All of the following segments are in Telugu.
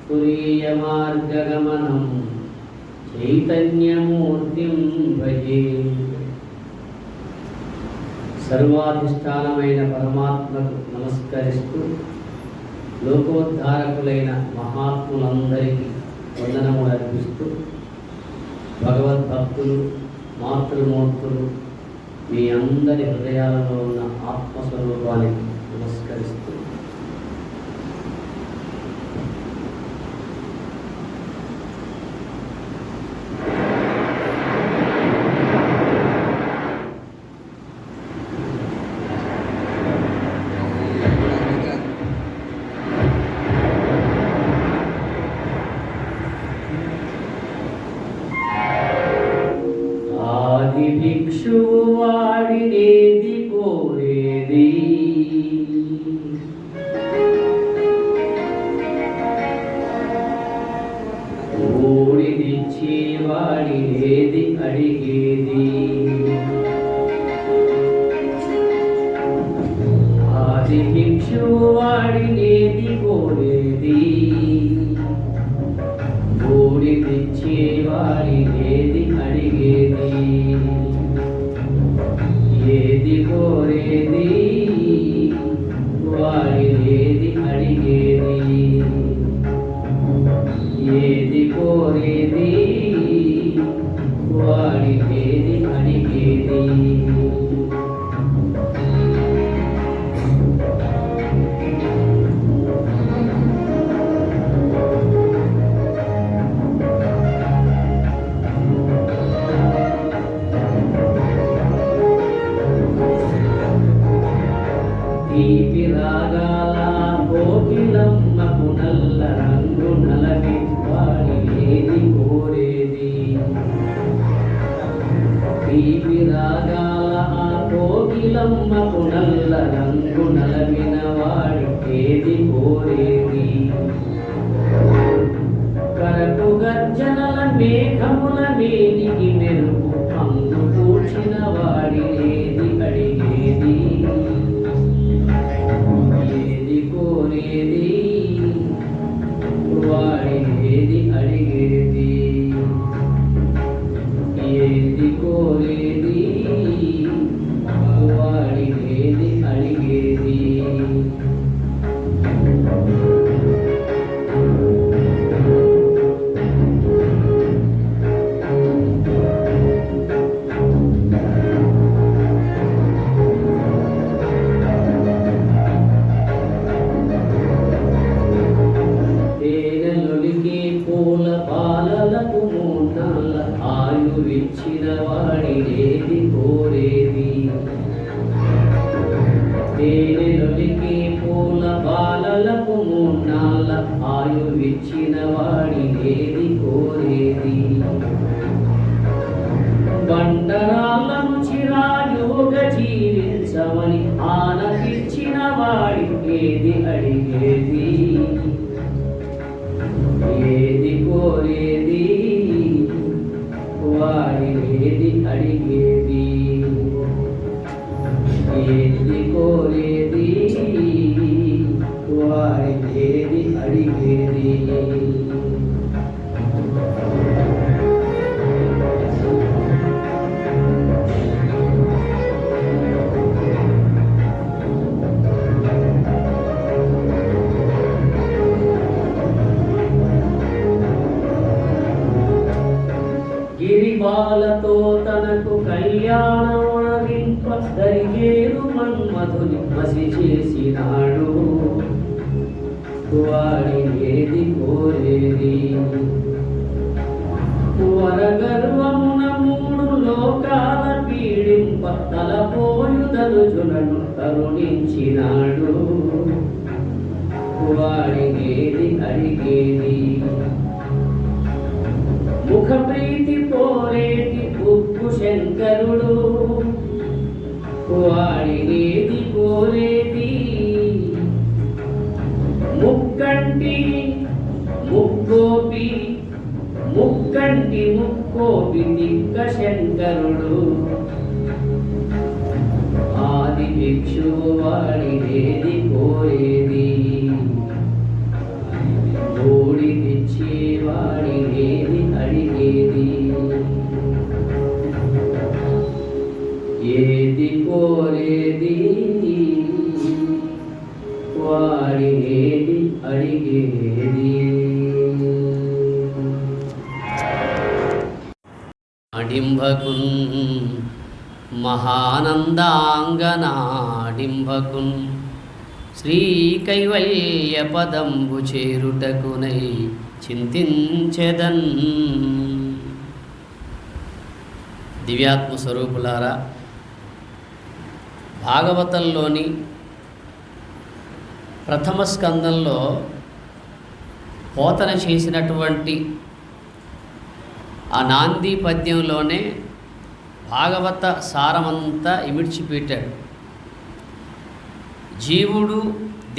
तुरीयमार्गगमनं चैतन्यमूर्तिं भजे। సర్వాధిష్టానమైన పరమాత్మకు నమస్కరిస్తూ లోకోద్ధారకులైన మహాత్ములందరికీ వందనములు అర్పిస్తూ భగవద్భక్తులు మాతృమూర్తులు మీ అందరి హృదయాలలో ఉన్న ఆత్మస్వరూపానికి నమస్కరిస్తూ భిక్షువు వాడినేది కోరేది ఓడిదిచ్చే వాడినేది అడిగేది ఆది భిక్షువు వాడినేది కోరేది ఓడిదిచ్చే వాడినేది అడిగేది ఏది కోరేది వాడినేది అడిగేది ఏది కోరేది వాడినేది అడిగేది తీపి రాగాల కోకిలమ్మకు నల్ల రంగు నలవి వాడినేది కోరేది తీపి రాగాల కోకిలమ్మకు నల్ల రంగు నలవిన వాడికేది కోరేది కరకు గర్జనల మేఘముల మేనికి మెరుపు అంగు పూడ్చిన వాడినేది అడిగేది కోరేది వాడినేది అడిగేది ఏది కోరేది వాడినేది అడిగేది పూల పాలలకు మూనాళ్ళ ఆయువిచ్చిన వాడినేది కోరేది తేనెలొలికి పూల పాలలకు మూనాళ్ళ ఆయువిచ్చిన వాడినేది కోరేది బండరాళ్ళను చిరాయుగా జీవించమని ఆనకిచ్చిన వాడికేది అడిగేది ఏది కోరేది వాడినేది అడిగేది ఏది కోరేది వాడినేది అడిగేది గిరిబాలతో తనకు కళ్యాణమణింప దరిగేరు మన్మధుని మసి చేసినాడు వాడినేది కోరేది వరగర్వమున మూడు లోకాల పీడింప తలపోయుదనుజులను కరుణించినాడు వాడినేది అడిగేది ముఖ ప్రీతి పోరేటి ఉప్పు శంకరుడు వాడినేది కోరేది ముక్కంటి ముక్కోపి ముక్కంటి ముక్కోపి దిక్క శంకరుడు ఆది భిక్షువు వాడినేది కోరేది ఏది అడిగేది. ఆడింభకున్ మహానందాంగనాడింభకున్ శ్రీ కైవల్య పదంబు చేరుటకునై చింతించెదన్. దివ్యాత్మ స్వరూపులారా, భాగవతంలోని ప్రథమ స్కందంలో పోతన చేసినటువంటి ఆ నాంది పద్యంలోనే భాగవత సారమంతా ఇమిడ్చిపెట్టాడు. జీవుడు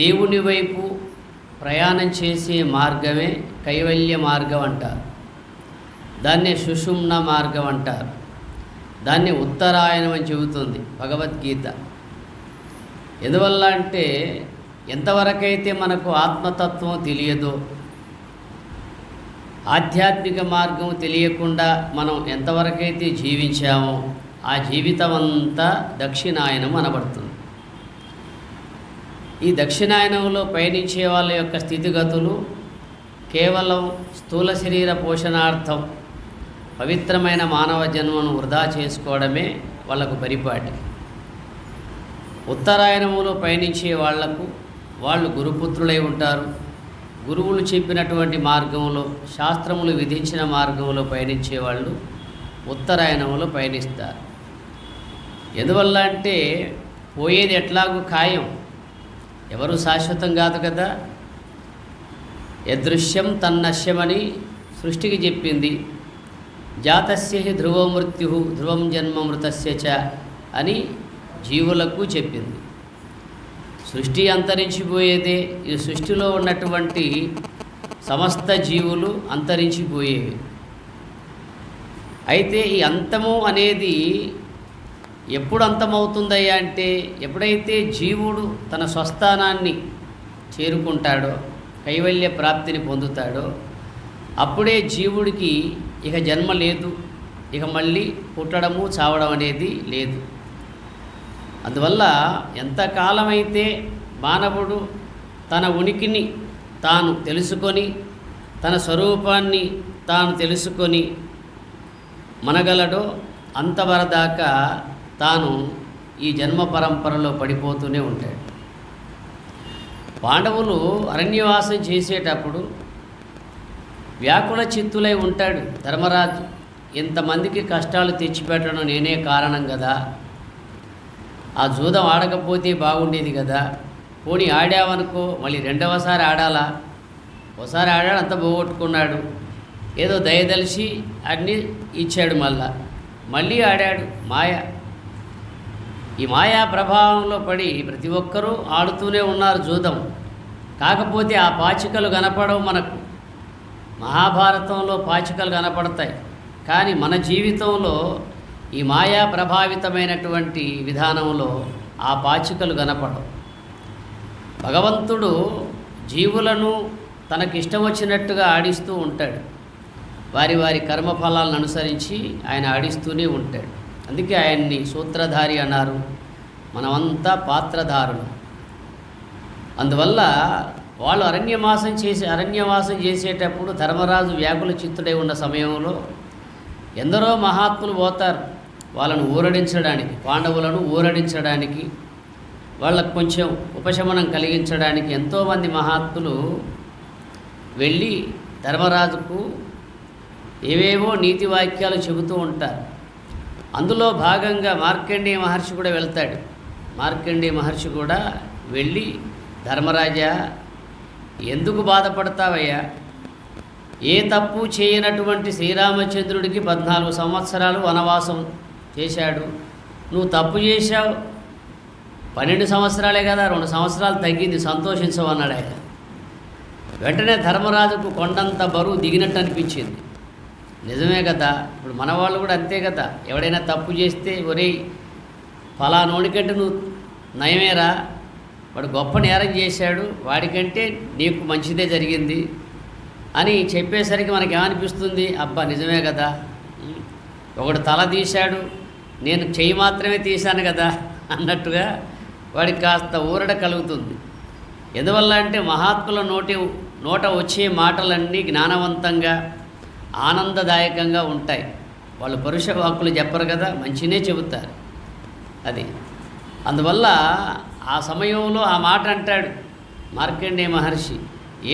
దేవుని వైపు ప్రయాణం చేసే మార్గమే కైవల్య మార్గం అంటారు. దాన్నే సుషుమ్న మార్గం అంటారు. దాన్ని ఉత్తరాయణం అని చెబుతుంది భగవద్గీత. ఎందువల్ల అంటే ఎంతవరకైతే మనకు ఆత్మతత్వం తెలియదో, ఆధ్యాత్మిక మార్గం తెలియకుండా మనం ఎంతవరకైతే జీవించామో ఆ జీవితం అంతా దక్షిణాయనం అనబడుతుంది. ఈ దక్షిణాయనంలో పయనించే వాళ్ళ యొక్క స్థితిగతులు కేవలం స్థూల శరీర పోషణార్థం పవిత్రమైన మానవ జన్మను వృధా చేసుకోవడమే వాళ్లకు పరిపాటి. ఉత్తరాయణములో పయనించే వాళ్లకు వాళ్ళు గురుపుత్రులై ఉంటారు. గురువులు చెప్పినటువంటి మార్గంలో, శాస్త్రములు విధించిన మార్గంలో పయనించే వాళ్ళు ఉత్తరాయణంలో పయనిస్తారు. ఎందువల్ల అంటే పోయేది ఎట్లాగూ ఖాయం, ఎవరు శాశ్వతం కాదు కదా. యదృశ్యం తన్నశ్యమని సృష్టికి చెప్పింది. జాతస్య హి ధ్రువో మృత్యు ధ్రువం జన్మ మృతస్య చ అని జీవులకు చెప్పింది. సృష్టి అంతరించిపోయేదే. ఈ సృష్టిలో ఉన్నటువంటి సమస్త జీవులు అంతరించిపోయేవి. అయితే ఈ అంతము అనేది ఎప్పుడు అంతమవుతుందయ్యా అంటే, ఎప్పుడైతే జీవుడు తన స్వస్థానాన్ని చేరుకుంటాడో, కైవల్య ప్రాప్తిని పొందుతాడో, అప్పుడే జీవుడికి ఇక జన్మ లేదు, ఇక మళ్ళీ పుట్టడము చావడం అనేది లేదు. అందువల్ల ఎంతకాలమైతే మానవుడు తన ఉనికిని తాను తెలుసుకొని, తన స్వరూపాన్ని తాను తెలుసుకొని మనగలడో అంతవరదాకా తాను ఈ జన్మ పరంపరలో పడిపోతూనే ఉంటాడు. పాండవులు అరణ్యవాసం చేసేటప్పుడు వ్యాకుల చిత్తులై ఉంటాడు ధర్మరాజు. ఇంతమందికి కష్టాలు తెచ్చిపెట్టడం నేనే కారణం కదా, ఆ జూదం ఆడకపోతే బాగుండేది కదా, పోనీ ఆడావనుకో మళ్ళీ రెండవసారి ఆడాలా, ఒకసారి ఆడాడు అంత పోగొట్టుకున్నాడు, ఏదో దయదలిసి అన్నీ ఇచ్చాడు, మళ్ళీ ఆడాడు. మాయ, ఈ మాయా ప్రభావంలో పడి ప్రతి ఒక్కరూ ఆడుతూనే ఉన్నారు జూదం. కాకపోతే ఆ పాచికలు కనపడవు మనకు. మహాభారతంలో పాచికలు కనపడతాయి, కానీ మన జీవితంలో ఈ మాయా ప్రభావితమైనటువంటి విధానంలో ఆ పాచికలు కనపడవు. భగవంతుడు జీవులను తనకిష్టం వచ్చినట్టుగా ఆడిస్తూ ఉంటాడు. వారి వారి కర్మఫలాలను అనుసరించి ఆయన ఆడిస్తూనే ఉంటాడు. అందుకే ఆయన్ని సూత్రధారి అన్నారు. మనమంతా పాత్రధారులు. అందువల్ల వాళ్ళు అరణ్యవాసం చేసేటప్పుడు ధర్మరాజు వ్యాకుల చిత్తుడై ఉన్న సమయంలో ఎందరో మహాత్ములు పోతారు వాళ్ళను ఊరడించడానికి, పాండవులను ఊరడించడానికి, వాళ్ళకు కొంచెం ఉపశమనం కలిగించడానికి ఎంతోమంది మహాత్ములు వెళ్ళి ధర్మరాజుకు ఏవేవో నీతి వాక్యాలు చెబుతూ ఉంటారు. అందులో భాగంగా మార్కండేయ మహర్షి కూడా వెళ్తాడు. మార్కండేయ మహర్షి కూడా వెళ్ళి, ధర్మరాజా ఎందుకు బాధపడతావయ్యా, ఏ తప్పు చేయనటువంటి శ్రీరామచంద్రుడికి 14 సంవత్సరాలు వనవాసం చేశాడు, నువ్వు తప్పు చేశావు, 12 సంవత్సరాలే కదా, 2 సంవత్సరాలు తగ్గింది, సంతోషించవన్నాడు ఆయన. వెంటనే ధర్మరాజుకు కొండంత బరువు దిగినట్టు అనిపించింది. నిజమే కదా, ఇప్పుడు మన వాళ్ళు కూడా అంతే కదా, ఎవడైనా తప్పు చేస్తే ఒరేయ్ ఫలానోడికంటే నువ్వు నయమేరా, వాడు గొప్ప నేరం చేశాడు, వాడికంటే నీకు మంచిదే జరిగింది అని చెప్పేసరికి మనకి ఏమనిపిస్తుంది, అబ్బా నిజమే కదా, ఒకడు తల తీశాడు నేను చెయ్యి మాత్రమే తీశాను కదా అన్నట్టుగా వాడికి కాస్త ఊరట కలుగుతుంది. ఎందువల్ల అంటే మహాత్ముల నోట వచ్చే మాటలన్నీ జ్ఞానవంతంగా ఆనందదాయకంగా ఉంటాయి. వాళ్ళు పరుష వాక్కులు చెప్పరు కదా, మంచినే చెబుతారు. అది అందువల్ల ఆ సమయంలో ఆ మాట అంటాడు మార్కండేయ మహర్షి,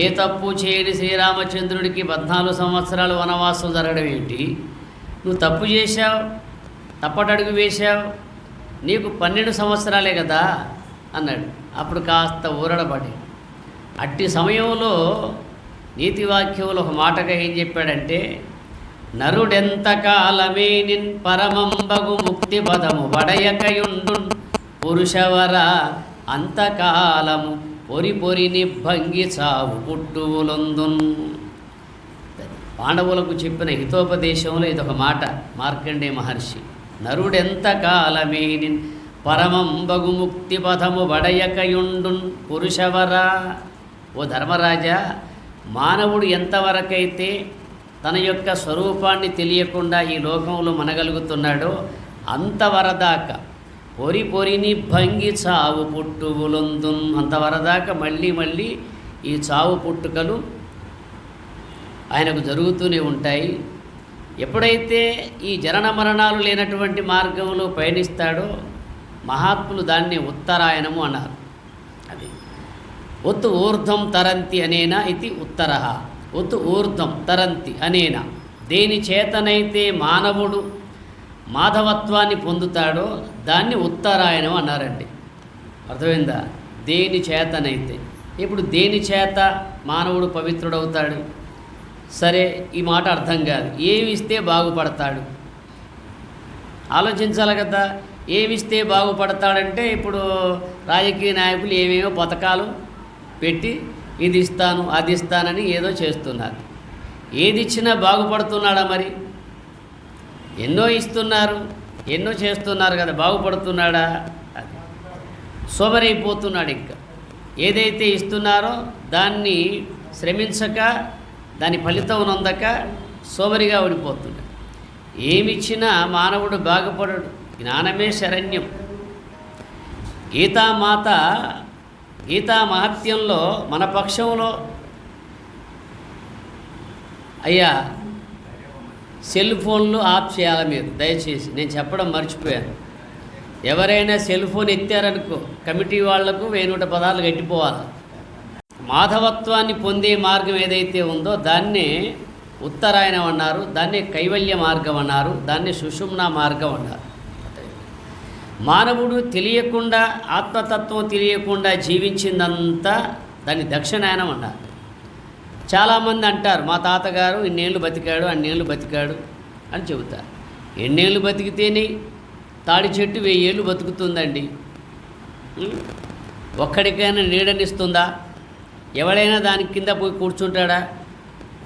ఏ తప్పు చేయని శ్రీరామచంద్రుడికి 14 సంవత్సరాలు వనవాసం జరగడం ఏంటి? నువ్వు తప్పు చేశావు, తప్పటడుగు వేశావు, నీకు 12 సంవత్సరాలే కదా అన్నాడు. అప్పుడు కాస్త ఊరడబడి అట్టి సమయంలో నీతివాక్యంలో ఒక మాటగా ఏం చెప్పాడంటే, నరుడెంతకాలమే నిన్ పరమంబగు ముక్తి పదము వడయకయుండు పురుషవర అంతకాలము పొరి పొరి నిభంగి చావు పుట్టువులొందున్. పాండవులకు చెప్పిన హితోపదేశంలో ఇదొక మాట మార్కండేయ మహర్షి. నరుడెంతకాలమే నిన్ పరమంబగు ముక్తి పదము వడయకయుండున్ పురుషవర. ఓ ధర్మరాజా, మానవుడు ఎంతవరకైతే తన యొక్క స్వరూపాన్ని తెలియకుండా ఈ లోకంలో మనగలుగుతున్నాడో అంతవరదాకా పొరి పొరిని భంగి చావు పుట్టువులొందున్. అంతవరదాకా మళ్ళీ మళ్ళీ ఈ చావు పుట్టుకలు ఆయనకు జరుగుతూనే ఉంటాయి. ఎప్పుడైతే ఈ జనన మరణాలు లేనటువంటి మార్గంలో పయనిస్తాడో మహాత్ములు దాన్ని ఉత్తరాయణము అన్నారు. అది ఉత్ ఊర్ధ్వం తరంతి అనేనా ఇది ఉత్తర. ఉత్ ఊర్ధ్వం తరంతి అనేనా, దేని చేతనైతే మానవుడు మాధవత్వాన్ని పొందుతాడో దాన్ని ఉత్తరాయణం అన్నారండి. అర్థమైందా? దేని చేతనైతే. ఇప్పుడు దేని చేత మానవుడు పవిత్రుడవుతాడు? సరే, ఈ మాట అర్థం కాదు. ఏమిస్తే బాగుపడతాడు? ఆలోచించాలి కదా. ఏమిస్తే బాగుపడతాడంటే ఇప్పుడు రాజకీయ నాయకులు ఏమేమో పథకాలు పెట్టి ఇది ఇస్తాను అది ఇస్తానని ఏదో చేస్తున్నారు. ఏది ఇచ్చినా బాగుపడుతున్నాడా? మరి ఎన్నో ఇస్తున్నారు, ఎన్నో చేస్తున్నారు కదా, బాగుపడుతున్నాడా? అది సోమరైపోతున్నాడు. ఇంకా ఏదైతే ఇస్తున్నారో దాన్ని శ్రమించక దాని ఫలితం నొందక సోమరిగా ఓడిపోతున్నాడు. ఏమిచ్చినా మానవుడు బాగుపడడు. జ్ఞానమే శరణ్యం. గీతా మహత్యంలో మన పక్షంలో అయ్యా సెల్ ఫోన్లు ఆఫ్ చేయాలి మీరు దయచేసి. నేను చెప్పడం మర్చిపోయాను. ఎవరైనా సెల్ ఫోన్ ఎత్తారనుకో కమిటీ వాళ్లకు 1000 పదాలు గట్టిపోవాలి. మాధవత్వాన్ని పొందే మార్గం ఏదైతే ఉందో దాన్నే ఉత్తరాయణం అన్నారు, దాన్నే కైవల్య మార్గం అన్నారు, దాన్నే సుషుమ్నా మార్గం అన్నారు. మానవుడు తెలియకుండా ఆత్మతత్వం తెలియకుండా జీవించిందంతా దాన్ని దక్షిణాయనం అన్నారు. చాలామంది అంటారు మా తాతగారు ఇన్నేళ్ళు బతికాడు, అన్నేళ్ళు బతికాడు అని చెబుతారు. ఎన్నేళ్ళు బతికితేనే తాడి చెట్టు 1000 ఏళ్ళు బతుకుతుందండి. ఒక్కడికైనా నీడనిస్తుందా? ఎవడైనా దాని కింద పోయి కూర్చుంటాడా?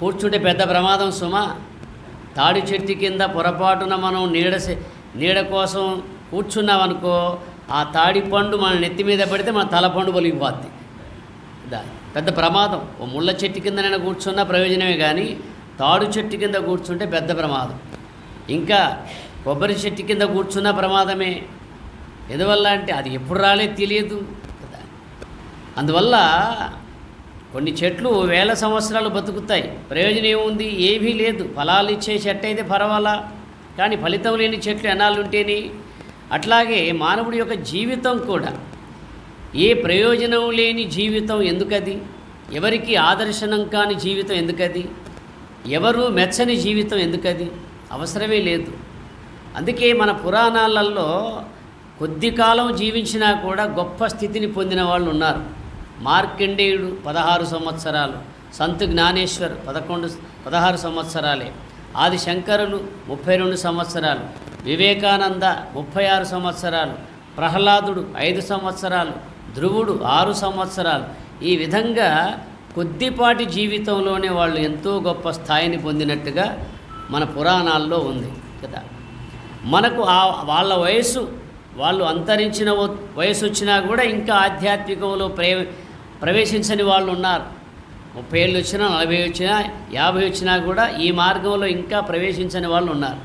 కూర్చుంటే పెద్ద ప్రమాదం సుమా. తాడి చెట్టు కింద పొరపాటున మనం నీడ కోసం కూర్చున్నామనుకో, ఆ తాడి పండు మన నెత్తి మీద పడితే మన తల పండు పలిగిపోద్ది. పెద్ద ప్రమాదం. ఓ ముళ్ళ చెట్టు కిందనైనా కూర్చున్నా ప్రయోజనమే, కానీ తాడు చెట్టు కింద కూర్చుంటే పెద్ద ప్రమాదం. ఇంకా కొబ్బరి చెట్టు కింద కూర్చున్న ప్రమాదమే. ఎందువల్ల అంటే అది ఎప్పుడు రాలేదు తెలియదు కదా. అందువల్ల కొన్ని చెట్లు 1000 సంవత్సరాలు బతుకుతాయి, ప్రయోజనం ఏముంది? ఏమీ లేదు. ఫలాలు ఇచ్చే చెట్టు అయితే పర్వాలా, కానీ ఫలితం లేని చెట్లు ఎన్నాళ్ళు ఉంటేనే. అట్లాగే మానవుడి యొక్క జీవితం కూడా ఏ ప్రయోజనం లేని జీవితం ఎందుకది? ఎవరికి ఆదర్శనం కాని జీవితం ఎందుకది? ఎవరు మెచ్చని జీవితం ఎందుకది? అవసరమే లేదు. అందుకే మన పురాణాలలో కొద్ది కాలం జీవించినా కూడా గొప్ప స్థితిని పొందిన వాళ్ళు ఉన్నారు. మార్కండేయుడు 16 సంవత్సరాలు, సంత్ జ్ఞానేశ్వర్ 16 సంవత్సరాలే, ఆది శంకరులు 32 సంవత్సరాలు, వివేకానంద 36 సంవత్సరాలు, ప్రహ్లాదుడు 5 సంవత్సరాలు, ధ్రువుడు 6 సంవత్సరాలు. ఈ విధంగా కొద్దిపాటి జీవితంలోనే వాళ్ళు ఎంతో గొప్ప స్థాయిని పొందినట్టుగా మన పురాణాల్లో ఉంది కదా. మనకు వాళ్ళ వయసు, వాళ్ళు అంతరించిన వయసు వచ్చినా కూడా ఇంకా ఆధ్యాత్మికంలో ప్రవేశించని వాళ్ళు ఉన్నారు. 30 ఏళ్ళు వచ్చినా, 40 వచ్చినా, 50 వచ్చినా కూడా ఈ మార్గంలో ఇంకా ప్రవేశించని వాళ్ళు ఉన్నారు.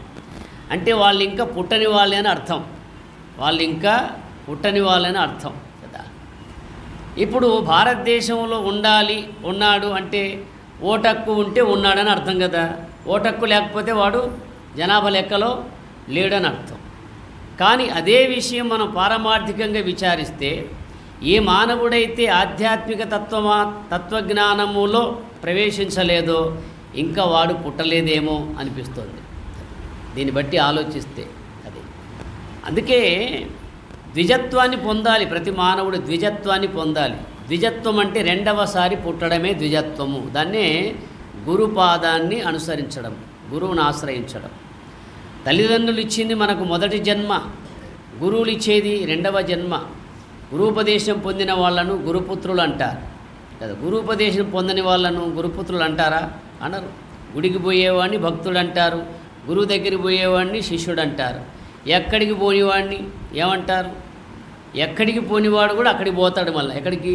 అంటే వాళ్ళు ఇంకా పుట్టని వాళ్ళని అర్థం. వాళ్ళు ఇంకా పుట్టని వాళ్ళని అర్థం కదా. ఇప్పుడు భారతదేశంలో ఉన్నాడు అంటే ఓటక్కు ఉంటే ఉన్నాడని అర్థం కదా. ఓటక్కు లేకపోతే వాడు జనాభా లెక్కలో లేడని అర్థం. కానీ అదే విషయం మనం పారమార్థికంగా విచారిస్తే ఏ మానవుడైతే ఆధ్యాత్మిక తత్వజ్ఞానములో ప్రవేశించలేదో ఇంకా వాడు పుట్టలేదేమో అనిపిస్తుంది దీన్ని బట్టి ఆలోచిస్తే. అది అందుకే ద్విజత్వాన్ని పొందాలి, ప్రతి మానవుడు ద్విజత్వాన్ని పొందాలి. ద్విజత్వం అంటే రెండవసారి పుట్టడమే ద్విజత్వము. దాన్నే గురుపాదాన్ని అనుసరించడం, గురువును ఆశ్రయించడం. తల్లిదండ్రులు ఇచ్చింది మనకు మొదటి జన్మ, గురువులు ఇచ్చేది రెండవ జన్మ. గురూపదేశం పొందిన వాళ్ళను గురుపుత్రులు అంటారు కదా. గురూపదేశం పొందని వాళ్ళను గురుపుత్రులు అంటారా? అనరు. గుడికి పోయేవాడిని భక్తుడు అంటారు, గురువు దగ్గరికి పోయేవాడిని శిష్యుడు అంటారు. ఎక్కడికి పోయేవాడిని ఏమంటారు? ఎక్కడికి పోనివాడు కూడా అక్కడికి పోతాడు, మళ్ళీ ఎక్కడికి,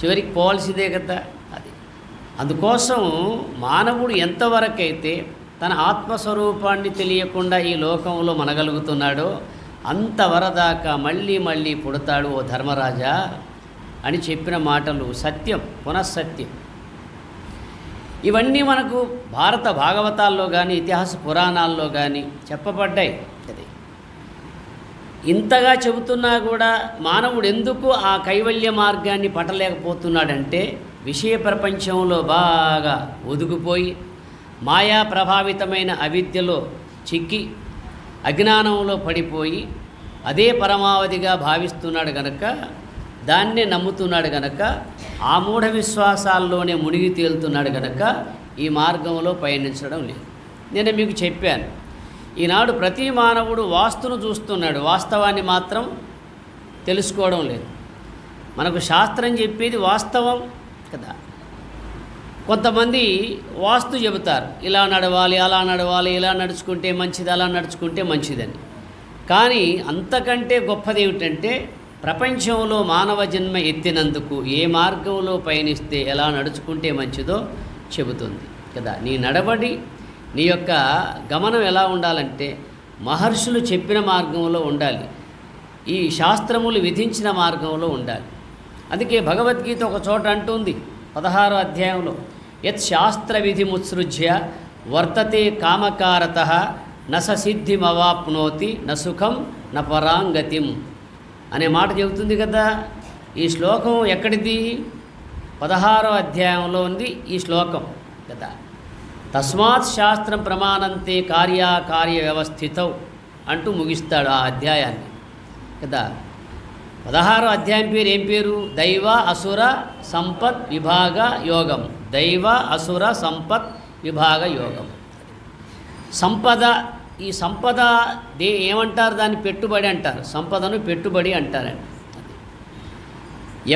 చివరికి పోవాల్సిందే కదా. అది అందుకోసం మానవుడు ఎంతవరకైతే తన ఆత్మస్వరూపాన్ని తెలియకుండా ఈ లోకంలో మనగలుగుతున్నాడో అంతవరదాకా మళ్ళీ మళ్ళీ పుడతాడు ఓ ధర్మరాజా అని చెప్పిన మాటలు సత్యం, పునఃసత్యం. ఇవన్నీ మనకు భారత భాగవతాల్లో కానీ ఇతిహాస పురాణాల్లో కానీ చెప్పబడ్డాయి. అది ఇంతగా చెబుతున్నా కూడా మానవుడు ఎందుకు ఆ కైవల్య మార్గాన్ని పట్టలేకపోతున్నాడంటే విషయ ప్రపంచంలో బాగా ఒదుగుపోయి మాయా ప్రభావితమైన అవిద్యలో చిక్కి అజ్ఞానంలో పడిపోయి అదే పరమావధిగా భావిస్తున్నాడు గనక, దాన్నే నమ్ముతున్నాడు గనక, ఆ మూఢ విశ్వాసాల్లోనే మునిగి తేలుతున్నాడు గనక ఈ మార్గంలో పయనించడం లేదు. నేను మీకు చెప్పాను, ఈనాడు ప్రతి మానవుడు వాస్తును చూస్తున్నాడు, వాస్తవాన్ని మాత్రం తెలుసుకోవడం లేదు. మనకు శాస్త్రం చెప్పేది వాస్తవం కదా. కొంతమంది వాస్తు చెబుతారు, ఇలా నడవాలి, అలా నడవాలి, ఇలా నడుచుకుంటే మంచిది, అలా నడుచుకుంటే మంచిదని. కానీ అంతకంటే గొప్పది ఏమిటంటే ప్రపంచంలో మానవ జన్మ ఎత్తినందుకు ఏ మార్గంలో పయనిస్తే ఎలా నడుచుకుంటే మంచిదో చెబుతుంది కదా. నీ నడవడి, నీ యొక్క గమనం ఎలా ఉండాలంటే మహర్షులు చెప్పిన మార్గంలో ఉండాలి, ఈ శాస్త్రములు విధించిన మార్గంలో ఉండాలి. అందుకే భగవద్గీత ఒక చోట అంటుంది 16వ అధ్యాయంలో, యత్ శాస్త్ర విధిముత్సృజ్య వర్తతే కామకారతః నస సిద్ధిమవాప్నోతి న సుఖం న పరాంగతిం అనే మాట చెబుతుంది కదా. ఈ శ్లోకం ఎక్కడిది? 16వ అధ్యాయంలో ఉంది ఈ శ్లోకం కదా. తస్మాత్ శాస్త్రం ప్రమాణంతే కార్యాకార్య వ్యవస్థితౌ అంటూ ముగిస్తాడు ఆ అధ్యాయాన్ని కదా. 16వ అధ్యాయం పేరు ఏం పేరు? దైవ అసుర సంపత్ విభాగ యోగం. దైవ అసుర సంపత్ విభాగ యోగం. సంపద, ఈ సంపద ఏమంటారు? దాన్ని పెట్టుబడి అంటారు, సంపదను పెట్టుబడి అంటారండి.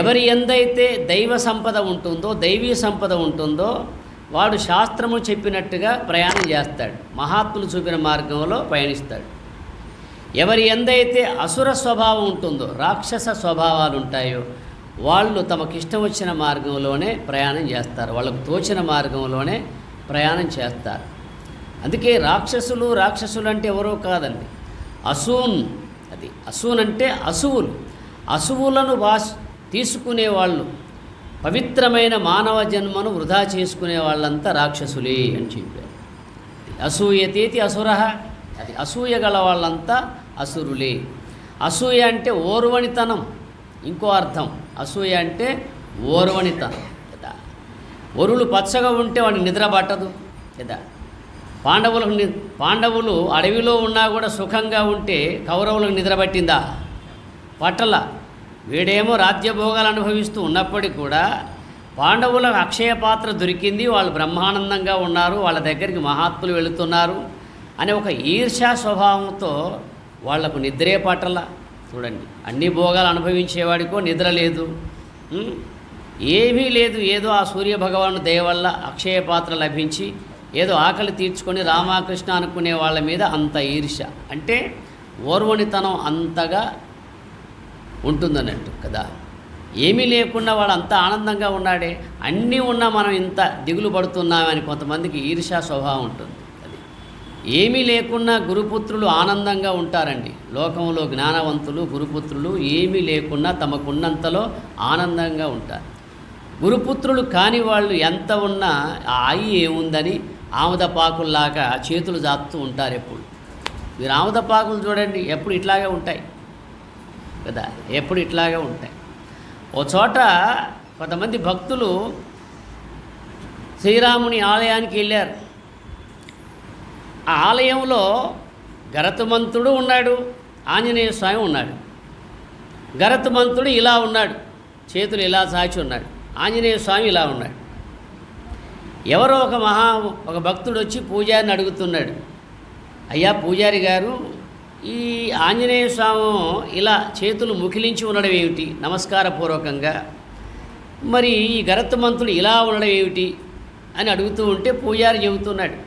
ఎవరి ఎందైతే దైవ సంపద ఉంటుందో, దైవీ సంపద ఉంటుందో వాడు శాస్త్రము చెప్పినట్టుగా ప్రయాణం చేస్తాడు, మహాత్ములు చూపిన మార్గంలో పయనిస్తాడు. ఎవరి ఎందైతే అసుర స్వభావం ఉంటుందో, రాక్షస స్వభావాలు ఉంటాయో వాళ్ళు తమకిష్టం వచ్చిన మార్గంలోనే ప్రయాణం చేస్తారు, వాళ్ళకు తోచిన మార్గంలోనే ప్రయాణం చేస్తారు. అందుకే రాక్షసులు అంటే ఎవరో కాదండి, అసూన్. అది అసూన్ అంటే అసువులు. అసువులను తీసుకునేవాళ్ళు, పవిత్రమైన మానవ జన్మను వృధా చేసుకునే వాళ్ళంతా రాక్షసులే అని చెప్పారు. అసూయతేతి అసురః. అది అసూయ గల వాళ్ళంతా అసురులే. అసూయ అంటే ఓర్వనితనం, ఇంకో అర్థం. అసూయ అంటే ఓర్వనితనం కదా. ఒరులు పచ్చగా ఉంటే వాడిని నిద్ర పట్టదు కదా. పాండవులు అడవిలో ఉన్నా కూడా సుఖంగా ఉంటే కౌరవులకు నిద్ర పట్టిందా? పట్టల. వీడేమో రాజ్యభోగాలు అనుభవిస్తూ ఉన్నప్పటికీ కూడా పాండవులకు అక్షయ పాత్ర దొరికింది, వాళ్ళు బ్రహ్మానందంగా ఉన్నారు, వాళ్ళ దగ్గరికి మహాత్ములు వెళుతున్నారు అనే ఒక ఈర్ష్యా స్వభావంతో వాళ్లకు నిద్రే పట్టల. చూడండి, అన్ని భోగాలు అనుభవించేవాడికో నిద్ర లేదు, ఏమీ లేదు. ఏదో ఆ సూర్యభగవాను దయ వల్ల అక్షయ పాత్ర లభించి ఏదో ఆకలి తీర్చుకొని రామకృష్ణ అనుకునే వాళ్ళ మీద అంత ఈర్ష్య, అంటే ఓర్వనితనం అంతగా ఉంటుందన్నట్టు కదా. ఏమీ లేకుండా వాడు అంత ఆనందంగా ఉన్నాడే, అన్నీ ఉన్నా మనం ఇంత దిగులు పడుతున్నామని కొంతమందికి ఈర్ష్యా స్వభావం ఉంటుంది. అది ఏమీ లేకున్నా గురుపుత్రులు ఆనందంగా ఉంటారండి. లోకంలో జ్ఞానవంతులు గురుపుత్రులు ఏమీ లేకున్నా తమకున్నంతలో ఆనందంగా ఉంటారు. గురుపుత్రులు కాని వాళ్ళు ఎంత ఉన్నా ఆ ఆయి ఏముందని ఆముదపాకుల్లాగా చేతులు జాపుతూ ఉంటారు ఎప్పుడు. మీరు ఆముదపాకులు చూడండి, ఎప్పుడు ఇట్లాగే ఉంటాయి కదా, ఎప్పుడు ఇట్లాగే ఉంటాయి. ఓ చోట కొంతమంది భక్తులు శ్రీరాముని ఆలయానికి వెళ్ళారు. ఆ ఆలయంలో గరతుమంతుడు ఉన్నాడు, ఆంజనేయ స్వామి ఉన్నాడు. గరతుమంతుడు ఇలా ఉన్నాడు, చేతులు ఇలా చాచి ఉన్నాడు. ఆంజనేయ స్వామి ఇలా ఉన్నాడు. ఎవరో ఒక భక్తుడు వచ్చి పూజారిని అడుగుతున్నాడు, అయ్యా పూజారి గారు, ఈ ఆంజనేయ స్వామి ఇలా చేతులు ముఖిలించి ఉండడం ఏమిటి నమస్కారపూర్వకంగా, మరి ఈ గరతుమంతుడు ఇలా ఉండడం ఏమిటి అని అడుగుతూ ఉంటే పూజారి చెబుతున్నాడు,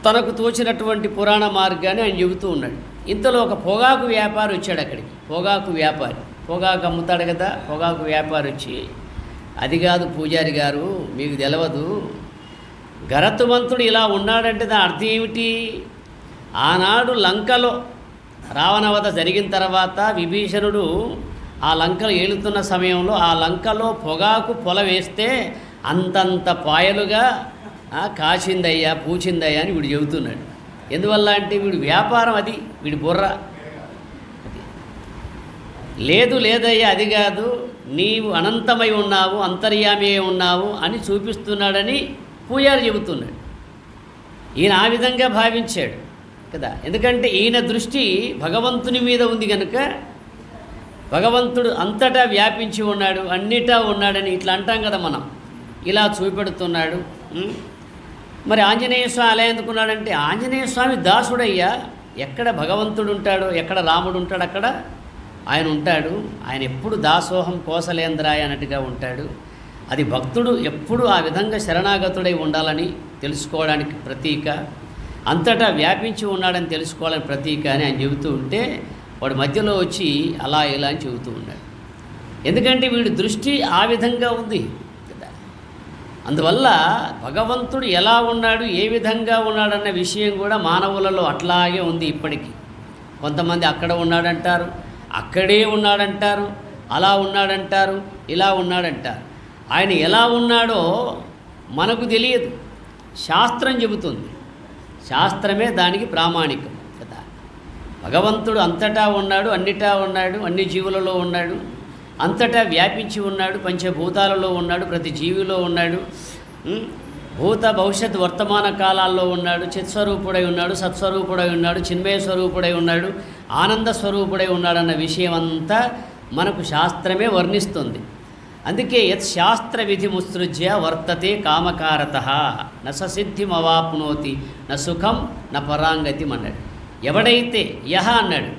తనకు తోచినటువంటి పురాణ మార్గాన్ని ఆయన చెబుతూ ఉన్నాడు. ఇంతలో ఒక పొగాకు వ్యాపారి వచ్చాడు అక్కడికి. పొగాకు వ్యాపారి, పొగాకు అమ్ముతాడు కదా, పొగాకు వ్యాపారి వచ్చి, అది కాదు పూజారి గారు, మీకు తెలియదు, గరతుమంతుడు ఇలా ఉన్నాడంటే దాని అర్థం ఏమిటి, ఆనాడు లంకలో రావణవధ జరిగిన తర్వాత విభీషణుడు ఆ లంకలు ఏలుతున్న సమయంలో ఆ లంకలో పొగాకు పొల వేస్తే అంతంత పాయలుగా కాచిందయ్యా పూచిందయ్యా అని వీడు చెబుతున్నాడు. ఎందువల్ల అంటే వీడు వ్యాపారం, అది వీడి బుర్ర. లేదు లేదయ్యా, అది కాదు, నీవు అనంతమై ఉన్నావు, అంతర్యామి ఉన్నావు అని చూపిస్తున్నాడని పూజారి చెబుతున్నాడు. ఈయన ఆ విధంగా భావించాడు కదా, ఎందుకంటే ఈయన దృష్టి భగవంతుని మీద ఉంది కనుక భగవంతుడు అంతటా వ్యాపించి ఉన్నాడు, అన్నిటా ఉన్నాడని ఇట్లా అంటాం కదా మనం, ఇలా చూపెడుతున్నాడు. మరి ఆంజనేయ స్వామి అలా ఎందుకున్నాడంటే, ఆంజనేయ స్వామి దాసుడయ్యా, ఎక్కడ భగవంతుడు ఉంటాడో, ఎక్కడ రాముడు ఉంటాడు అక్కడ ఆయన ఉంటాడు. ఆయన ఎప్పుడు దాసోహం కోసలేంద్రాయ అన్నట్టుగా ఉంటాడు. అది భక్తుడు ఎప్పుడు ఆ విధంగా శరణాగతుడై ఉండాలని తెలుసుకోవడానికి ప్రతీక, అంతటా వ్యాపించి ఉన్నాడని తెలుసుకోవాలని ప్రతీక అని ఆయన చెబుతూ ఉంటే వాడు మధ్యలో వచ్చి అలా ఇలా అని చెబుతూ ఉన్నాడు. ఎందుకంటే వీడి దృష్టి ఆ విధంగా ఉంది కదా. అందువల్ల భగవంతుడు ఎలా ఉన్నాడు, ఏ విధంగా ఉన్నాడన్న విషయం కూడా మానవులలో అట్లాగే ఉంది ఇప్పటికీ. కొంతమంది అక్కడ ఉన్నాడంటారు, అక్కడే ఉన్నాడంటారు, అలా ఉన్నాడంటారు, ఇలా ఉన్నాడంటారు. ఆయన ఎలా ఉన్నాడో మనకు తెలియదు, శాస్త్రం చెబుతుంది. శాస్త్రమే దానికి ప్రామాణికం కదా. భగవంతుడు అంతటా ఉన్నాడు, అన్నిటా ఉన్నాడు, అన్ని జీవులలో ఉన్నాడు, అంతటా వ్యాపించి ఉన్నాడు, పంచభూతాలలో ఉన్నాడు, ప్రతి జీవిలో ఉన్నాడు, భూత భవిష్యత్ వర్తమాన కాలాల్లో ఉన్నాడు, చిత్స్వరూపుడై ఉన్నాడు, సత్స్వరూపుడై ఉన్నాడు, చిన్మయ స్వరూపుడై ఉన్నాడు, ఆనంద స్వరూపుడై ఉన్నాడన్న విషయం అంతా మనకు శాస్త్రమే వర్ణిస్తుంది. అందుకే యత్ శాస్త్ర విధిముత్సృజ్య వర్తతే కామకారతః న ససిద్ధిమవాప్నోతి న సుఖం న పరాంగతిం అన్నాడు. ఎవడైతే యహ అన్నాడు,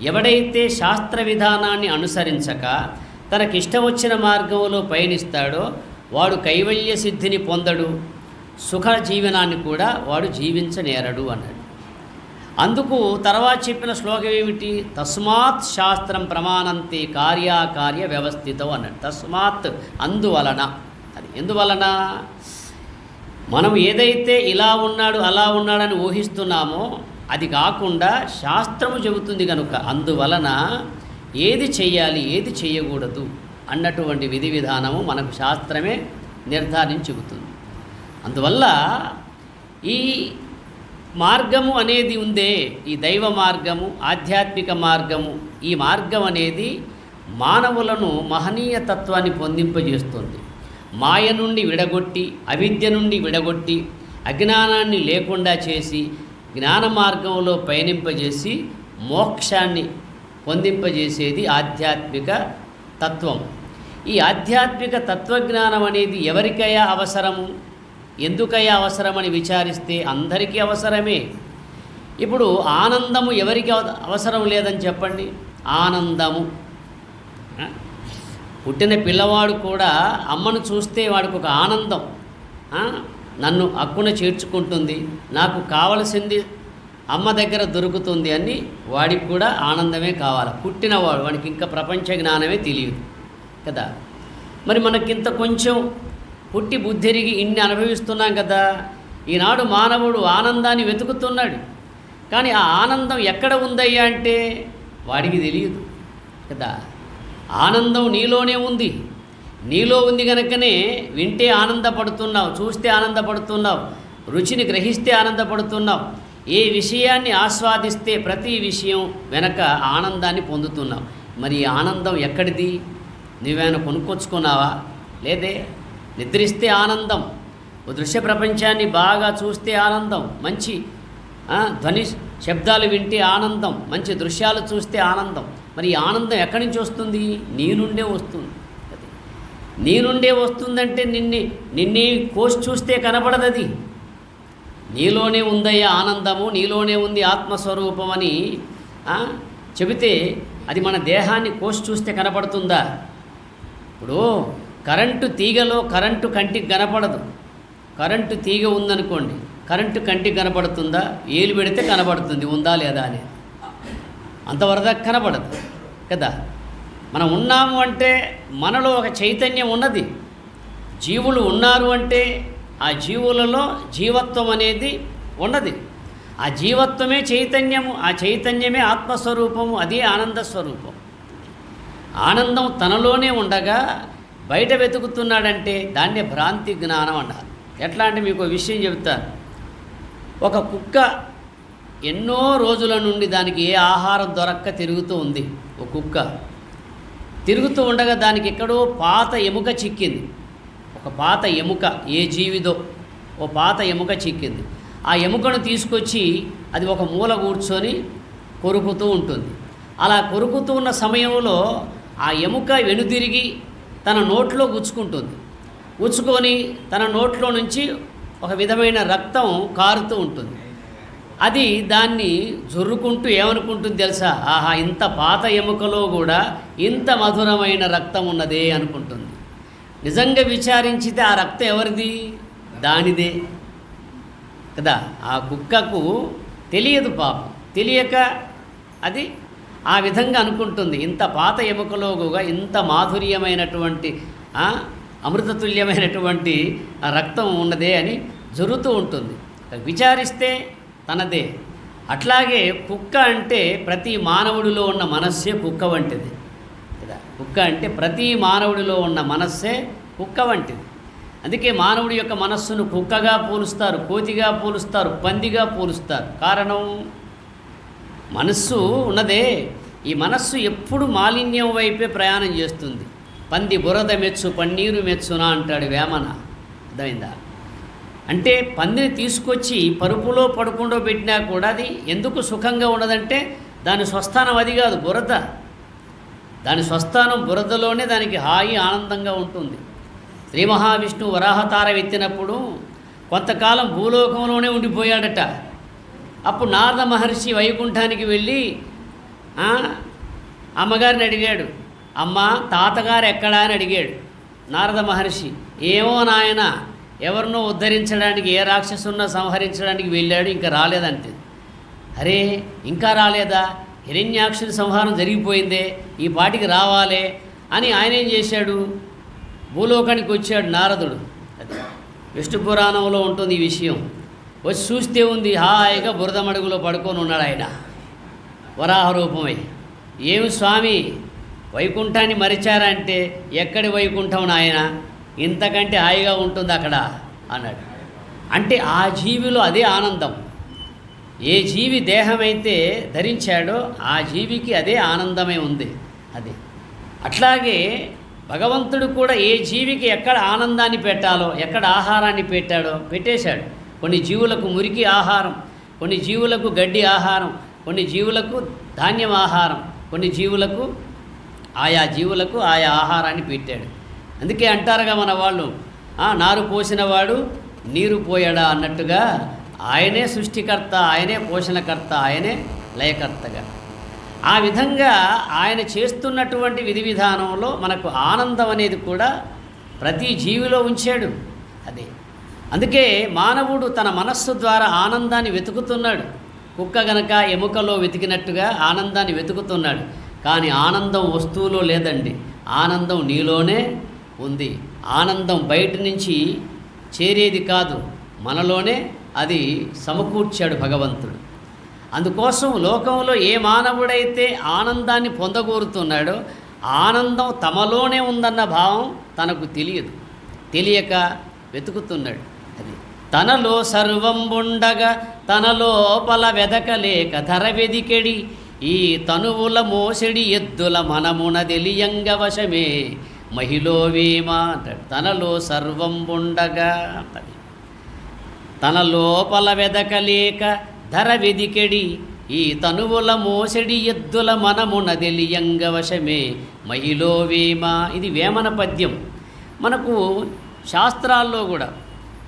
ఎవడైతే శాస్త్ర విధానాన్ని అనుసరించక తనకిష్టం వచ్చిన మార్గంలో పయనిస్తాడో వాడు కైవల్య సిద్ధిని పొందడు, సుఖ జీవనాన్ని కూడా వాడు జీవించనేరడు అన్నాడు. అందుకు తర్వాత చెప్పిన శ్లోకం ఏమిటి, తస్మాత్ శాస్త్రం ప్రమాణంతే కార్యాకార్య వ్యవస్థితం అన్నాడు. తస్మాత్ అందువలన, అది ఎందువలన, మనం ఏదైతే ఇలా ఉన్నాడు అలా ఉన్నాడని ఊహిస్తున్నామో అది కాకుండా శాస్త్రము చెబుతుంది కనుక అందువలన ఏది చెయ్యాలి ఏది చేయకూడదు అన్నటువంటి విధి విధానము మనకు శాస్త్రమే నిర్ధారించి చెబుతుంది. అందువల్ల ఈ మార్గము అనేది ఉందే, ఈ దైవ మార్గము, ఆధ్యాత్మిక మార్గము, ఈ మార్గం అనేది మానవులను మహనీయ తత్వాన్ని పొందింపజేస్తుంది. మాయ నుండి విడగొట్టి, అవిద్య నుండి విడగొట్టి, అజ్ఞానాన్ని లేకుండా చేసి జ్ఞాన మార్గంలో పయనింపజేసి మోక్షాన్ని పొందింపజేసేది ఆధ్యాత్మిక తత్వం. ఈ ఆధ్యాత్మిక తత్వజ్ఞానం అనేది ఎవరికైనా అవసరము, ఎందుకయ్యా అవసరమని విచారిస్తే అందరికీ అవసరమే. ఇప్పుడు ఆనందము ఎవరికి అవసరం లేదని చెప్పండి. ఆనందము, పుట్టిన పిల్లవాడు కూడా అమ్మను చూస్తే వాడికి ఒక ఆనందం, నన్ను అక్కున చేర్చుకుంటుంది, నాకు కావలసింది అమ్మ దగ్గర దొరుకుతుంది అని వాడికి కూడా ఆనందమే కావాలి. పుట్టినవాడు, వాడికి ఇంకా ప్రపంచ జ్ఞానమే తెలియదు కదా. మరి మనకింత కొంచెం పుట్టి బుద్ధిరిగి ఇన్ని అనుభవిస్తున్నాం కదా, ఈనాడు మానవుడు ఆనందాన్ని వెతుకుతున్నాడు. కానీ ఆ ఆనందం ఎక్కడ ఉందయ్యా అంటే వాడికి తెలియదు కదా. ఆనందం నీలోనే ఉంది. నీలో ఉంది కనుకనే వింటే ఆనందపడుతున్నావు, చూస్తే ఆనందపడుతున్నావు, రుచిని గ్రహిస్తే ఆనందపడుతున్నావు. ఏ విషయాన్ని ఆస్వాదిస్తే ప్రతి విషయం వెనక ఆనందాన్ని పొందుతున్నావు. మరి ఈ ఆనందం ఎక్కడిది? నువ్వేమైనా కొనుక్కొచ్చుకున్నావా? లేదే. నిద్రిస్తే ఆనందం, దృశ్య ప్రపంచాన్ని బాగా చూస్తే ఆనందం, మంచి ధ్వని శబ్దాలు వింటే ఆనందం, మంచి దృశ్యాలు చూస్తే ఆనందం. మరి ఈ ఆనందం ఎక్కడి నుంచి వస్తుంది? నీ నుండే వస్తుంది. నీ నుండే వస్తుందంటే నిన్నే కోసి చూస్తే కనపడదు. అది నీలోనే ఉందయ్యా ఆనందము, నీలోనే ఉంది ఆత్మస్వరూపం అని చెబితే అది మన దేహాన్ని కోసి చూస్తే కనపడుతుందా? ఇప్పుడు కరెంటు తీగలో కరెంటు కంటికి కనపడదు. కరెంటు తీగ ఉందనుకోండి, కరెంటు కంటికి కనపడుతుందా? ఏలు పెడితే కనపడుతుంది ఉందా లేదా అని. అంతవరదాకా కనపడదు కదా. మనం ఉన్నాము అంటే మనలో ఒక చైతన్యం ఉన్నది. జీవులు ఉన్నారు అంటే ఆ జీవులలో జీవత్వం అనేది ఉన్నది. ఆ జీవత్వమే చైతన్యము, ఆ చైతన్యమే ఆత్మస్వరూపము, అదే ఆనంద స్వరూపం. ఆనందం తనలోనే ఉండగా బయట వెతుకుతున్నాడంటే దాన్నే భ్రాంతి జ్ఞానం అన్నారు. ఎట్లా అంటే మీకు విషయం చెబుతాను. ఒక కుక్క ఎన్నో రోజుల నుండి దానికి ఏ ఆహారం దొరక్క తిరుగుతూ ఉంది. ఒక కుక్క తిరుగుతూ ఉండగా దానికి ఎక్కడో పాత ఎముక చిక్కింది. ఒక పాత ఎముక, ఏ జీవిదో ఓ పాత ఎముక చిక్కింది. ఆ ఎముకను తీసుకొచ్చి అది ఒక మూల కూర్చొని కొరుకుతూ ఉంటుంది. అలా కొరుకుతూ ఉన్న సమయంలో ఆ ఎముక వెనుదిరిగి తన నోట్లో గుచ్చుకుంటుంది. గుచ్చుకొని తన నోట్లో నుంచి ఒక విధమైన రక్తం కారుతూ ఉంటుంది. అది దాన్ని జొర్రుకుంటూ ఏమనుకుంటుంది తెలుసా? ఆహా, ఇంత పాత ఎముకలో కూడా ఇంత మధురమైన రక్తం ఉన్నదే అనుకుంటుంది. నిజంగా విచారించితే ఆ రక్తం ఎవరిది? దానిదే కదా. ఆ కుక్కకు తెలియదు పాపం. తెలియక అది ఆ విధంగా అనుకుంటుంది. ఇంత పాత ఎముకలో కూడా ఇంత మాధుర్యమైనటువంటి అమృతతుల్యమైనటువంటి ఆ రక్తం ఉన్నదే అని జరుగుతూ ఉంటుంది. విచారిస్తే తనదే. అట్లాగే కుక్క అంటే ప్రతి మానవుడిలో ఉన్న మనస్సే కుక్క వంటిది కదా. కుక్క అంటే ప్రతి మానవుడిలో ఉన్న మనస్సే కుక్క వంటిది. అందుకే మానవుడి యొక్క మనస్సును కుక్కగా పోలుస్తారు, కోతిగా పోలుస్తారు, పందిగా పోలుస్తారు. కారణం మనస్సు ఉన్నదే. ఈ మనస్సు ఎప్పుడు మాలిన్యం వైపే ప్రయాణం చేస్తుంది. పంది బురద మెచ్చు పన్నీరు మెచ్చునా అంటాడు వేమన. అర్థమైందా? అంటే పందిని తీసుకొచ్చి పరుపులో పడుకుండో పెట్టినా కూడా అది ఎందుకు సుఖంగా ఉండదంటే దాని స్వస్థానం అది కాదు, బురద. దాని స్వస్థానం బురదలోనే దానికి హాయి ఆనందంగా ఉంటుంది. శ్రీ మహావిష్ణువు వరాహతార ఎత్తినప్పుడు కొంతకాలం భూలోకంలోనే ఉండిపోయాడట. అప్పుడు నారద మహర్షి వైకుంఠానికి వెళ్ళి అమ్మగారిని అడిగాడు. అమ్మ, తాతగారు ఎక్కడా అని అడిగాడు నారద మహర్షి. ఏమో నాయన, ఎవరినో ఉద్ధరించడానికి, ఏ రాక్షసున్నో సంహరించడానికి వెళ్ళాడు, ఇంకా రాలేదంటే. అరే, ఇంకా రాలేదా? హిరణ్యాక్షుడి సంహారం జరిగిపోయిందే, ఈ పాటికి రావాలే అని ఆయన ఏం చేశాడు? భూలోకానికి వచ్చాడు నారదుడు. అది విష్ణు పురాణంలో ఉంటుంది ఈ విషయం. వచ్చి చూస్తే ఉంది, హాయిగా బురద మడుగులో పడుకొని ఉన్నాడు ఆయన వరాహ రూపమై. ఏమి స్వామి, వైకుంఠాన్ని మరిచారా అంటే, ఎక్కడి వైకుంఠం నాయన, ఇంతకంటే హాయిగా ఉంటుంది అక్కడ అన్నాడు. అంటే ఆ జీవిలో అదే ఆనందం. ఏ జీవి దేహమైతే ధరించాడో ఆ జీవికి అదే ఆనందమే ఉంది. అది అట్లాగే భగవంతుడు కూడా ఏ జీవికి ఎక్కడ ఆనందాన్ని పెట్టాలో, ఎక్కడ ఆహారాన్ని పెట్టాడో పెట్టేశాడు. కొన్ని జీవులకు మురికి ఆహారం, కొన్ని జీవులకు గడ్డి ఆహారం, కొన్ని జీవులకు ధాన్యం ఆహారం, కొన్ని జీవులకు ఆయా ఆహారాన్ని పెట్టాడు. అందుకే అంటారుగా మన వాళ్ళు, నారు పోసినవాడు నీరు పోయాడా అన్నట్టుగా ఆయనే సృష్టికర్త, ఆయనే పోషణకర్త, ఆయనే లయకర్తగా. ఆ విధంగా ఆయన చేస్తున్నటువంటి విధి విధానంలో మనకు ఆనందం అనేది కూడా ప్రతి జీవిలో ఉంచాడు. అదే అందుకే మానవుడు తన మనస్సు ద్వారా ఆనందాన్ని వెతుకుతున్నాడు. కుక్క గనక ఎముకలో వెతికినట్టుగా ఆనందాన్ని వెతుకుతున్నాడు. కానీ ఆనందం వస్తువులో లేదండి, ఆనందం నీలోనే ఉంది. ఆనందం బయట నుంచి చేరేది కాదు, మనలోనే అది సమకూర్చాడు భగవంతుడు. అందుకోసం లోకంలో ఏ మానవుడైతే ఆనందాన్ని పొందగోరుతున్నాడో ఆనందం తమలోనే ఉందన్న భావం తనకు తెలియక వెతుకుతున్నాడు. అది తనలో సర్వం ఉండగా తన లోపల వెదకలేక ధర వెదికెడి ఈ తనువుల మోసెడి ఎద్దుల మనమున తెలియంగ వశమే మహిళో వేమ అంటాడు. తనలో సర్వం ఉండగా అది తన లోపల వెదకలేక ధర వెదికెడి ఈ తనువుల మోసెడి ఎద్దుల మనమున తెలియంగ వశమే మహిళో వేమ. ఇది వేమన పద్యం. మనకు శాస్త్రాల్లో కూడా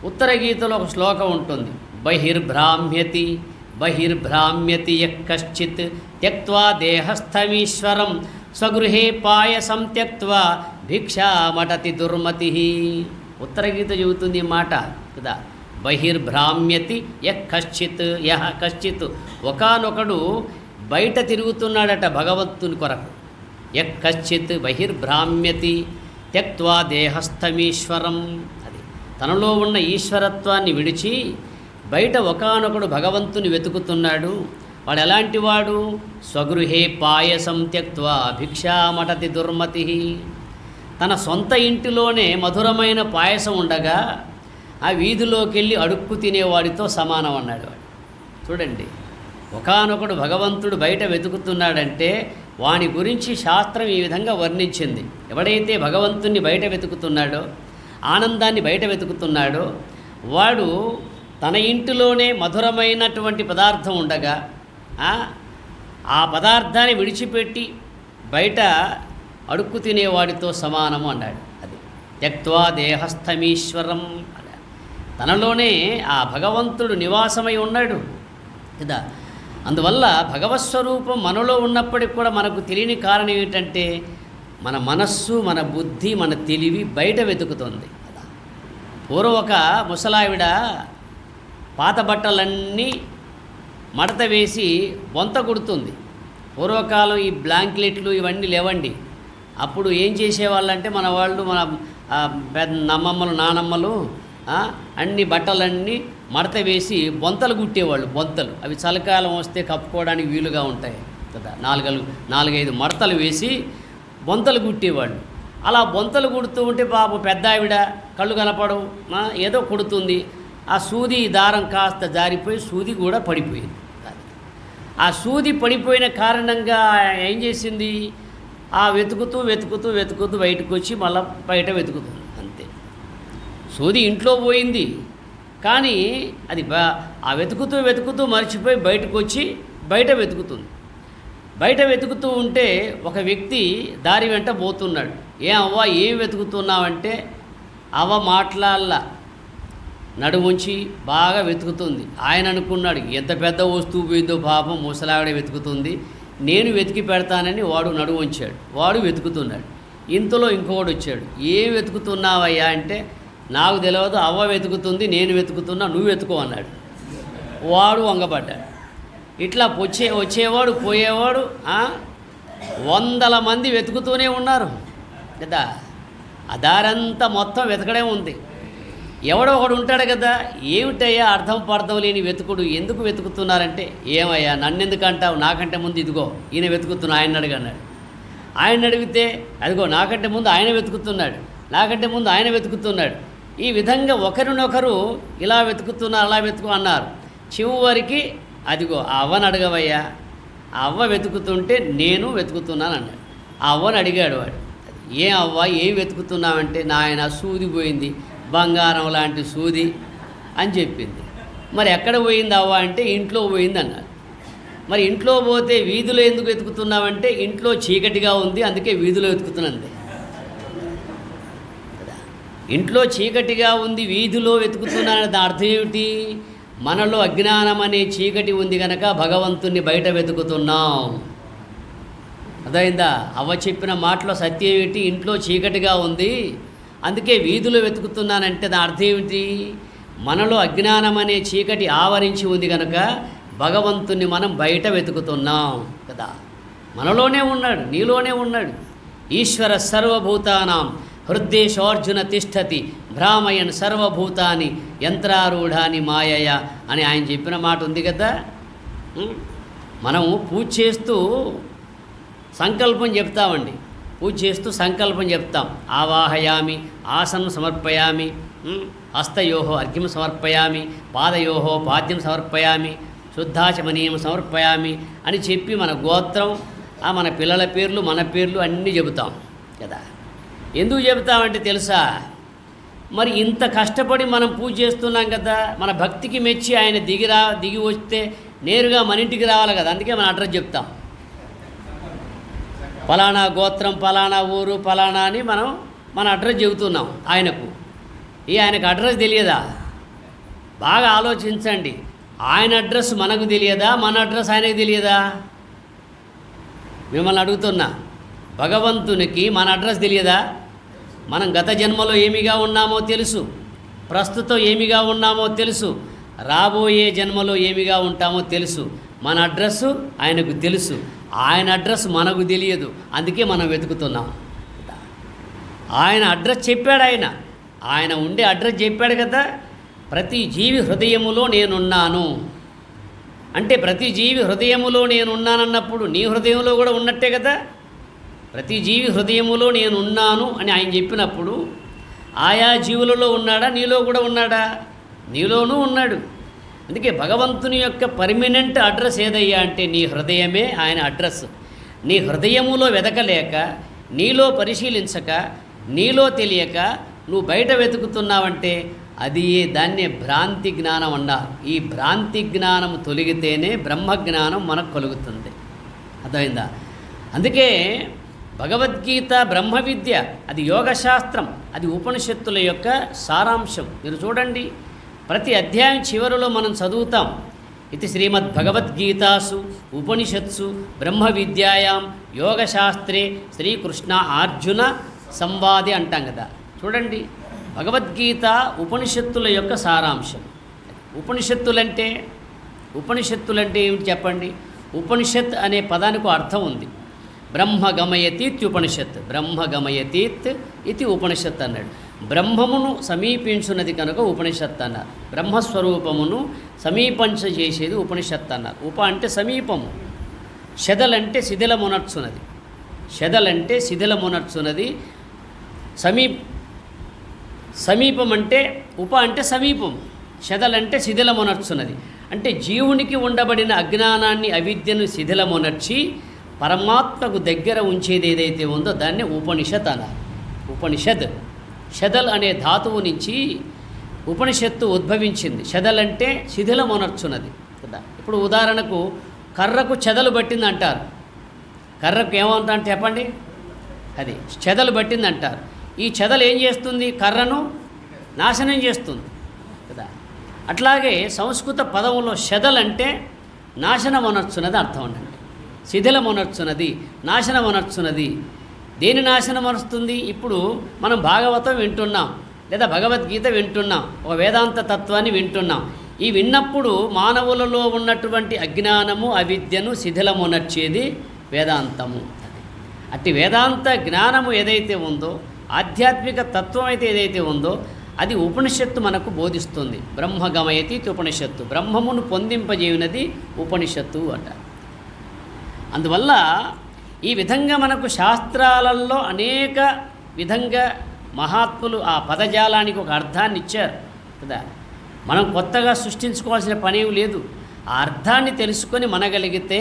ఉత్తర గీతలో ఒక శ్లోకం ఉంటుంది. బహిర్భ్రామ్యతి యఃకశ్చిత్ త్యక్త్వా దేహస్థమీశ్వరం స్వగృహే పాయసం త్యక్త్వా భిక్షామటతి దుర్మతి. ఉత్తర గీత చెబుతుంది ఈ మాట కదా. బహిర్భ్రామ్యతి యః కశ్చిత్ ఒకానొకడు బయట తిరుగుతున్నాడట భగవంతుని కొరకు. యఃకశ్చిత్ బహిర్భ్రామ్యతి త్యక్త్వా దేహస్థమీశ్వరం. అది తనలో ఉన్న ఈశ్వరత్వాన్ని విడిచి బయట ఒకానొకడు భగవంతుని వెతుకుతున్నాడు. వాడు ఎలాంటి వాడు? స్వగృహే పాయసం త్యక్త్వా భిక్షామటతి దుర్మతి. తన సొంత ఇంటిలోనే మధురమైన పాయసం ఉండగా ఆ వీధిలోకి వెళ్ళి అడుక్కు తినేవాడితో సమానం అన్నాడు వాడు. చూడండి, ఒకానొకడు భగవంతుడు బయట వెతుకుతున్నాడంటే వాని గురించి శాస్త్రం ఈ విధంగా వర్ణించింది. ఎవడైతే భగవంతుణ్ణి బయట వెతుకుతున్నాడో, ఆనందాన్ని బయట వెతుకుతున్నాడో, వాడు తన ఇంటిలోనే మధురమైనటువంటి పదార్థం ఉండగా ఆ పదార్థాన్ని విడిచిపెట్టి బయట అడుక్కు తినేవాడితో సమానము అన్నాడు. అది త్యక్త్వా దేహస్థమీశ్వరం. తనలోనే ఆ భగవంతుడు నివాసమై ఉన్నాడు కదా. అందువల్ల భగవత్స్వరూపం మనలో ఉన్నప్పటికి కూడా మనకు తెలియని కారణం ఏమిటంటే మన మనస్సు, మన బుద్ధి, మన తెలివి బయట వెతుకుతుంది కదా. పూర్వం ఒక ముసలావిడ పాత బట్టలన్నీ మడత వేసి బొంత కుడుతుంది. పూర్వకాలం ఈ బ్లాంకెట్లు ఇవన్నీ లేవండి. అప్పుడు ఏం చేసేవాళ్ళంటే మన వాళ్ళు, మన పెద్ద అమ్మమ్మలు, నానమ్మలు అన్ని బట్టలన్నీ మడత వేసి బొంతలు కుట్టేవాళ్ళు. బొంతలు అవి చలికాలం వస్తే కప్పుకోవడానికి వీలుగా ఉంటాయి కదా. 4-5 మడతలు వేసి బొంతలు కుట్టేవాళ్ళు. అలా బొంతలు కుడుతూ ఉంటే పాపం పెద్ద ఆవిడ కళ్ళు కనపడవు, ఏదో కుడుతుంది. ఆ సూది దారం కాస్త జారిపోయి సూది కూడా పడిపోయింది. ఆ సూది పడిపోయిన కారణంగా ఏం చేసింది? ఆ వెతుకుతూ బయటకు వచ్చి మళ్ళీ బయట వెతుకుతుంది. అంతే, సూది ఇంట్లో పోయింది. కానీ అది ఆ వెతుకుతూ మర్చిపోయి బయటకు వచ్చి బయట వెతుకుతుంది. బయట వెతుకుతూ ఉంటే ఒక వ్యక్తి దారి వెంట పోతున్నాడు. అవ్వ ఏం వెతుకుతున్నావంటే, అవ్వ మాట్లాడలా, నడుముంచి బాగా వెతుకుతుంది. ఆయన అనుకున్నాడు ఎంత పెద్ద వస్తువు పోయిందో పాపం, ముసలావిడ వెతుకుతుంది, నేను వెతికి పెడతానని వాడు నడుము ఉంచాడు. వాడు వెతుకుతున్నాడు. ఇంతలో ఇంకొకడు వచ్చాడు. ఏం వెతుకుతున్నావయ్యా అంటే, నాకు తెలియదు, అవ్వ వెతుకుతుంది, నేను వెతుకుతున్నా, నువ్వు వెతుకో అన్నాడు. వాడు వంగపడ్డాడు. ఇట్లా వచ్చేవాడు పోయేవాడు 100 మంది వెతుకుతూనే ఉన్నారు కదా. ఆ దారంతా మొత్తం వెతకడే ఉంది. ఎవడో ఒకడు ఉంటాడు కదా, ఏమిటయ్యా అర్థం పర్థం లేని వెతుకుడు, ఎందుకు వెతుకుతున్నారంటే, ఏమయ్యా నన్నెందుకు అంటావు, నాకంటే ముందు ఇదిగో ఈయన వెతుకుతున్నా, ఆయన అడిగన్నాడు. ఆయన అడిగితే అదిగో నాకంటే ముందు ఆయన వెతుకుతున్నాడు, నాకంటే ముందు ఆయన వెతుకుతున్నాడు. ఈ విధంగా ఒకరినొకరు ఇలా వెతుకుతున్నారు, అలా వెతుకు అన్నారు. చివరికి అదిగో ఆ అవ్వని అడగవయ్యా, ఆ అవ్వ వెతుకుతుంటే నేను వెతుకుతున్నాను అన్నాడు. ఆ అవ్వని అడిగాడు వాడు, ఏం అవ్వ ఏం వెతుకుతున్నావంటే, నాయన సూది పోయింది, బంగారం లాంటి సూది అని చెప్పింది. మరి ఎక్కడ పోయింది అవ్వ అంటే, ఇంట్లో పోయింది అన్నాడు. మరి ఇంట్లో పోతే వీధిలో ఎందుకు వెతుకుతున్నావంటే, ఇంట్లో చీకటిగా ఉంది అందుకే వీధిలో వెతుకుతున్నది. ఇంట్లో చీకటిగా ఉంది వీధిలో వెతుకుతున్నానని అర్థం ఏమిటి? మనలో అజ్ఞానం అనే చీకటి ఉంది కనుక భగవంతుణ్ణి బయట వెతుకుతున్నాం. అదైందా? అవ్వ చెప్పిన మాటలో సత్యం ఏమిటి? ఇంట్లో చీకటిగా ఉంది అందుకే వీధిలో వెతుకుతున్నానంటే దాని అర్థం ఏమిటి? మనలో అజ్ఞానం అనే చీకటి ఆవరించి ఉంది కనుక భగవంతుణ్ణి మనం బయట వెతుకుతున్నాం కదా. మనలోనే ఉన్నాడు, నీలోనే ఉన్నాడు. ఈశ్వర సర్వభూతానాం హృద్దేశోర్జున తిష్టతి భ్రామయన్ సర్వభూతాని యంత్రారూఢాని మాయయ అని ఆయన చెప్పిన మాట ఉంది కదా. మనము పూజ చేస్తూ సంకల్పం చెప్తామండి. పూజ చేస్తూ సంకల్పం చెప్తాం. ఆవాహయామి, ఆసనం సమర్పయామి, హస్తయోహో అర్ఘ్యం సమర్పయామి, పాదయోహో పాద్యం సమర్పయామి, శుద్ధాచమనీయం సమర్పయామి అని చెప్పి మన గోత్రం, మన పిల్లల పేర్లు, మన పేర్లు అన్నీ చెబుతాం కదా. ఎందుకు చెబుతామంటే తెలుసా, మరి ఇంత కష్టపడి మనం పూజ చేస్తున్నాం కదా, మన భక్తికి మెచ్చి ఆయన దిగి వస్తే నేరుగా మన ఇంటికి రావాలి కదా. అందుకే మన అడ్రస్ చెప్తాం. ఫలానా గోత్రం, ఫలానా ఊరు, ఫలానా అని మనం మన అడ్రస్ చెబుతున్నాం ఆయనకు. ఆయనకు అడ్రస్ తెలియదా? బాగా ఆలోచించండి. ఆయన అడ్రస్ మనకు తెలియదా? మన అడ్రస్ ఆయనకు తెలియదా? మిమ్మల్ని అడుగుతున్నా, భగవంతునికి మన అడ్రస్ తెలియదా? మనం గత జన్మలో ఏమిగా ఉన్నామో తెలుసు, ప్రస్తుతం ఏమిగా ఉన్నామో తెలుసు, రాబోయే జన్మలో ఏమిగా ఉంటామో తెలుసు. మన అడ్రస్సు ఆయనకు తెలుసు, ఆయన అడ్రస్ మనకు తెలియదు. అందుకే మనం వెతుకుతున్నాం. ఆయన అడ్రస్ చెప్పాడు. ఆయన ఉండే అడ్రస్ చెప్పాడు కదా. ప్రతి జీవి హృదయములో నేనున్నాను అంటే, ప్రతి జీవి హృదయములో నేనున్నానన్నప్పుడు నీ హృదయంలో కూడా ఉన్నట్టే కదా. ప్రతి జీవి హృదయములో నేనున్నాను అని ఆయన చెప్పినప్పుడు ఆయా జీవులలో ఉన్నాడా? నీలో కూడా ఉన్నాడా? నీలోనూ ఉన్నాడు. అందుకే భగవంతుని యొక్క పర్మనెంట్ అడ్రస్ ఏదయ్యా అంటే నీ హృదయమే ఆయన అడ్రస్. నీ హృదయములో వెతకలేక, నీలో పరిశీలించక, నీలో తెలియక నువ్వు బయట వెతుకుతున్నావంటే అది దాన్నే భ్రాంతి జ్ఞానం అన్నారు. ఈ భ్రాంతి జ్ఞానం తొలగితేనే బ్రహ్మజ్ఞానం మనకు కలుగుతుంది. అర్థమైందా? అందుకే భగవద్గీత బ్రహ్మ విద్య, అది యోగశాస్త్రం, అది ఉపనిషత్తుల యొక్క సారాంశం. మీరు చూడండి, ప్రతి అధ్యాయం చివరిలో మనం చదువుతాం, ఇది శ్రీమద్భగవద్గీతాసు ఉపనిషత్సు బ్రహ్మ విద్యాయాం యోగశాస్త్రే శ్రీకృష్ణ అర్జున సంవాదే అంటాం కదా. చూడండి, భగవద్గీత ఉపనిషత్తుల యొక్క సారాంశం. ఉపనిషత్తులంటే ఏమిటి చెప్పండి? ఉపనిషత్ అనే పదానికి అర్థం ఉంది. బ్రహ్మ గమయతీత్ ఉపనిషత్, బ్రహ్మ గమయతీత్ ఇది ఉపనిషత్ అన్నాడు. బ్రహ్మమును సమీపించున్నది కనుక ఉపనిషత్ అన్నారు. బ్రహ్మస్వరూపమును సమీపించేసేది ఉపనిషత్ అన్నారు. ఉప అంటే సమీపము, షదలంటే శిథిలమునర్చున్నది, షదలంటే శిథిలమునర్చున్నది, సమీపం అంటే ఉప అంటే సమీపం, షదలంటే శిథిలమునర్చున్నది. అంటే జీవునికి ఉండబడిన అజ్ఞానాన్ని, అవిద్యను శిథిలమునర్చి పరమాత్మకు దగ్గర ఉంచేది ఏదైతే ఉందో దాన్ని ఉపనిషత్ అన్నారు. ఉపనిషద్, షదల్ అనే ధాతువు నుంచి ఉపనిషత్తు ఉద్భవించింది. షదల్ అంటే శిథిలమునర్చున్నది కదా. ఇప్పుడు ఉదాహరణకు కర్రకు చెదలు పట్టింది అంటారు. కర్రకు ఏమంటా అంటే చెప్పండి, అది చెదలు పట్టింది అంటారు. ఈ చెదలు ఏం చేస్తుంది? కర్రను నాశనం చేస్తుంది కదా. అట్లాగే సంస్కృత పదములో షదల్ అంటే నాశనమునర్చున్నది అర్థం ఉండండి. శిథిలమునర్చున్నది, నాశనమునర్చున్నది. దేని నాశనమరుస్తుంది? ఇప్పుడు మనం భాగవతం వింటున్నాం, లేదా భగవద్గీత వింటున్నాం, ఒక వేదాంత తత్వాన్ని వింటున్నాం. ఈ విన్నప్పుడు మానవులలో ఉన్నటువంటి అజ్ఞానము, అవిద్యను శిథిలమునర్చేది వేదాంతము. అట్టి వేదాంత జ్ఞానము ఏదైతే ఉందో, ఆధ్యాత్మిక తత్వం అయితే ఏదైతే ఉందో అది ఉపనిషత్తు మనకు బోధిస్తుంది. బ్రహ్మగమయతి ఉపనిషత్తు, బ్రహ్మమును పొందింపజేయునది ఉపనిషత్తు అంటారు. అందువల్ల ఈ విధంగా మనకు శాస్త్రాలలో అనేక విధంగా మహాత్ములు ఆ పదజాలానికి ఒక అర్థాన్ని ఇచ్చారు కదా. మనం కొత్తగా సృష్టించుకోవాల్సిన పనేమి లేదు. ఆ అర్థాన్ని తెలుసుకొని మనగలిగితే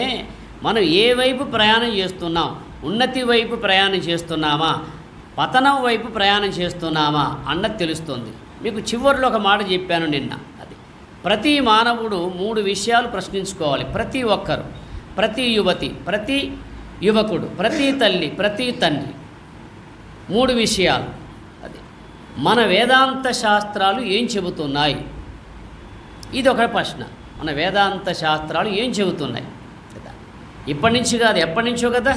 మనం ఏ వైపు ప్రయాణం చేస్తున్నాం, ఉన్నతి వైపు ప్రయాణం చేస్తున్నామా, పతనం వైపు ప్రయాణం చేస్తున్నామా అన్నది తెలుస్తుంది. మీకు చివరిలో ఒక మాట చెప్పాను నిన్న, అది ప్రతి మానవుడు 3 విషయాలు ప్రశ్నించుకోవాలి. ప్రతి ఒక్కరు, ప్రతి యువతి, ప్రతి యువకుడు, ప్రతి తల్లి, ప్రతి తండ్రి 3 విషయాలు. అది మన వేదాంత శాస్త్రాలు ఏం చెబుతున్నాయి? ఇది ఒక ప్రశ్న. మన వేదాంత శాస్త్రాలు ఏం చెబుతున్నాయి కదా. ఇప్పటి నుంచి కాదు, ఎప్పటి నుంచో కదా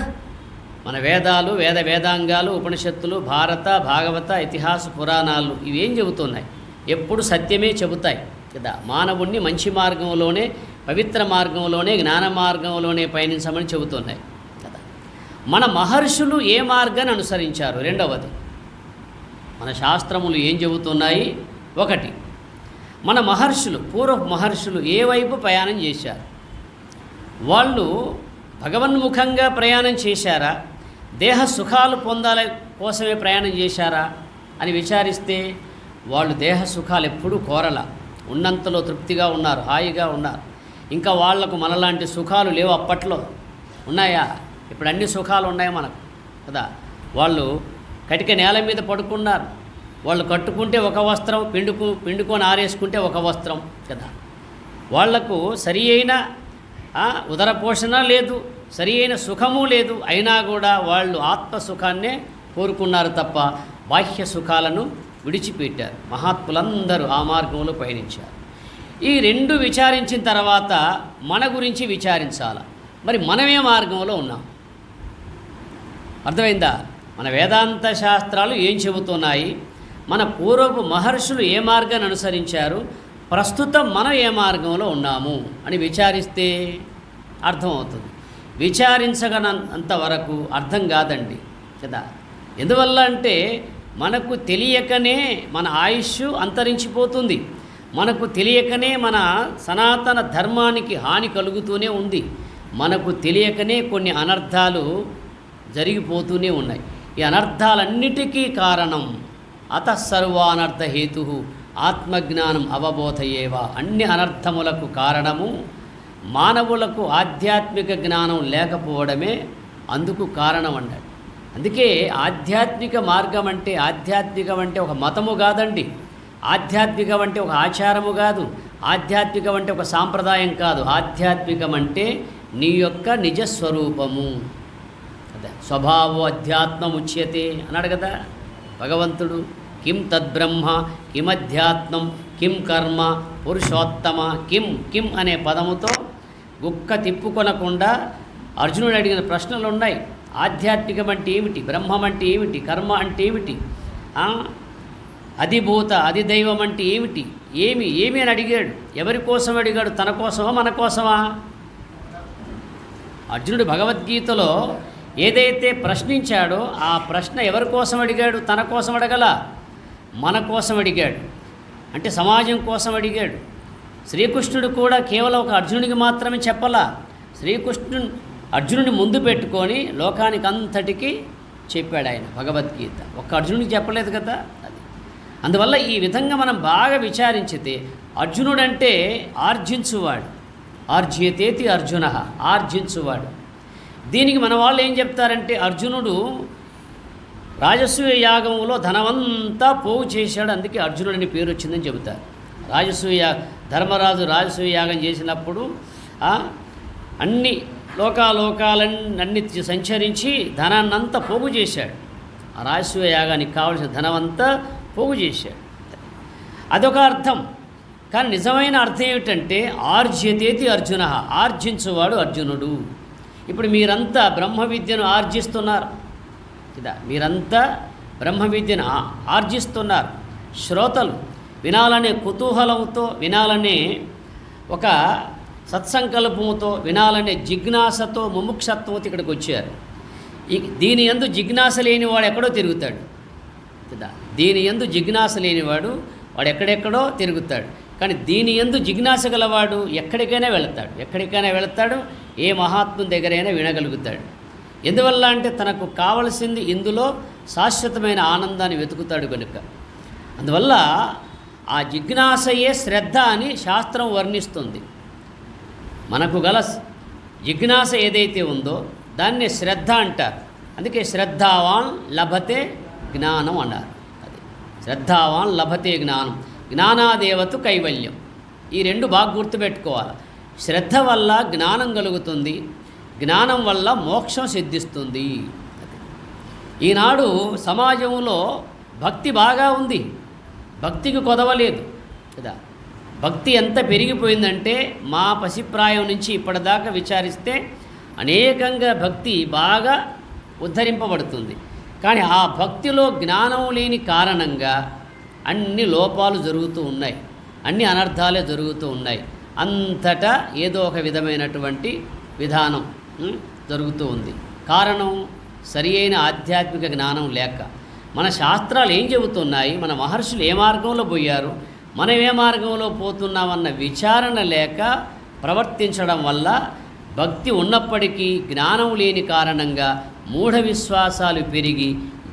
మన వేదాలు, వేదాంగాలు, ఉపనిషత్తులు, భారత, భాగవత, ఇతిహాస, పురాణాలు ఇవేం చెబుతున్నాయి? ఎప్పుడు సత్యమే చెబుతాయి కదా. మానవుణ్ణి మంచి మార్గంలోనే, పవిత్ర మార్గంలోనే, జ్ఞాన మార్గంలోనే పయనించమని చెబుతున్నాయి కదా. మన మహర్షులు ఏ మార్గాన్ని అనుసరించారు? రెండవది మన శాస్త్రములు ఏం చెబుతున్నాయి? ఒకటి, మన మహర్షులు, పూర్వ మహర్షులు ఏ వైపు ప్రయాణం చేశారు? వాళ్ళు భగవన్ముఖంగా ప్రయాణం చేశారా, దేహ సుఖాలు పొందాల కోసమే ప్రయాణం చేశారా అని విచారిస్తే వాళ్ళు దేహ సుఖాలు ఎప్పుడూ కోరల, ఉన్నంతలో తృప్తిగా ఉన్నారు, హాయిగా ఉన్నారు. ఇంకా వాళ్లకు మనలాంటి సుఖాలు లేవు. అప్పట్లో ఉన్నాయా? ఇప్పుడు అన్ని సుఖాలు ఉన్నాయి మనకు కదా. వాళ్ళు కటిక నేల మీద పడుకున్నారు, వాళ్ళు కట్టుకుంటే ఒక వస్త్రం, పిండుకొని ఆరేసుకుంటే ఒక వస్త్రం కదా. వాళ్లకు సరి అయిన ఉదర పోషణ లేదు, సరి అయిన సుఖము లేదు. అయినా కూడా వాళ్ళు ఆత్మసుఖాన్నే కోరుకున్నారు తప్ప బాహ్య సుఖాలను విడిచిపెట్టారు. మహాత్ములందరూ ఆ మార్గంలో పయనించారు. ఈ రెండు విచారించిన తర్వాత మన గురించి విచారించాలి. మరి మనమే మార్గంలో ఉన్నాం? అర్థమైందా? మన వేదాంత శాస్త్రాలు ఏం చెబుతున్నాయి, మన పూర్వపు మహర్షులు ఏ మార్గాన్ని అనుసరించారు, ప్రస్తుతం మనం ఏ మార్గంలో ఉన్నాము అని విచారిస్తే అర్థమవుతుంది. విచారించగనంత వరకు అర్థం కాదండి కదా. ఎందువల్ల అంటే మనకు తెలియకనే మన ఆయుష్ అంతరించిపోతుంది, మనకు తెలియకనే మన సనాతన ధర్మానికి హాని కలుగుతూనే ఉంది, మనకు తెలియకనే కొన్ని అనర్థాలు జరిగిపోతూనే ఉన్నాయి. ఈ అనర్థాలన్నిటికీ కారణం అతఃసర్వానర్థహేతు ఆత్మజ్ఞానం అవబోధయేవ. అన్ని అనర్థములకు కారణము మానవులకు ఆధ్యాత్మిక జ్ఞానం లేకపోవడమే అందుకు కారణం అన్నాడు. అందుకే ఆధ్యాత్మిక మార్గం అంటే, ఆధ్యాత్మికం అంటే ఒక మతము కాదండి, ఆధ్యాత్మికం అంటే ఒక ఆచారము కాదు, ఆధ్యాత్మికం అంటే ఒక సాంప్రదాయం కాదు. ఆధ్యాత్మికం అంటే నీ యొక్క నిజస్వరూపము. అదే స్వభావో అధ్యాత్మముచ్యతే అన్నాడు కదా భగవంతుడు. కిం తద్బ్రహ్మ కిమధ్యాత్మం కిం కర్మ పురుషోత్తమ. కిం అనే పదముతో గుక్క తిప్పుకొనకుండా అర్జునుడు అడిగిన ప్రశ్నలు ఉన్నాయి. ఆధ్యాత్మికం అంటే ఏమిటి, బ్రహ్మం అంటే ఏమిటి, కర్మ అంటే ఏమిటి, అధిభూత అధిదైవం అంటే ఏమిటి, ఏమి అని అడిగాడు. ఎవరి కోసం అడిగాడు? తన కోసమా మన కోసమా? అర్జునుడు భగవద్గీతలో ఏదైతే ప్రశ్నించాడో ఆ ప్రశ్న ఎవరి కోసం అడిగాడు? తన కోసం అడగల, మన కోసం అడిగాడు. అంటే సమాజం కోసం అడిగాడు. శ్రీకృష్ణుడు కూడా కేవలం ఒక అర్జునుడికి మాత్రమే చెప్పలా, అర్జునుడిని ముందు పెట్టుకొని లోకానికి అంతటికీ చెప్పాడు ఆయన భగవద్గీత. ఒక్క అర్జునుడికి చెప్పలేదు కదా. అది అందువల్ల ఈ విధంగా మనం బాగా విచారించితే అర్జునుడంటే ఆర్జించువాడు, ఆర్జ్యతేతి అర్జున, ఆర్జించువాడు. దీనికి మన వాళ్ళు ఏం చెప్తారంటే అర్జునుడు రాజసూయ యాగంలో ధనమంతా పోగు చేశాడు, అందుకే అర్జునుడని పేరు వచ్చిందని చెబుతారు. ధర్మరాజు రాజసూయ యాగం చేసినప్పుడు అన్ని లోకాలన్నీ సంచరించి ధనాన్నంతా పోగు చేశాడు. ఆ రాజసూయ యాగానికి కావలసిన ధనమంతా పోగు చేశాడు. అదొక అర్థం. కానీ నిజమైన అర్థం ఏమిటంటే ఆర్జ్యతేతి అర్జున, ఆర్జించువాడు అర్జునుడు. ఇప్పుడు మీరంతా బ్రహ్మ విద్యను ఆర్జిస్తున్నారు కదా, మీరంతా బ్రహ్మ విద్యను ఆర్జిస్తున్నారు. శ్రోతలు వినాలనే కుతూహలంతో, వినాలనే ఒక సత్సంకల్పంతో, వినాలనే జిజ్ఞాసతో, ముముక్షత్వంతో ఇక్కడికి వచ్చారు. దీని యందు జిజ్ఞాస లేనివాడు ఎక్కడో తిరుగుతాడు కదా. దీని యందు జిజ్ఞాస లేనివాడు వాడు ఎక్కడెక్కడో తిరుగుతాడు. కానీ దీని యందు జిజ్ఞాస గలవాడు ఎక్కడికైనా వెళతాడు, ఏ మహాత్ముని దగ్గరైనా వినగలుగుతాడు. ఎందువల్ల అంటే తనకు కావలసింది ఇందులో శాశ్వతమైన ఆనందాన్ని వెతుకుతాడు కనుక. అందువల్ల ఆ జిజ్ఞాసయే శ్రద్ధ అని శాస్త్రం వర్ణిస్తుంది. మనకు గల జిజ్ఞాస ఏదైతే ఉందో దాన్ని శ్రద్ధ అంటారు. అందుకే శ్రద్ధావాన్ లభతే జ్ఞానం అన్నారు. అది శ్రద్ధావాన్ లభతే జ్ఞానం, జ్ఞానాదేవతు కైవల్యం. ఈ రెండు బాగా గుర్తుపెట్టుకోవాలి. శ్రద్ధ వల్ల జ్ఞానం కలుగుతుంది, జ్ఞానం వల్ల మోక్షం సిద్ధిస్తుంది. ఈనాడు సమాజంలో భక్తి బాగా ఉంది, భక్తికి కొదవలేదు కదా. భక్తి ఎంత పెరిగిపోయిందంటే మా పసిప్రాయం నుంచి ఇప్పటిదాకా విచారిస్తే అనేకంగా భక్తి బాగా ఉద్ధరింపబడుతుంది. కానీ ఆ భక్తిలో జ్ఞానం లేని కారణంగా అన్ని లోపాలు జరుగుతూ ఉన్నాయి, అన్ని అనర్థాలే జరుగుతూ ఉన్నాయి. అంతటా ఏదో ఒక విధమైనటువంటి విధానం జరుగుతూ ఉంది. కారణం సరి అయిన ఆధ్యాత్మిక జ్ఞానం లేక. మన శాస్త్రాలు ఏం చెబుతున్నాయి, మన మహర్షులు ఏ మార్గంలో పోయారు, మనం ఏ మార్గంలో పోతున్నామన్న విచారణ లేక ప్రవర్తించడం వల్ల భక్తి ఉన్నప్పటికీ జ్ఞానం లేని కారణంగా మూఢ విశ్వాసాలు పెరిగి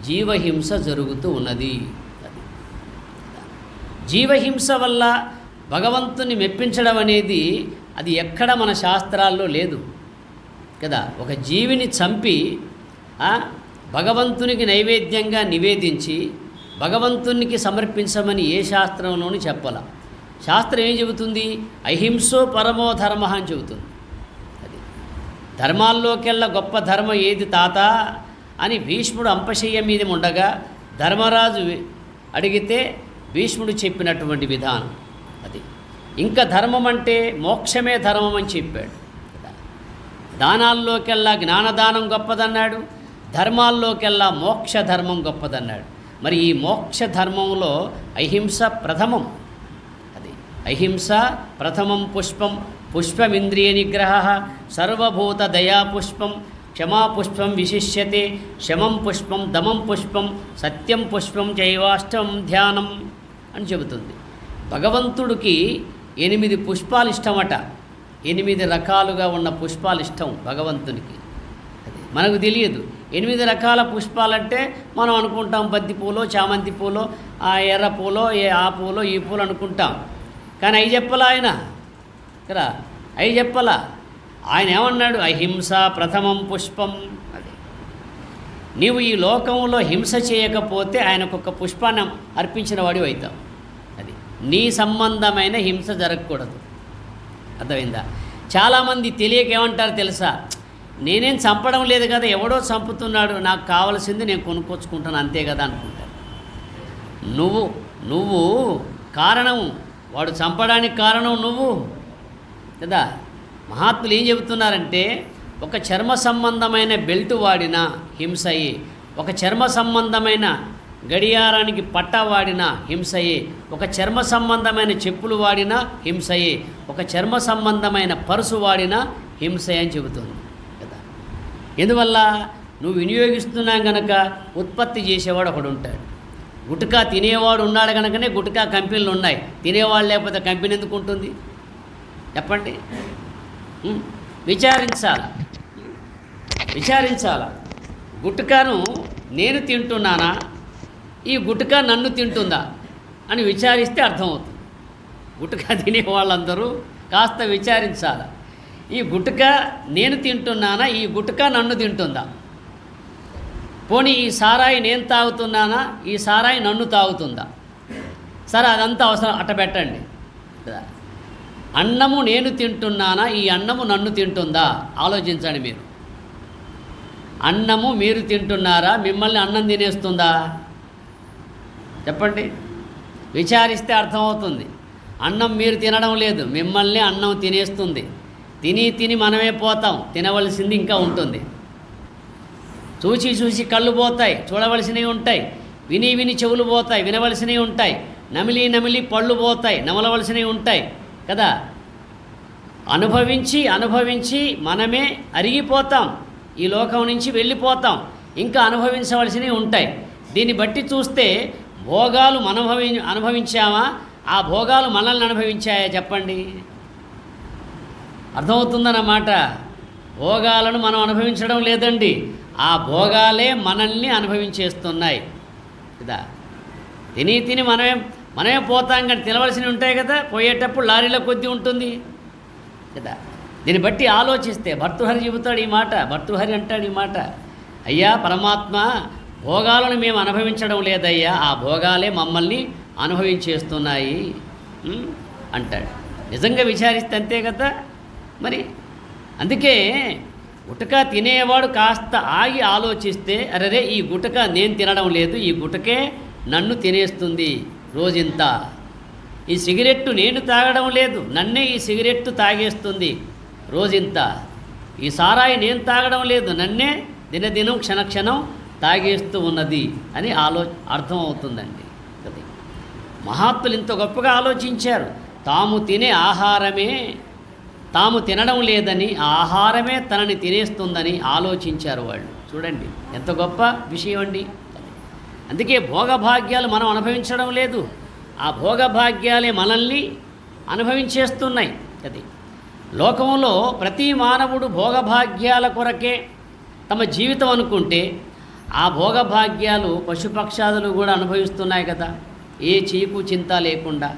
జీవహింస జరుగుతూ ఉన్నది. జీవహింస వల్ల భగవంతుని మెప్పించడం అనేది అది ఎక్కడ మన శాస్త్రాల్లో లేదు కదా. ఒక జీవిని చంపి భగవంతునికి నైవేద్యంగా నివేదించి భగవంతునికి సమర్పించమని ఏ శాస్త్రంలోనూ చెప్పాల. శాస్త్రం ఏం చెబుతుంది? అహింసో పరమో ధర్మ అని చెబుతుంది. అది ధర్మాల్లోకెల్లా గొప్ప ధర్మం ఏది తాత అని భీష్ముడు అంపశయ్య మీద ఉండగా ధర్మరాజు అడిగితే భీష్ముడు చెప్పినటువంటి విధానం అది. ఇంకా ధర్మం అంటే మోక్షమే ధర్మం అని చెప్పాడు. దానాల్లోకెల్లా జ్ఞానదానం గొప్పదన్నాడు, ధర్మాల్లోకెల్లా మోక్ష ధర్మం గొప్పదన్నాడు. మరి ఈ మోక్ష ధర్మంలో అహింస ప్రథమం. అది అహింస ప్రథమం పుష్పం, పుష్పమింద్రియ నిగ్రహ, సర్వభూత దయా పుష్పం, క్షమాపుష్పం విశిష్యతే, శమం పుష్పం, దమం పుష్పం, సత్యం పుష్పం చైవాష్టం ధ్యానం అని చెబుతుంది. భగవంతుడికి 8 పుష్పాలు ఇష్టమట. 8 రకాలుగా ఉన్న పుష్పాలు ఇష్టం భగవంతునికి. అది మనకు తెలియదు. 8 రకాల పుష్పాలంటే మనం అనుకుంటాం బంతి పూలో, చామంతి పూలో, ఆ ఎర్ర పూలో, ఆ పూలో, ఈ పూలు అనుకుంటాం. కానీ అవి చెప్పలా ఆయన కదా, అవి చెప్పలా. ఆయన ఏమన్నాడు? అహింస ప్రథమం పుష్పం. అది నీవు ఈ లోకంలో హింస చేయకపోతే ఆయనకొక పుష్పాన్ని అర్పించిన వాడి అవుతావు. అది నీ సంబంధమైన హింస జరగకూడదు. అర్థమైందా? చాలామంది తెలియక ఏమంటారు తెలుసా? నేనేం చంపడం లేదు కదా, ఎవడో చంపుతున్నాడు, నాకు కావాల్సింది నేను కొనుక్కొచ్చుకుంటాను అంతే కదా అనుకుంటాను. నువ్వు కారణం, వాడు చంపడానికి కారణం నువ్వు కదా. మహాత్ములు ఏం చెబుతున్నారంటే ఒక చర్మ సంబంధమైన బెల్ట్ వాడినా హింసయే, ఒక చర్మ సంబంధమైన గడియారానికి పట్ట వాడినా హింసయే, ఒక చర్మ సంబంధమైన చెప్పులు వాడినా హింసయే, ఒక చర్మ సంబంధమైన పరుసు వాడినా హింసయే అని చెబుతుంది కదా. ఎందువల్ల నువ్వు వినియోగిస్తున్నా గనక ఉత్పత్తి చేసేవాడు ఒకడు ఉంటాడు. గుట్కా తినేవాడు ఉన్నాడు కనుకనే గుట్కా కంపెనీలు ఉన్నాయి. తినేవాడు లేకపోతే కంపెనీ ఎందుకు ఉంటుంది చెప్పండి? విచారించాల. గుట్కాను నేను తింటున్నానా, ఈ గుట్కా నన్ను తింటుందా అని విచారిస్తే అర్థమవుతుంది. గుట్కా తినే వాళ్ళందరూ కాస్త విచారించాలి. ఈ గుట్కా నేను తింటున్నానా, ఈ గుట్కా నన్ను తింటుందా? పోనీ ఈ సారాయి నేను తాగుతున్నానా, ఈ సారాయి నన్ను తాగుతుందా? సరే అదంతా అవసరం, అట్ట పెట్టండి కదా. అన్నము నేను తింటున్నానా, ఈ అన్నము నన్ను తింటుందా? ఆలోచించండి మీరు. అన్నము మీరు తింటున్నారా, మిమ్మల్ని అన్నం తినేస్తుందా? చెప్పండి. విచారిస్తే అర్థమవుతుంది. అన్నం మీరు తినడం లేదు, మిమ్మల్ని అన్నం తినేస్తుంది. తిని మనమే పోతాం, తినవలసింది ఇంకా ఉంటుంది. చూసి కళ్ళు పోతాయి, చూడవలసినవి ఉంటాయి. విని చెవులు పోతాయి, వినవలసినవి ఉంటాయి. నమిలి పళ్ళు పోతాయి, నమలవలసినవి ఉంటాయి కదా. అనుభవించి మనమే అరిగిపోతాం, ఈ లోకం నుంచి వెళ్ళిపోతాం. ఇంకా అనుభవించవలసినవి ఉంటాయి. దీన్ని బట్టి చూస్తే భోగాలు మనం అనుభవించామా, ఆ భోగాలు మనల్ని అనుభవించాయా చెప్పండి? అర్థమవుతుందన్నమాట. భోగాలను మనం అనుభవించడం లేదండి, ఆ భోగాలే మనల్ని అనుభవించేస్తున్నాయి కదా. తిని మనమే పోతాం, కానీ తినవలసినవి ఉంటాయి కదా. పోయేటప్పుడు లారీల కొద్దీ ఉంటుంది కదా. దీన్ని బట్టి ఆలోచిస్తే భర్తృహరి చెబుతాడు ఈ మాట. భర్తృహరి అంటాడు ఈ మాట, అయ్యా పరమాత్మ, భోగాలను మేము అనుభవించడం లేదయ్యా, ఆ భోగాలే మమ్మల్ని అనుభవించేస్తున్నాయి అంటాడు. నిజంగా విచారిస్తే అంతే కదా మరి. అందుకే గుటకా తినేవాడు కాస్త ఆగి ఆలోచిస్తే, అరే ఈ గుటక నేను తినడం లేదు, ఈ గుటకే నన్ను తినేస్తుంది రోజంత. ఈ సిగరెట్టు నేను తాగడం లేదు, నన్నే ఈ సిగరెట్టు తాగేస్తుంది రోజంత. ఈ సారాయి నేను తాగడం లేదు, నన్నే దినదినం క్షణక్షణం తాగేస్తూ ఉన్నది అని అర్థమవుతుందండి. అది మహాత్ములు ఇంత గొప్పగా ఆలోచించారు. తాము తినే ఆహారమే తాము తినడం లేదని, ఆహారమే తనని తినేస్తుందని ఆలోచించారు వాళ్ళు. చూడండి ఎంత గొప్ప విషయం అండి. అందుకే భోగభాగ్యాలు మనం అనుభవించడం లేదు, ఆ భోగభాగ్యాలే మనల్ని అనుభవించేస్తున్నాయి. అది లోకంలో ప్రతి మానవుడు భోగభాగ్యాల కొరకే తమ జీవితం అనుకుంటే ఆ భోగభాగ్యాలు పశుపక్షాదులు కూడా అనుభవిస్తున్నాయి కదా. ఏ చీకు చింత లేకుండా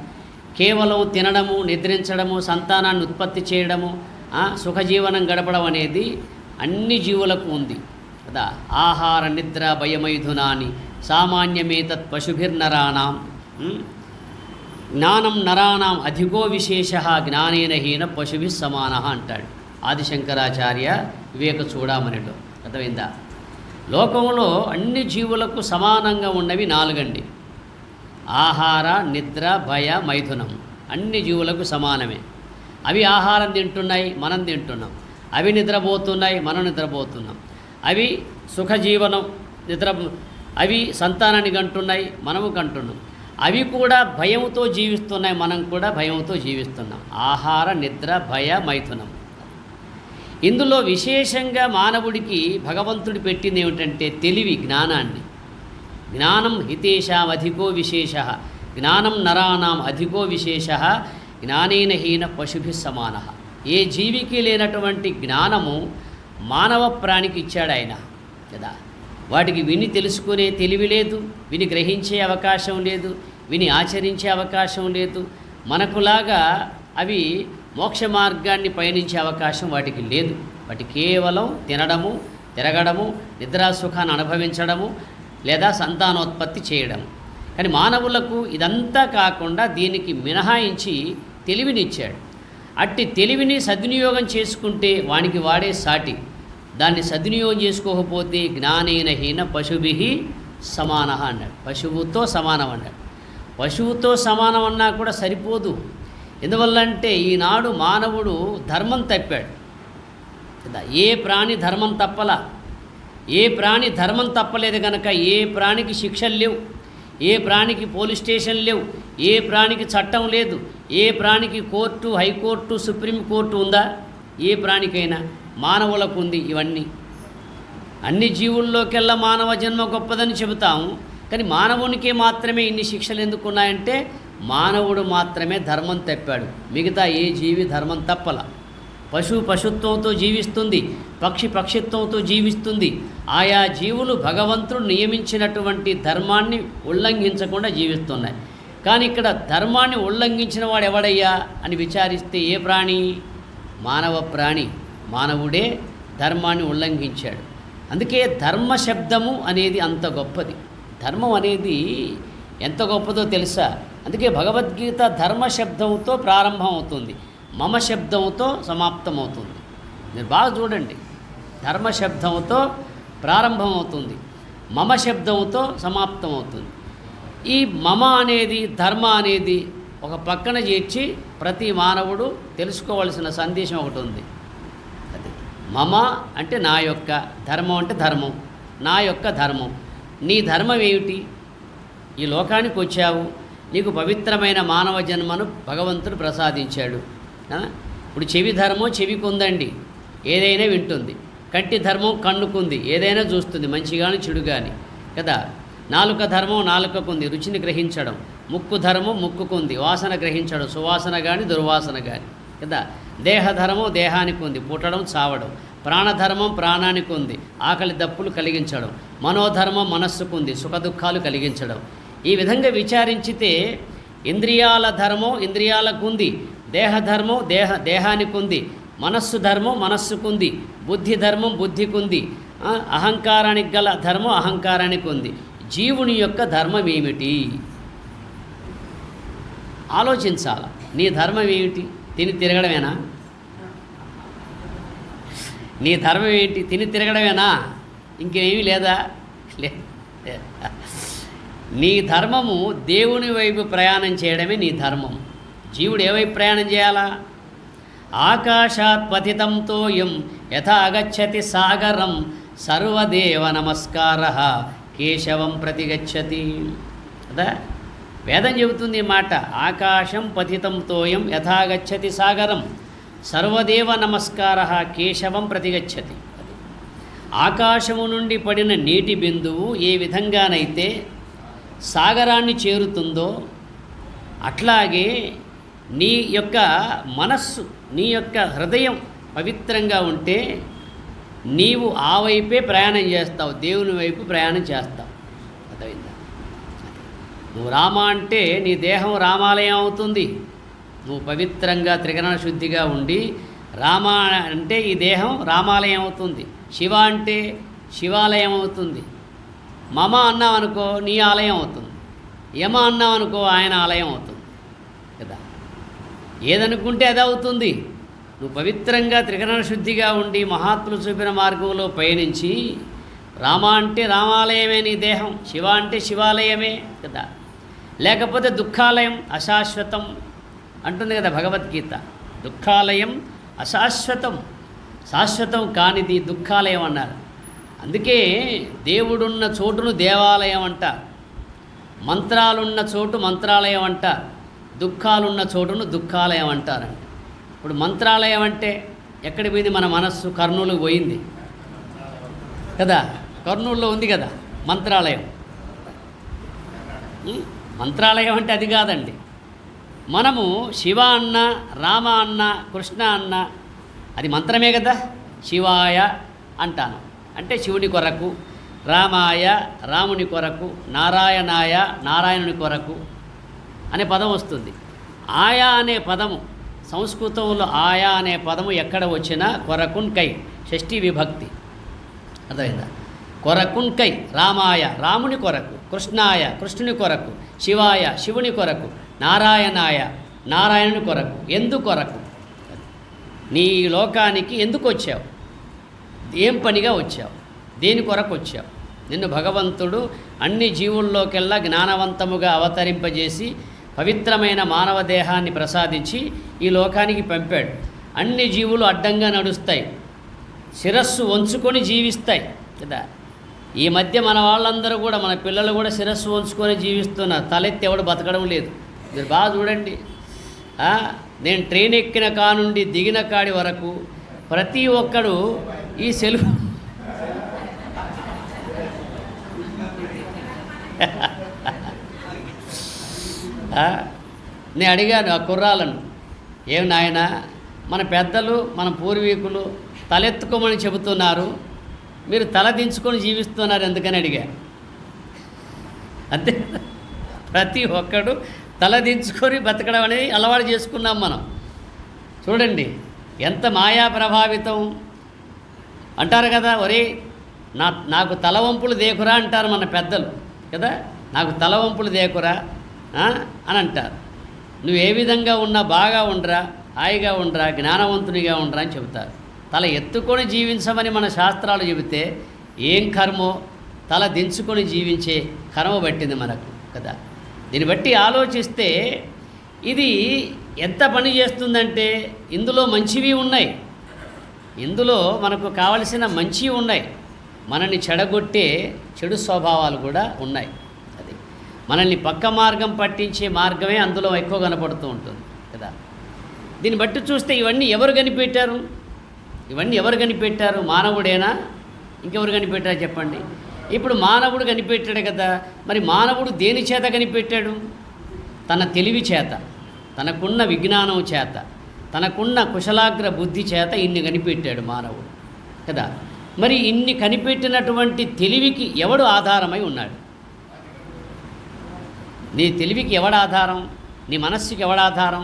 కేవలం తినడము, నిద్రించడము, సంతానాన్ని ఉత్పత్తి చేయడము, సుఖజీవనం గడపడం అనేది అన్ని జీవులకు ఉంది కదా. ఆహార నిద్ర భయమైథునాని సామాన్యమేతత్ పశుభిర్నరాణం జ్ఞానం నరాణం అధికో విశేష జ్ఞానేన హీన పశుభి సమాన అంటాడు ఆదిశంకరాచార్య వివేక చూడామణిలో. అర్థమైందా? లోకంలో అన్ని జీవులకు సమానంగా ఉన్నవి 4 అండి. ఆహార నిద్ర భయ మైథునం అన్ని జీవులకు సమానమే. అవి ఆహారం తింటున్నాయి, మనం తింటున్నాం. అవి నిద్రపోతున్నాయి, మనం నిద్రపోతున్నాం. అవి సుఖజీవనం అవి సంతానాన్ని కంటున్నాయి, మనము కంటున్నాం. అవి కూడా భయంతో జీవిస్తున్నాయి, మనం కూడా భయంతో జీవిస్తున్నాం. ఆహార నిద్ర భయ మైథునం. ఇందులో విశేషంగా మానవుడికి భగవంతుడు పెట్టింది ఏమిటంటే తెలివి, జ్ఞానాన్ని. జ్ఞానం హితేషాం అధికో విశేష జ్ఞానం నరాణం అధికో విశేష జ్ఞానేన హీన పశుభి సమాన. ఏ జీవికి లేనటువంటి జ్ఞానము మానవ ప్రాణికి ఇచ్చాడు ఆయన కదా. వాటికి విని తెలుసుకునే తెలివి లేదు, విని గ్రహించే అవకాశం లేదు, విని ఆచరించే అవకాశం లేదు. మనకులాగా అవి మోక్ష మార్గాన్ని పయనించే అవకాశం వాటికి లేదు. వాటి కేవలం తినడము, తిరగడము, నిద్రాసుఖాన్ని అనుభవించడము లేదా సంతానోత్పత్తి చేయడం. కానీ మానవులకు ఇదంతా కాకుండా దీనికి మినహాయించి తెలివినిచ్చాడు. అట్టి తెలివిని సద్వినియోగం చేసుకుంటే వానికి వాడే సాటి, దాన్ని సద్వినియోగం చేసుకోకపోతే జ్ఞానేన హీన పశుభి సమాన అన్నాడు. పశువుతో సమానం అన్నాడు. పశువుతో సమానం అన్నా కూడా సరిపోదు. ఎందువల్లంటే ఈనాడు మానవుడు ధర్మం తప్పాడు కదా. ఏ ప్రాణి ధర్మం తప్పలా, ఏ ప్రాణి ధర్మం తప్పలేదు కనుక ఏ ప్రాణికి శిక్షలు లేవు, ఏ ప్రాణికి పోలీస్ స్టేషన్ లేవు, ఏ ప్రాణికి చట్టం లేదు, ఏ ప్రాణికి కోర్టు, హైకోర్టు, సుప్రీంకోర్టు ఉందా? ఏ ప్రాణికైనా. మానవులకు ఉంది ఇవన్నీ. అన్ని జీవుల్లోకెల్లా మానవ జన్మ గొప్పదని చెబుతాము, కానీ మానవునికే మాత్రమే ఇన్ని శిక్షలు ఎందుకున్నాయంటే మానవుడు మాత్రమే ధర్మం తప్పాడు. మిగతా ఏ జీవి ధర్మం తప్పల. పశువు పశుత్వంతో జీవిస్తుంది, పక్షి పక్షిత్వంతో జీవిస్తుంది. ఆయా జీవులు భగవంతుడు నియమించినటువంటి ధర్మాన్ని ఉల్లంఘించకుండా జీవిస్తున్నాయి. కానీ ఇక్కడ ధర్మాన్ని ఉల్లంఘించిన వాడు ఎవడయ్యా అని విచారిస్తే ఏ ప్రాణి? మానవ ప్రాణి. మానవుడే ధర్మాన్ని ఉల్లంఘించాడు. అందుకే ధర్మ శబ్దము అనేది అంత గొప్పది. ధర్మం అనేది ఎంత గొప్పదో తెలుసా? అందుకే భగవద్గీత ధర్మ శబ్దంతో ప్రారంభం అవుతుంది, మమ శబ్దంతో సమాప్తమవుతుంది. మీరు బాగా చూడండి, ధర్మ శబ్దంతో ప్రారంభమవుతుంది, మమ శబ్దంతో సమాప్తమవుతుంది. ఈ మమ అనేది ధర్మ అనేది ఒక పక్కన చేర్చి ప్రతి మానవుడు తెలుసుకోవాల్సిన సందేశం ఒకటి ఉంది. అది మమ అంటే నా యొక్క, ధర్మం అంటే ధర్మం, నా యొక్క ధర్మం. నీ ధర్మం ఏమిటి? ఈ లోకానికి వచ్చావు, నీకు పవిత్రమైన మానవ జన్మను భగవంతుడు ప్రసాదించాడు. ఇప్పుడు చెవి ధర్మం చెవికి ఉందండి, ఏదైనా వింటుంది. కంటి ధర్మం కన్నుకుంది, ఏదైనా చూస్తుంది, మంచి కానీ చెడు కానీ కదా. నాలుక ధర్మం నాలుకకుంది, రుచిని గ్రహించడం. ముక్కు ధర్మం ముక్కుకుంది, వాసన గ్రహించడం, సువాసన కానీ దుర్వాసన కానీ కదా. దేహధర్మం దేహానికి ఉంది, పుట్టడం చావడం. ప్రాణధర్మం ప్రాణానికి ఉంది, ఆకలి దప్పులు కలిగించడం. మనోధర్మం మనస్సుకుంది, సుఖదుఖాలు కలిగించడం. ఈ విధంగా విచారించితే ఇంద్రియాల ధర్మం ఇంద్రియాలకు ఉంది, దేహధర్మం దేహానికి ఉంది, మనస్సు ధర్మం మనస్సుకుంది, బుద్ధి ధర్మం బుద్ధికుంది, అహంకారానికి గల ధర్మం అహంకారానికి ఉంది. జీవుని యొక్క ధర్మం ఏమిటి ఆలోచించాల. నీ ధర్మం ఏమిటి? తిని తిరగడమేనా? నీ ధర్మం ఏంటి? తిని తిరగడమేనా? ఇంకేమీ లేదా? నీ ధర్మము దేవుని వైపు ప్రయాణం చేయడమే నీ ధర్మం. జీవుడు ఏ వైపు ప్రయాణం చేయాలా? ఆకాశాత్ పతితం తోయం యథా అగచ్చతి సాగరం సర్వదేవ నమస్కార కేశవం ప్రతిగచ్చతి కదా. వేదం చెబుతుంది ఈ మాట. ఆకాశం పతితం తోయం యథాగచ్చతి సాగరం సర్వదేవ నమస్కార కేశవం ప్రతిగచ్చతి. ఆకాశము నుండి పడిన నీటి బిందువు ఏ విధంగానైతే సాగరాన్ని చేరుతుందో అట్లాగే నీ యొక్క మనస్సు, నీ యొక్క హృదయం పవిత్రంగా ఉంటే నీవు ఆ వైపే ప్రయాణం చేస్తావు, దేవుని వైపు ప్రయాణం చేస్తావు. అర్థమైందా? నువ్వు రామ అంటే నీ దేహం రామాలయం అవుతుంది. నువ్వు పవిత్రంగా త్రికరణ శుద్ధిగా ఉండి రామ అంటే ఈ దేహం రామాలయం అవుతుంది. శివ అంటే శివాలయం అవుతుంది. మమ అన్నాం అనుకో నీ ఆలయం అవుతుంది. యమ అన్నాం అనుకో ఆయన ఆలయం అవుతుంది కదా. ఏదనుకుంటే అది అవుతుంది. నువ్వు పవిత్రంగా త్రికరణ శుద్ధిగా ఉండి మహాత్ములు చూపిన మార్గంలో పయనించి రామ అంటే రామాలయమే నీ దేహం, శివ అంటే శివాలయమే కదా. లేకపోతే దుఃఖాలయం అశాశ్వతం అంటుంది కదా భగవద్గీత. దుఃఖాలయం అశాశ్వతం, శాశ్వతం కానిది దుఃఖాలయం అన్నారు. అందుకే దేవుడున్న చోటును దేవాలయం అంటారు, మంత్రాలున్న చోటు మంత్రాలయం అంటారు, దుఃఖాలున్న చోటును దుఃఖాలయం అంటారంట. ఇప్పుడు మంత్రాలయం అంటే ఎక్కడికి పోయింది? మన మనస్సు కర్నూలుకు పోయింది కదా. కర్నూలులో ఉంది కదా మంత్రాలయం. మంత్రాలయం అంటే అది కాదండి. మనము శివ అన్న, రామ అన్న, కృష్ణ అన్న అది మంత్రమే కదా. శివాయ అంటాను అంటే శివుని కొరకు, రామాయ రాముని కొరకు, నారాయణాయ నారాయణుని కొరకు అనే పదం వస్తుంది. ఆయా అనే పదము సంస్కృతంలో ఆయా అనే పదము ఎక్కడ వచ్చినా కొరకున్ కై, షష్ఠీ విభక్తి. అర్థమైందా? కొరకున్ కై, రామాయ రాముని కొరకు, కృష్ణాయ కృష్ణుని కొరకు, శివాయ శివుని కొరకు, నారాయణాయ నారాయణుని కొరకు. ఎందుకొరకు? నీ లోకానికి ఎందుకు వచ్చావు? ఏం పనిగా వచ్చావు? దేని కొరకు వచ్చావు? నిన్ను భగవంతుడు అన్ని జీవుల్లోకెల్లా జ్ఞానవంతముగా అవతరింపజేసి పవిత్రమైన మానవ దేహాన్ని ప్రసాదించి ఈ లోకానికి పంపాడు. అన్ని జీవులు అడ్డంగా నడుస్తాయి, శిరస్సు వంచుకొని జీవిస్తాయి కదా. ఈ మధ్య మన వాళ్ళందరూ కూడా, మన పిల్లలు కూడా శిరస్సు వంచుకొని జీవిస్తున్నారు. తలెత్తి ఎవడు బతకడం లేదు. మీరు బాగా చూడండి. నేను ట్రైన్ ఎక్కిన కానుండి దిగిన కాడి వరకు ప్రతి ఒక్కడు ఈ సెల్ఫ్ నేను అడిగాను ఆ కుర్రాలను, ఏం నాయనా మన పెద్దలు మన పూర్వీకులు తలెత్తుకోమని చెబుతున్నారు, మీరు తల దించుకొని జీవిస్తున్నారు ఎందుకని అడిగాను. అంతే, ప్రతి ఒక్కడు తల దించుకొని బతకడం అనేది అలవాటు చేసుకున్నాం మనం. చూడండి ఎంత మాయా ప్రభావితం. అంటారు కదా, ఒరే నాకు తలవంపులు దేకురా అంటారు మన పెద్దలు కదా. నాకు తలవంపులు దేకురా అని అంటారు. నువ్వు ఏ విధంగా ఉన్నా బాగా ఉండరా, హాయిగా ఉండరా, జ్ఞానవంతునిగా ఉండరా అని చెబుతారు. తల ఎత్తుకొని జీవించమని మన శాస్త్రాలు చెబితే ఏం కర్మో తల దించుకొని జీవించే కర్మ పట్టింది మనకు కదా. దీన్ని బట్టి ఆలోచిస్తే ఇది ఎంత పని చేస్తుందంటే ఇందులో మంచివి ఉన్నాయి, ఇందులో మనకు కావలసిన మంచివి ఉన్నాయి, మనల్ని చెడగొట్టే చెడు స్వభావాలు కూడా ఉన్నాయి. అది మనల్ని పక్క మార్గం పట్టించే మార్గమే అందులో ఎక్కువ కనపడుతూ ఉంటుంది కదా. దీన్ని బట్టి చూస్తే ఇవన్నీ ఎవరు కనిపెట్టారు? ఇవన్నీ ఎవరు కనిపెట్టారు? మానవుడేనా? ఇంకెవరు కనిపెట్టారు చెప్పండి. ఇప్పుడు మానవుడు కనిపెట్టాడు కదా. మరి మానవుడు దేని చేత కనిపెట్టాడు? తన తెలివి చేత, తనకున్న విజ్ఞానం చేత, తనకున్న కుశలాగ్ర బుద్ధి చేత ఇన్ని కనిపెట్టాడు మానవుడు కదా. మరి ఇన్ని కనిపెట్టినటువంటి తెలివికి ఎవడు ఆధారమై ఉన్నాడు? నీ తెలివికి ఎవడు ఆధారం? నీ మనస్సుకి ఎవడు ఆధారం?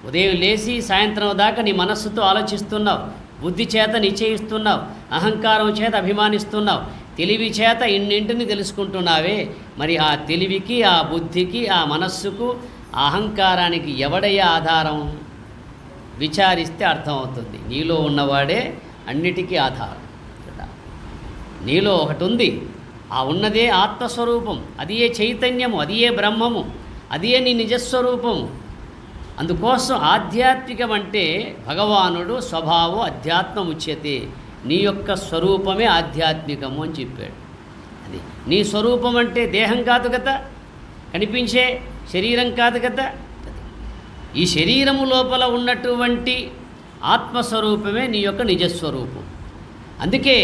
ఉదయం లేచి సాయంత్రం దాకా నీ మనస్సుతో ఆలోచిస్తున్నావు, బుద్ధి చేత నిశ్చయిస్తున్నావు, అహంకారం చేత అభిమానిస్తున్నావు, తెలివి చేత ఇన్నింటిని తెలుసుకుంటున్నావే. మరి ఆ తెలివికి, ఆ బుద్ధికి, ఆ మనస్సుకు, ఆ అహంకారానికి ఎవడయ్యా ఆధారం? విచారిస్తే అర్థమవుతుంది. నీలో ఉన్నవాడే అన్నిటికీ ఆధారం. నీలో ఒకటి ఉంది, ఆ ఉన్నదే ఆత్మస్వరూపం, అది ఏ చైతన్యము, అది ఏ బ్రహ్మము, అది ఏ నీ నిజస్వరూపము. అందుకోసం ఆధ్యాత్మికం అంటే భగవానుడు స్వభావం అధ్యాత్మం ఉచ్యతే, నీ యొక్క స్వరూపమే ఆధ్యాత్మికము అని చెప్పాడు. అది నీ స్వరూపం అంటే దేహం కాదు కదా, కనిపించే శరీరం కాదు కదా. ఈ శరీరము లోపల ఉన్నటువంటి ఆత్మస్వరూపమే నీ యొక్క నిజస్వరూపం. అందుకే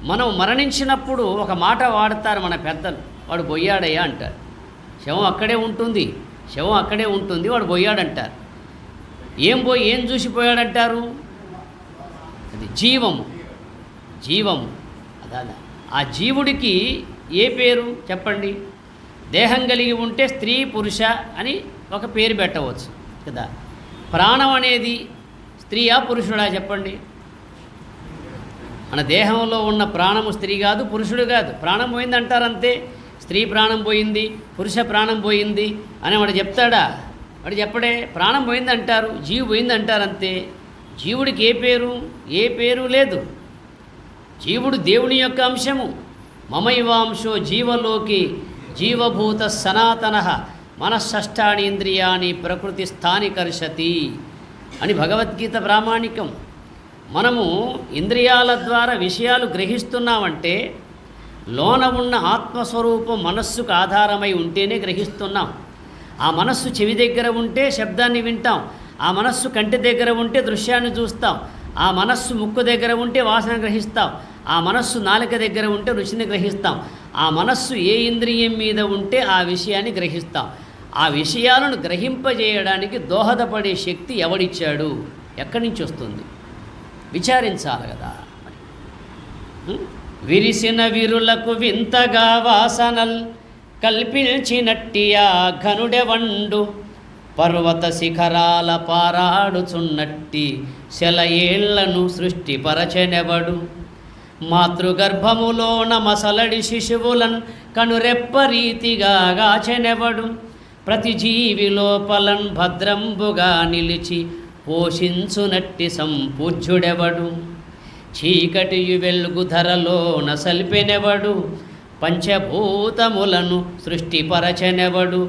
మనం మరణించినప్పుడు ఒక మాట వాడతారు మన పెద్దలు, వాడు పోయాడయ్యా అంటారు. శవం అక్కడే ఉంటుంది, శవం అక్కడే ఉంటుంది, వాడు పోయాడంటారు. ఏం చూసిపోయాడంటారు? అది జీవము. జీవము అదా. ఆ జీవుడికి ఏ పేరు చెప్పండి? దేహం కలిగి ఉంటే స్త్రీ పురుష అని ఒక పేరు పెట్టవచ్చు కదా. ప్రాణం అనేది స్త్రీయా పురుషుడా చెప్పండి? మన దేహంలో ఉన్న ప్రాణము స్త్రీ కాదు, పురుషుడు కాదు. ప్రాణం పోయింది అంటారు అంతే. స్త్రీ ప్రాణం పోయింది, పురుష ప్రాణం పోయింది అని వాడు చెప్తాడా? వాడు చెప్పడే. ప్రాణం పోయింది అంటారు, జీవి పోయింది అంటారు అంతే. జీవుడికి ఏ పేరు లేదు. జీవుడు దేవుని యొక్క అంశము. మమైవాంశో జీవలోకి జీవభూత సనాతన మనఃషష్టాని ఇంద్రియాని ప్రకృతి స్థానికర్షతి అని భగవద్గీత ప్రామాణికం. మనము ఇంద్రియాల ద్వారా విషయాలు గ్రహిస్తున్నామంటే లోన ఉన్న ఆత్మస్వరూపం మనస్సుకు ఆధారమై ఉంటేనే గ్రహిస్తున్నాం. ఆ మనస్సు చెవి దగ్గర ఉంటే శబ్దాన్ని వింటాం, ఆ మనస్సు కంటి దగ్గర ఉంటే దృశ్యాన్ని చూస్తాం, ఆ మనస్సు ముక్కు దగ్గర ఉంటే వాసన గ్రహిస్తాం, ఆ మనస్సు నాలుక దగ్గర ఉంటే రుచిని గ్రహిస్తాం, ఆ మనస్సు ఏ ఇంద్రియం మీద ఉంటే ఆ విషయాన్ని గ్రహిస్తాం. ఆ విషయాలను గ్రహింపజేయడానికి దోహదపడే శక్తి ఎవడిచ్చాడు? ఎక్కడి నుంచి వస్తుంది? విచారించాలి కదా. విరిసిన విరులకు వింతగా వాసనల్ కల్పించినట్టియా ఘనుడెవండు పర్వత శిఖరాల పారాడుచున్నట్టి శలయేళ్లను సృష్టిపరచెనెవడు మాతృగర్భములోన మసలడి శిశువులన్ కనురెప్పరీతిగా గాచెనెవడు ప్రతి జీవి లోపలన్ భద్రంబుగా నిలిచి పోషించునట్టి సంపూజ్యుడెవడు చీకటియు వెలుగు ధరలోన సల్పెనెవడు పంచభూతములను సృష్టిపరచెనెవడు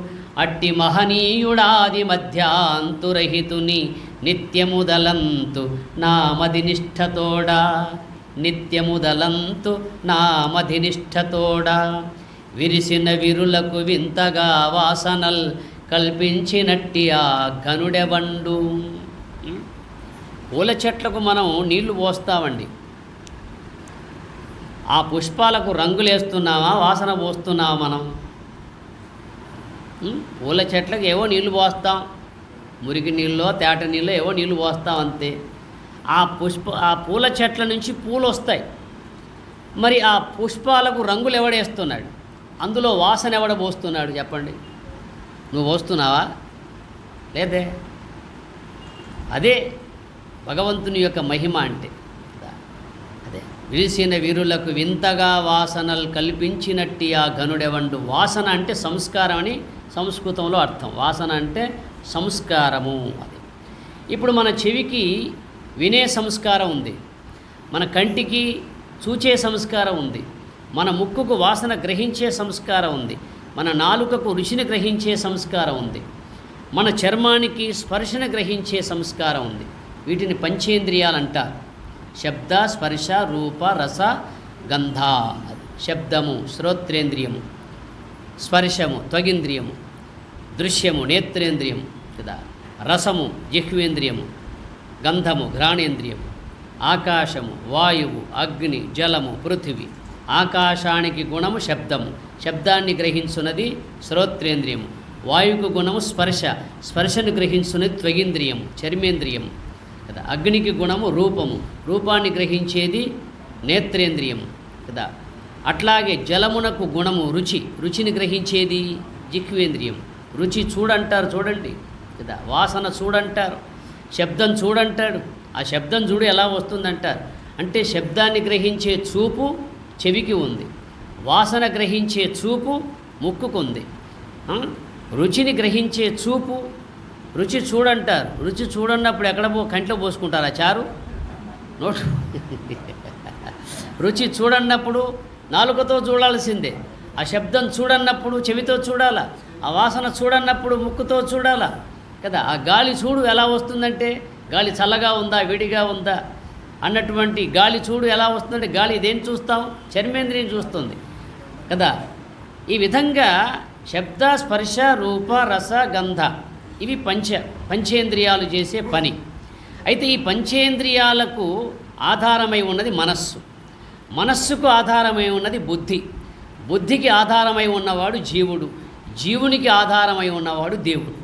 అట్టి మహనీయుడాది మధ్యాంతురహితుని నిత్యముదలంతు నామధినిష్టతోడా నిత్యముదలంతు నామధినిష్టతోడా విరిసిన విరులకు వింతగా వాసనల్ కల్పించినట్టి ఆ ఘనుడెవండు. పూల చెట్లకు మనం నీళ్లు పోస్తామండి. ఆ పుష్పాలకు రంగులు వేస్తున్నామా, వాసన పోస్తున్నామా? మనం పూల చెట్లకు ఏవో నీళ్లు పోస్తాం, మురికి నీళ్ళో తేట నీళ్ళో ఏవో నీళ్లు పోస్తాం అంతే. ఆ పూల చెట్ల నుంచి పూలు వస్తాయి. మరి ఆ పుష్పాలకు రంగులు ఎవడేస్తున్నాడు? అందులో వాసన ఎవడ పోస్తున్నాడు చెప్పండి? నువ్వు పోస్తున్నావా? లేదే. అదే భగవంతుని యొక్క మహిమ అంటే. అదే విరిసిన వీరులకు వింతగా వాసనలు కల్పించినట్టి ఆ ఘనుడెవండు. వాసన అంటే సంస్కారం అని సంస్కృతంలో అర్థం. వాసన అంటే సంస్కారము. అది ఇప్పుడు మన చెవికి వినే సంస్కారం ఉంది, మన కంటికి చూచే సంస్కారం ఉంది, మన ముక్కుకు వాసన గ్రహించే సంస్కారం ఉంది, మన నాలుకకు రుచిని గ్రహించే సంస్కారం ఉంది, మన చర్మానికి స్పర్శను గ్రహించే సంస్కారం ఉంది. వీటిని పంచేంద్రియాలు అంటారు. శబ్ద, స్పర్శ, రూప, రస, గంధ. శబ్దము శ్రోత్రేంద్రియము, స్పర్శము త్వగింద్రియము, దృశ్యము నేత్రేంద్రియము కదా, రసము జిహ్వేంద్రియము, గంధము ఘ్రాణేంద్రియము, ఆకాశము వాయువు, అగ్ని, జలము, పృథివీ. ఆకాశానికి గుణము శబ్దము, శబ్దాన్ని గ్రహించున్నది శ్రోత్రేంద్రియము. వాయువుకు గుణము స్పర్శ, స్పర్శను గ్రహించున్నది త్వగింద్రియము చర్మేంద్రియము కదా. అగ్నికి గుణము రూపము, రూపాన్ని గ్రహించేది నేత్రేంద్రియము కదా. అట్లాగే జలమునకు గుణము రుచి, రుచిని గ్రహించేది జిహ్వేంద్రియం. రుచి చూడంటారు చూడండి కదా, వాసన చూడంటారు, శబ్దం చూడంటాడు. ఆ శబ్దం చూడు ఎలా వస్తుందంటారు. అంటే శబ్దాన్ని గ్రహించే చూపు చెవికి ఉంది, వాసన గ్రహించే చూపు ముక్కుకుంది, రుచిని గ్రహించే చూపు. రుచి చూడంటారు. రుచి చూడన్నప్పుడు ఎక్కడ కంట్లో పోసుకుంటారా చారు? నోటు. రుచి చూడన్నప్పుడు నాలుకతో చూడాల్సిందే. ఆ శబ్దం చూడన్నప్పుడు చెవితో చూడాలా, ఆ వాసన చూడన్నప్పుడు ముక్కుతో చూడాలా కదా. ఆ గాలి చూడు ఎలా వస్తుందంటే, గాలి చల్లగా ఉందా వేడిగా ఉందా అన్నటువంటి గాలి చూడు ఎలా వస్తుందంటే, గాలి దేని చూస్తాం? చర్మేంద్రియం చూస్తుంది కదా. ఈ విధంగా శబ్ద, స్పర్శ, రూప, రస, గంధ ఇవి పంచేంద్రియాలు చేసే పని. అయితే ఈ పంచేంద్రియాలకు ఆధారమై ఉన్నది మనస్సు, మనస్సుకు ఆధారమై ఉన్నది బుద్ధి, బుద్ధికి ఆధారమై ఉన్నవాడు జీవుడు, జీవునికి ఆధారమై ఉన్నవాడు దేవుడు.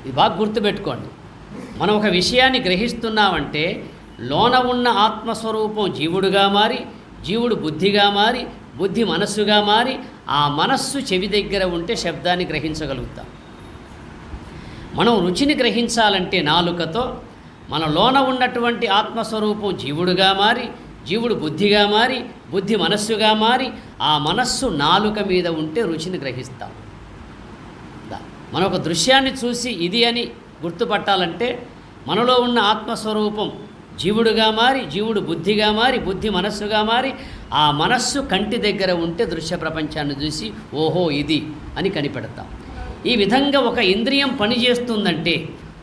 ఇది బాగా గుర్తుపెట్టుకోండి. మనం ఒక విషయాన్ని గ్రహిస్తున్నామంటే లోన ఉన్న ఆత్మస్వరూపం జీవుడుగా మారి, జీవుడు బుద్ధిగా మారి, బుద్ధి మనస్సుగా మారి, ఆ మనస్సు చెవి దగ్గర ఉంటే శబ్దాన్ని గ్రహించగలుగుతాం. మనం రుచిని గ్రహించాలంటే నాలుకతో, మన లోన ఉన్నటువంటి ఆత్మస్వరూపం జీవుడుగా మారి, జీవుడు బుద్ధిగా మారి, బుద్ధి మనస్సుగా మారి, ఆ మనస్సు నాలుక మీద ఉంటే రుచిని గ్రహిస్తాం. మనం ఒక దృశ్యాన్ని చూసి ఇది అని గుర్తుపట్టాలంటే మనలో ఉన్న ఆత్మస్వరూపం జీవుడుగా మారి, జీవుడు బుద్ధిగా మారి, బుద్ధి మనస్సుగా మారి, ఆ మనస్సు కంటి దగ్గర ఉంటే దృశ్య ప్రపంచాన్ని చూసి ఓహో ఇది అని కనిపెడతాం. ఈ విధంగా ఒక ఇంద్రియం పనిచేస్తుందంటే,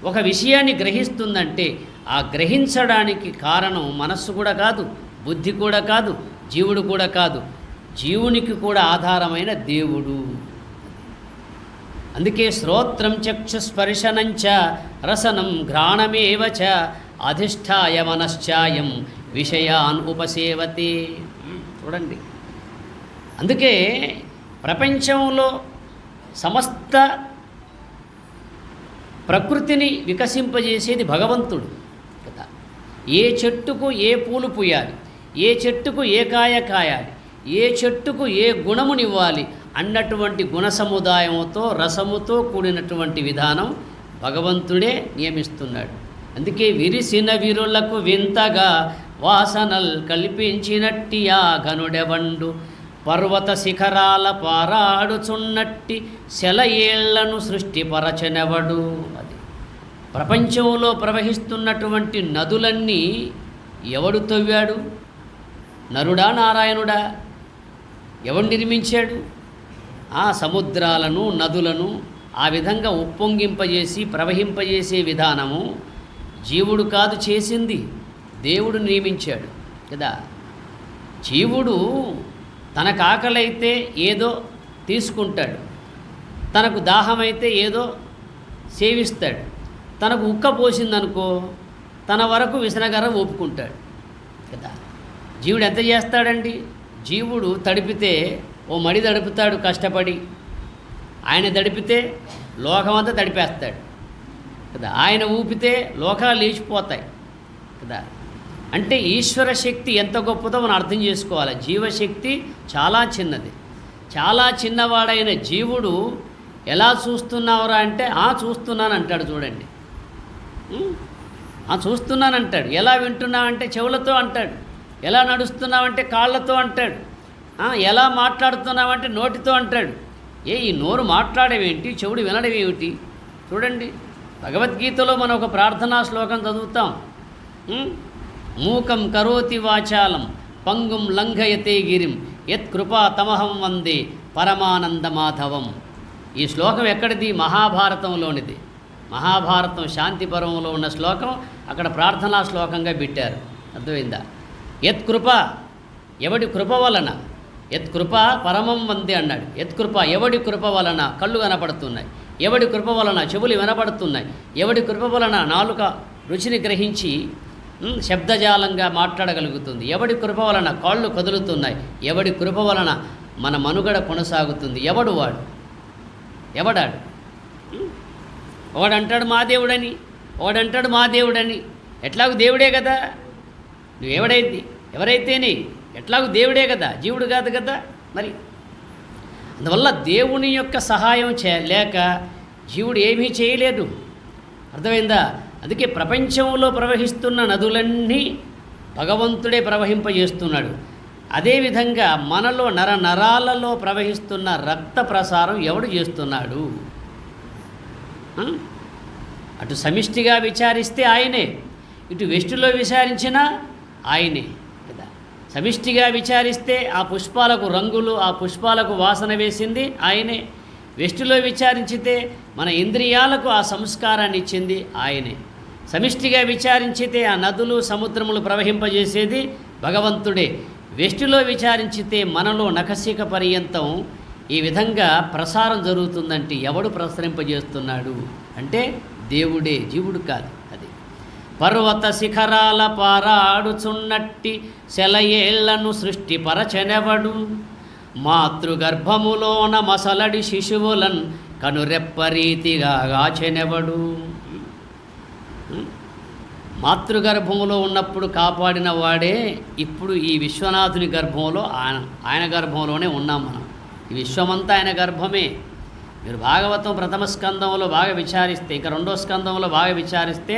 ఒక విషయాన్ని గ్రహిస్తుందంటే ఆ గ్రహించడానికి కారణం మనస్సు కూడా కాదు, బుద్ధి కూడా కాదు, జీవుడు కూడా కాదు, జీవునికి కూడా ఆధారమైన దేవుడు. అందుకే శ్రోత్రం చక్షుస్పర్శనంచ రసనం ఘ్రాణమేవచ అధిష్టాయ మనశ్చాయం విషయాన్ ఉపసేవతే. చూడండి, అందుకే ప్రపంచంలో సమస్త ప్రకృతిని వికసింపజేసేది భగవంతుడు కదా. ఏ చెట్టుకు ఏ పూలు పూయాలి, ఏ చెట్టుకు ఏ కాయ కాయాలి, ఏ చెట్టుకు ఏ గుణమునివ్వాలి అన్నటువంటి గుణ సముదాయంతో రసముతో కూడినటువంటి విధానం భగవంతుడే నియమిస్తున్నాడు. అందుకే విరిసిన విరులకు వింతగా వాసనల్ కల్పించినట్టియా ఘనుడెవండు పర్వత శిఖరాల పారాడుచున్నట్టి సెలయేళ్లను సృష్టిపరచనెవడు. అది ప్రపంచంలో ప్రవహిస్తున్నటువంటి నదులన్నీ ఎవడు తవ్వాడు? నరుడా నారాయణుడా? ఎవడు నిర్మించాడు? ఆ సముద్రాలను నదులను ఆ విధంగా ఉప్పొంగింపజేసి ప్రవహింపజేసే విధానము జీవుడు కాదు చేసింది, దేవుడు నియమించాడు కదా. జీవుడు తనకు ఆకలైతే ఏదో తీసుకుంటాడు, తనకు దాహమైతే ఏదో సేవిస్తాడు, తనకు ఉక్క పోసిందనుకో తన వరకు విసనగర ఒప్పుకుంటాడు కదా. జీవుడు ఎంత చేస్తాడండి? జీవుడు తడిపితే ఓ మడి తడుపుతాడు కష్టపడి, ఆయన తడిపితే లోకమంతా తడిపేస్తాడు కదా. ఆయన ఊపితే లోకాలు లేచిపోతాయి కదా. అంటే ఈశ్వర శక్తి ఎంత గొప్పదో మనం అర్థం చేసుకోవాలి. జీవశక్తి చాలా చిన్నది. చాలా చిన్నవాడైన జీవుడు ఎలా చూస్తున్నావురా అంటే చూస్తున్నాను అంటాడు. చూడండి, చూస్తున్నాను అంటాడు. ఎలా వింటున్నావంటే చెవులతో అంటాడు. ఎలా నడుస్తున్నావంటే కాళ్ళతో అంటాడు. ఎలా మాట్లాడుతున్నావంటే నోటితో అంటాడు. ఈ నోరు మాట్లాడేవేంటి, చెవుడు వినడమేమిటి? చూడండి, భగవద్గీతలో మనం ఒక ప్రార్థనా శ్లోకం చదువుతాం. మూకం కరోతి వాచాలం పంగుం లంఘయతే గిరిం యత్కృపా తమహం వందే పరమానంద మాధవం. ఈ శ్లోకం ఎక్కడిది? మహాభారతంలోనిది. మహాభారతం శాంతి పర్వంలో ఉన్న శ్లోకం అక్కడ ప్రార్థనా శ్లోకంగా పెట్టారు. అర్థమైందా? యత్కృప, ఎవడి కృప వలన, యత్కృప పరమం వందే అన్నాడు. యత్కృప, ఎవడి కృప వలన కళ్ళు కనపడుతున్నాయి, ఎవడి కృప వలన చెవులు వినపడుతున్నాయి, ఎవడి కృప వలన నాలుక రుచిని గ్రహించి శబ్దజాలంగా మాట్లాడగలుగుతుంది, ఎవడి కృప వలన కాళ్ళు కదులుతున్నాయి, ఎవడి కృప వలన మన మనుగడ కొనసాగుతుంది. ఎవడు వాడు? ఎవడాడు? వాడంటాడు మా దేవుడని, వాడంటాడు మా దేవుడని. ఎట్లాగూ దేవుడే కదా. ఎవరైతేనే ఎట్లాగూ దేవుడే కదా, జీవుడు కాదు కదా. మరి అందువల్ల దేవుని యొక్క సహాయం లేక జీవుడు ఏమీ చేయలేడు. అర్థమైందా? అందుకే ప్రపంచంలో ప్రవహిస్తున్న నదులన్నీ భగవంతుడే ప్రవహింపజేస్తున్నాడు. అదేవిధంగా మనలో నరాలలో ప్రవహిస్తున్న రక్త ప్రసారం ఎవడు చేస్తున్నాడు? అటు సమిష్టిగా విచారిస్తే ఆయనే, ఇటు వెస్టులో విచారించినా ఆయనే కదా. సమిష్టిగా విచారిస్తే ఆ పుష్పాలకు రంగులు, ఆ పుష్పాలకు వాసన వేసింది ఆయనే. వెస్టులో విచారించితే మన ఇంద్రియాలకు ఆ సంస్కారాన్ని ఇచ్చింది ఆయనే. సమిష్టిగా విచారించితే ఆ నదులు సముద్రములు ప్రవహింపజేసేది భగవంతుడే. వెస్టులో విచారించితే మనలో నఖశిఖ పర్యంతం ఈ విధంగా ప్రసారం జరుగుతుందంటే ఎవడు ప్రసరింపజేస్తున్నాడు అంటే దేవుడే, జీవుడు కాదు. అది పర్వత శిఖరాల పారాడుచున్నట్టి సెలయేళ్లను సృష్టి పరచనెవడు మాతృగర్భములోన మసలడి శిశువులన్ కనురెప్పరీతిగా గాచెనెవడు. మాతృగర్భంలో ఉన్నప్పుడు కాపాడిన వాడే ఇప్పుడు ఈ విశ్వనాథుని గర్భంలో ఆయన గర్భంలోనే ఉన్నాం మనం. ఈ విశ్వమంతా ఆయన గర్భమే. మీరు భాగవతం ప్రథమ స్కందంలో బాగా విచారిస్తే, ఇంకా రెండో స్కందంలో బాగా విచారిస్తే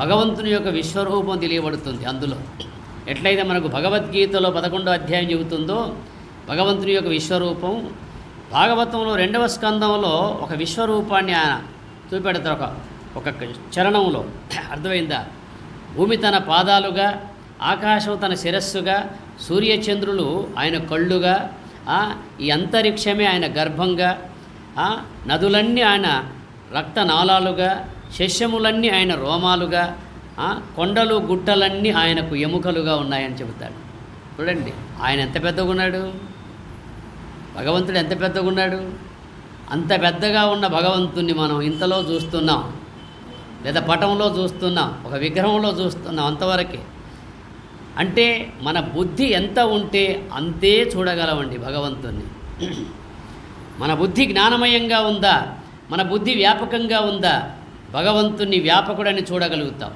భగవంతుని యొక్క విశ్వరూపం తెలియబడుతుంది. అందులో ఎట్లయితే మనకు భగవద్గీతలో 11వ అధ్యాయం చెబుతుందో భగవంతుని యొక్క విశ్వరూపం, భాగవతంలో 2వ స్కందంలో ఒక విశ్వరూపాన్ని ఆయన చూపెడతారు ఒక చరణంలో. అర్థమైందా? భూమి తన పాదాలుగా, ఆకాశం తన శిరస్సుగా, సూర్యచంద్రులు ఆయన కళ్ళుగా, ఈ అంతరిక్షమే ఆయన గర్భంగా, నదులన్నీ ఆయన రక్తనాళాలుగా, శస్యములన్నీ ఆయన రోమాలుగా, కొండలు గుట్టలన్నీ ఆయనకు ఎముకలుగా ఉన్నాయని చెబుతాడు. చూడండి ఆయన ఎంత పెద్దగా ఉన్నాడు, భగవంతుడు ఎంత పెద్దగా ఉన్నాడు. అంత పెద్దగా ఉన్న భగవంతుణ్ణి మనం ఇంతలో చూస్తున్నాం, లేదా పటంలో చూస్తున్నాం, ఒక విగ్రహంలో చూస్తున్నాం, అంతవరకే. అంటే మన బుద్ధి ఎంత ఉంటే అంతే చూడగలమండి భగవంతుణ్ణి. మన బుద్ధి జ్ఞానమయంగా ఉందా, మన బుద్ధి వ్యాపకంగా ఉందా, భగవంతుణ్ణి వ్యాపకుడని చూడగలుగుతాం.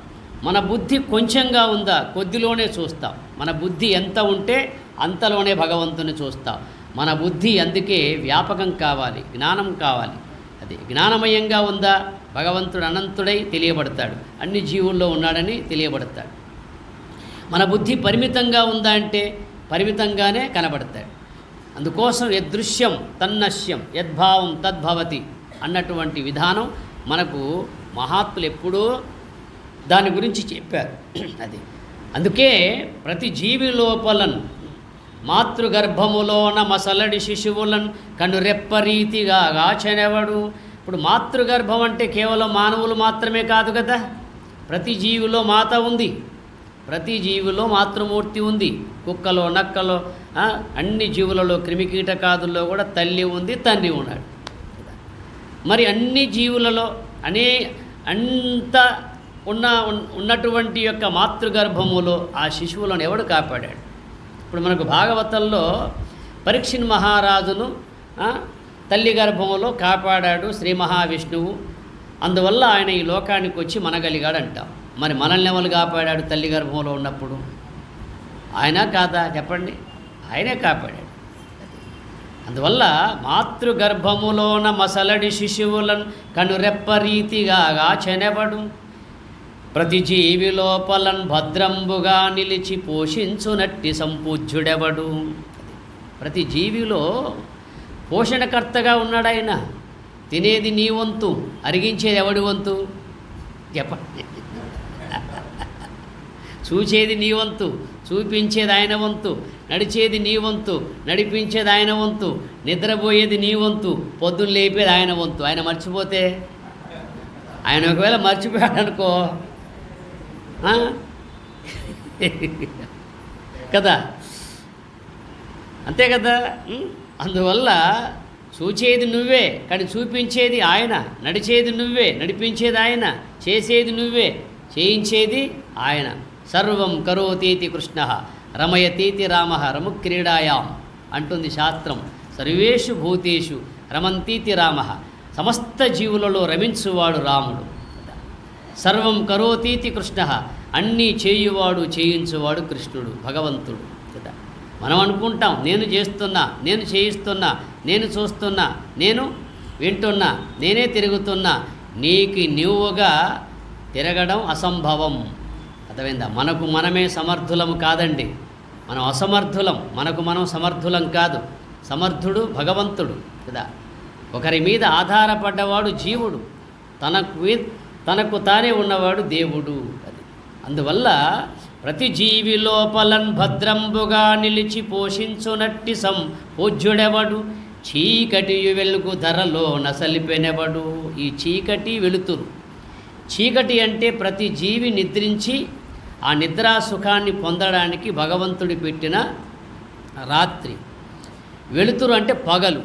మన బుద్ధి కొంచెంగా ఉందా, కొద్దిలోనే చూస్తాం. మన బుద్ధి ఎంత ఉంటే అంతలోనే భగవంతుని చూస్తాం. మన బుద్ధి అందుకే వ్యాపకం కావాలి, జ్ఞానం కావాలి. అది జ్ఞానమయంగా ఉందా, భగవంతుడు అనంతుడై తెలియబడతాడు, అన్ని జీవుల్లో ఉన్నాడని తెలియబడతాడు. మన బుద్ధి పరిమితంగా ఉందా అంటే పరిమితంగానే కనబడతాడు. అందుకోసం యదృశ్యం తన్నశ్యం, యద్భావం తద్భవతి అన్నటువంటి విధానం మనకు మహాత్ములు ఎప్పుడూ దాని గురించి చెప్పారు. అది అందుకే ప్రతి జీవి లోపలను మాతృగర్భములోన మసలడి శిశువులను కనురెప్పరీతిగా గాచెనెవడు. ఇప్పుడు మాతృగర్భం అంటే కేవలం మానవులు మాత్రమే కాదు కదా, ప్రతి జీవిలో మాత ఉంది, ప్రతి జీవిలో మాతృమూర్తి ఉంది. కుక్కలో, నక్కలో, అన్ని జీవులలో, క్రిమికీటకాదుల్లో కూడా తల్లి ఉంది, తండ్రి ఉన్నాడు. మరి అన్ని జీవులలో అంత ఉన్నటువంటి యొక్క మాతృగర్భములో ఆ శిశువులను ఎవడు కాపాడాడు? ఇప్పుడు మనకు భాగవతంలో పరీక్షిత్ మహారాజును తల్లి గర్భములో కాపాడాడు శ్రీ మహావిష్ణువు. అందువల్ల ఆయన ఈ లోకానికి వచ్చి మనగలిగాడు అంటాం. మరి మనల్ని ఎవరు కాపాడాడు తల్లి గర్భంలో ఉన్నప్పుడు? ఆయన కాదా చెప్పండి? ఆయనే కాపాడాడు. అందువల్ల మాతృగర్భములోన మసలడి శిశువులను కనురెప్పరీతిగా గాచెనెవడు. ప్రతి జీవి లోపలన్ భద్రంబుగా నిలిచి పోషించునట్టి సంపూజ్యుడెవడు. ప్రతి జీవిలో పోషణకర్తగా ఉన్నాడు ఆయన. తినేది నీ వంతు, అరిగించేది ఎవడి వంతు చెప్పండి? చూచేది నీ వంతు, చూపించేది ఆయన వంతు, నడిచేది నీ వంతు, నడిపించేది ఆయన వంతు, నిద్రపోయేది నీ వంతు, పొద్దున్న లేపేది ఆయన వంతు. ఆయన మర్చిపోతే, ఆయన ఒకవేళ మర్చిపోయాడు అనుకో కదా, అంతే కదా. అందువల్ల చూచేది నువ్వే కానీ చూపించేది ఆయన, నడిచేది నువ్వే నడిపించేది ఆయన, చేసేది నువ్వే చేయించేది ఆయన. సర్వం కరోతీతి కృష్ణ రమయతీతి రామ రము క్రీడాయాం అంటుంది శాస్త్రం. సర్వేషు భూతేషు రమంతీతి రామ, సమస్త జీవులలో రమించువాడు రాముడు. సర్వం కరోతీతి కృష్ణ, అన్నీ చేయువాడు చేయించువాడు కృష్ణుడు, భగవంతుడు కదా. మనం అనుకుంటాం నేను చేస్తున్నా, నేను చేయిస్తున్నా, నేను చూస్తున్నా, నేను వింటున్నా, నేనే తిరుగుతున్నా. నీకు నువ్వుగా తిరగడం అసంభవం. అర్థమైందా? మనకు మనమే సమర్థులము కాదండి, మనం అసమర్థులం. మనకు మనం సమర్థులం కాదు, సమర్థుడు భగవంతుడు కదా. ఒకరి మీద ఆధారపడ్డవాడు జీవుడు, తనకు తానే ఉన్నవాడు దేవుడు. అది అందువల్ల ప్రతి జీవి లోపలన్ భద్రంబుగా నిలిచి పోషించునట్టి సంపూజ్యుడెవడు. చీకటియు వెలుగు ధరలో నసలిపెనెవడు. ఈ చీకటి వెలుతురు, చీకటి అంటే ప్రతి జీవి నిద్రించి ఆ నిద్రా సుఖాన్ని పొందడానికి భగవంతుడి పెట్టిన రాత్రి. వెలుతురు అంటే పగలు.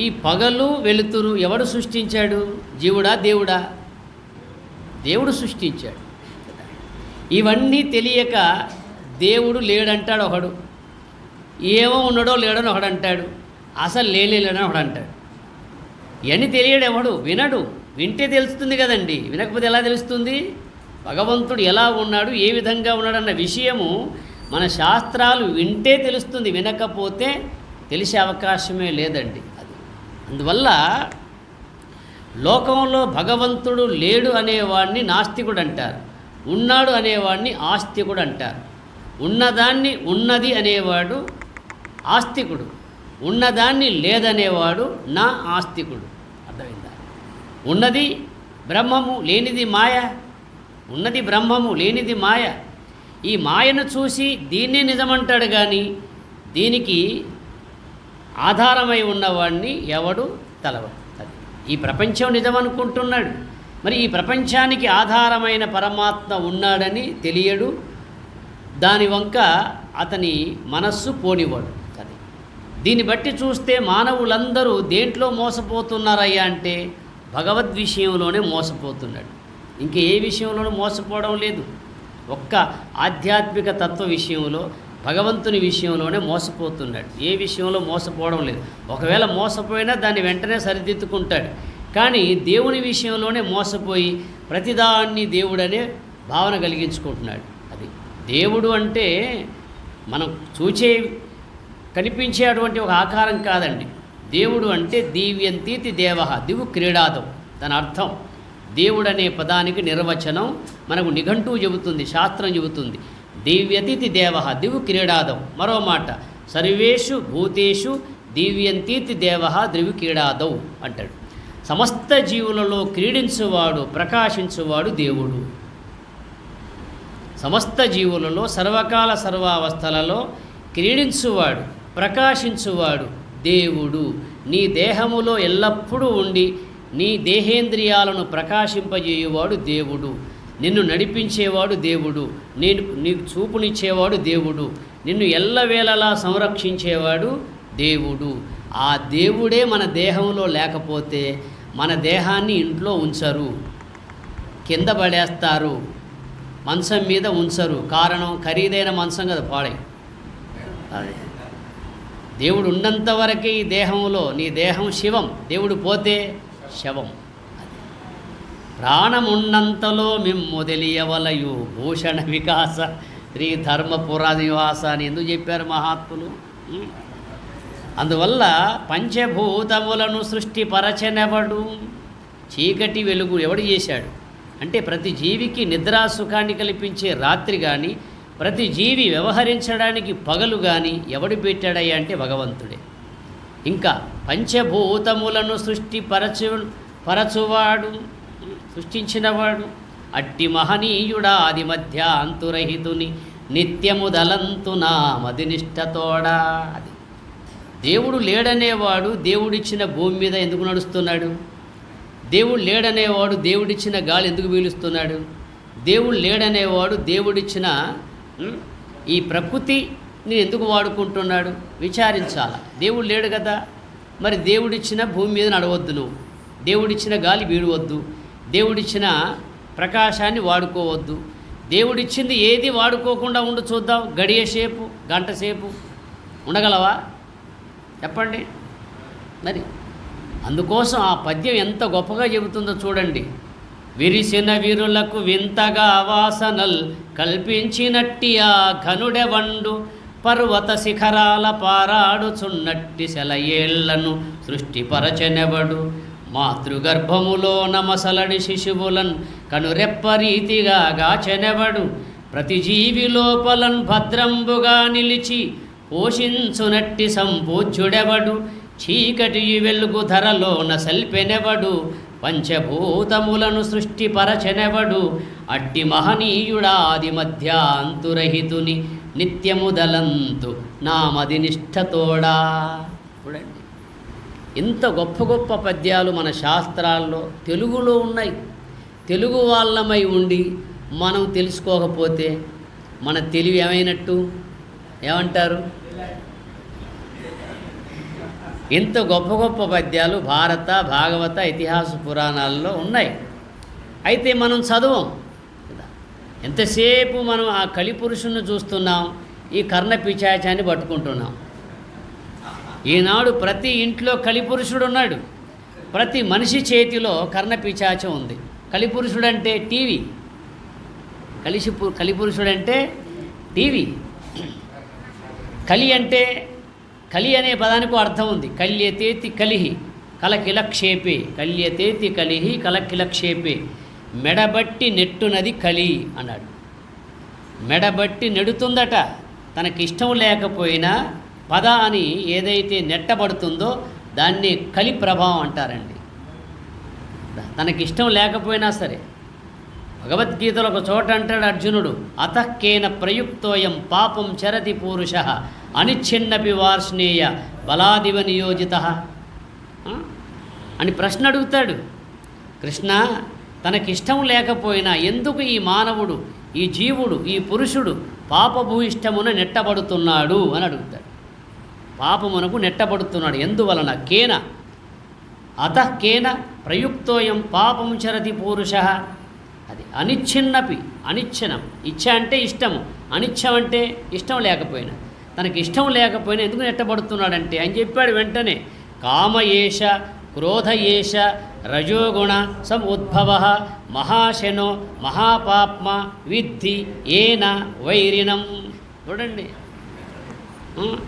ఈ పగలు వెలుతురు ఎవడు సృష్టించాడు? జీవుడా దేవుడా? దేవుడు సృష్టించాడు. ఇవన్నీ తెలియక దేవుడు లేడంటాడు ఒకడు. ఏమో ఉన్నాడో లేడని ఒకడు అంటాడు, అసలు లేడని ఒకడు అంటాడు. ఇవన్నీ తెలియడు ఎవడు, వినడు. వింటే తెలుస్తుంది కదండి, వినకపోతే ఎలా తెలుస్తుంది? భగవంతుడు ఎలా ఉన్నాడు, ఏ విధంగా ఉన్నాడన్న విషయము మన శాస్త్రాలు వింటే తెలుస్తుంది, వినకపోతే తెలిసే అవకాశమే లేదండి. అది అందువల్ల లోకంలో భగవంతుడు లేడు అనేవాడిని నాస్తికుడు అంటారు, ఉన్నాడు అనేవాడిని ఆస్తికుడు అంటారు. ఉన్నదాన్ని ఉన్నది అనేవాడు ఆస్తికుడు, ఉన్నదాన్ని లేదనేవాడు నా ఆస్తికుడు. అర్థమైందా? ఉన్నది బ్రహ్మము, లేనిది మాయ. ఉన్నది బ్రహ్మము, లేనిది మాయ. ఈ మాయను చూసి దీన్నే నిజమంటాడు కానీ దీనికి ఆధారమై ఉన్నవాడిని ఎవడు తలవడు. అది ఈ ప్రపంచం నిజమనుకుంటున్నాడు, మరి ఈ ప్రపంచానికి ఆధారమైన పరమాత్మ ఉన్నాడని తెలియడు. దాని వంక అతని మనస్సు పోనివాడు. అది దీన్ని బట్టి చూస్తే మానవులందరూ దేంట్లో మోసపోతున్నారయ్యా అంటే భగవద్ విషయంలోనే మోసపోతున్నాడు. ఇంక ఏ విషయంలోనూ మోసపోవడం లేదు. ఒక్క ఆధ్యాత్మిక తత్వ విషయంలో, భగవంతుని విషయంలోనే మోసపోతున్నాడు. ఏ విషయంలో మోసపోవడం లేదు. ఒకవేళ మోసపోయినా దాన్ని వెంటనే సరిదిద్దుకుంటాడు. కానీ దేవుని విషయంలోనే మోసపోయి ప్రతిదాన్ని దేవుడనే భావన కలిగించుకుంటున్నాడు. అది దేవుడు అంటే మనం చూచే కనిపించేటువంటి ఒక ఆకారం కాదండి. దేవుడు అంటే దివ్యంతీతి దేవ దివు క్రీడాదం. దాని అర్థం దేవుడు అనే పదానికి నిర్వచనం మనకు నిఘంటువు చెబుతుంది, శాస్త్రం చెబుతుంది. దివ్యతిథి దేవ దివు క్రీడాదం. మరో మాట, సర్వేషు భూతేషు దివ్యంతీతి దేవ దివు క్రీడాదౌ అంటాడు. సమస్త జీవులలో క్రీడించువాడు, ప్రకాశించువాడు దేవుడు. సమస్త జీవులలో సర్వకాల సర్వావస్థలలో క్రీడించువాడు, ప్రకాశించువాడు దేవుడు. నీ దేహములో ఎల్లప్పుడూ ఉండి నీ దేహేంద్రియాలను ప్రకాశింపజేయువాడు దేవుడు. నిన్ను నడిపించేవాడు దేవుడు. నీకు చూపునిచ్చేవాడు దేవుడు. నిన్ను ఎల్లవేళలా సంరక్షించేవాడు దేవుడు. ఆ దేవుడే మన దేహంలో లేకపోతే మన దేహాన్ని ఇంట్లో ఉంచరు, కింద పడేస్తారు, మంచం మీద ఉంచరు. కారణం ఖరీదైన మంచం కదా, పాడై. అదే దేవుడు ఉన్నంత వరకే ఈ దేహంలో, నీ దేహం శివం, దేవుడు పోతే శవం. ప్రాణమున్నంతలో మిమ్ము తెలియవలయు భూషణ వికాస శ్రీ ధర్మపుర నివాస అని ఎందుకు చెప్పారు మహాత్ములు? అందువల్ల పంచభూతములను సృష్టిపరచనెవడు? చీకటి వెలుగు ఎవడు చేశాడు అంటే ప్రతి జీవికి నిద్రాసుఖాన్ని కల్పించే రాత్రి కానీ, ప్రతి జీవి వ్యవహరించడానికి పగలు కానీ ఎవడు పెట్టాడయ్యా అంటే భగవంతుడే. ఇంకా పంచభూతములను పరచువాడు, సృష్టించినవాడు అట్టి మహనీయుడా ఆది మధ్య అంతురహితుని నిత్యము దలంతు నా మదినిష్టతోడా. అది దేవుడు లేడనేవాడు దేవుడిచ్చిన భూమి మీద ఎందుకు నడుస్తున్నాడు? దేవుడు లేడనేవాడు దేవుడిచ్చిన గాలి ఎందుకు పీలుస్తున్నాడు? దేవుడు లేడనేవాడు దేవుడిచ్చిన ఈ ప్రకృతిని ఎందుకు వాడుకుంటున్నాడు? విచారించాల. దేవుడు లేడు కదా, మరి దేవుడిచ్చిన భూమి మీద నడవద్దు, నువ్వు దేవుడిచ్చిన గాలి వీడవద్దు, దేవుడిచ్చిన ప్రకాశాన్ని వాడుకోవద్దు. దేవుడిచ్చింది ఏది వాడుకోకుండా ఉండు చూద్దాం. గడియసేపు, గంట సేపు ఉండగలవా చెప్పండి? మరి అందుకోసం ఆ పద్యం ఎంత గొప్పగా చెబుతుందో చూడండి. విరిసిన వీరులకు వింతగా వాసనల్ కల్పించినట్టి ఆ ఘనుడెవండు, పర్వత శిఖరాల పారాడుచున్నట్టి సెలయేళ్లను సృష్టిపరచెనెవడు, మాతృగర్భములో నమసలడి శిశువులన్ కనురెప్పరీతిగా గాచెనెవడు, ప్రతి జీవి లోపలన్ భద్రంబుగా నిలిచి పోషించునట్టి సంపూజ్యుడెవడు, చీకటి వెలుగు ధరలోన సల్పెనెవడు, పంచభూతములను సృష్టిపరచెనెవడు, అట్టి మహనీయుడాది మధ్య అంతురహితుని నిత్యముదలంతు నా మదినిష్టతోడా. చూడండి, ఇంత గొప్ప గొప్ప పద్యాలు మన శాస్త్రాల్లో తెలుగులో ఉన్నాయి. తెలుగు వాళ్ళమై ఉండి మనం తెలుసుకోకపోతే మన తెలివి ఏమైనట్టు? ఏమంటారు? ఇంత గొప్ప గొప్ప పద్యాలు భారత, భాగవత, ఇతిహాస పురాణాల్లో ఉన్నాయి. అయితే మనం చదవం కదా. ఎంతసేపు మనం ఆ కలిపురుషుని చూస్తున్నాం, ఈ కర్ణ పిశాచాన్ని పట్టుకుంటున్నాం. ఈనాడు ప్రతి ఇంట్లో కలిపురుషుడు ఉన్నాడు. ప్రతి మనిషి చేతిలో కర్ణపిశాచం ఉంది. కలిపురుషుడు అంటే టీవీ. కలిపురుషుడంటే టీవీ. కలి అంటే, కలి అనే పదానికి అర్థం ఉంది. కల్యతేతి కలిహి కలకిలక్షేపే, కల్యతేతి కలిహి కలకిలక్షేపే, మెడబట్టి నెట్టునది కలి అన్నాడు. మెడబట్టి నెడుతుందట. తనకిష్టం లేకపోయినా పద అని ఏదైతే నెట్టబడుతుందో దాన్ని కలి ప్రభావం అంటారండి. తనకిష్టం లేకపోయినా సరే. భగవద్గీతలో ఒక చోట అంటాడు అర్జునుడు, అతఃకేన ప్రయుక్తోయం పాపం చరతి పూరుష అనిచ్ఛిన్నపి వార్ష్ణేయ బలాదివ నియోజిత అని ప్రశ్న అడుగుతాడు. కృష్ణ, తనకిష్టం లేకపోయినా ఎందుకు ఈ మానవుడు, ఈ జీవుడు, ఈ పురుషుడు పాపభూయిష్టమున నెట్టబడుతున్నాడు అని అడుగుతాడు. పాపమునకు నెట్టబడుతున్నాడు ఎందువలన? కేన అతఃకేన ప్రయుక్తోయం పాపం చరతి పూరుష. అది అనిచ్ఛిన్నపి, అనిచ్ఛనం. ఇచ్ఛ అంటే ఇష్టము, అనిచ్ఛం అంటే ఇష్టం లేకపోయినా. తనకి ఇష్టం లేకపోయినా ఎందుకు నెట్టబడుతున్నాడంటే అని చెప్పాడు వెంటనే. కామయేష క్రోధయేష రజోగుణ సముద్భవ మహాశనో మహాపాప్మ విద్ధి ఏన వైరిణం. చూడండి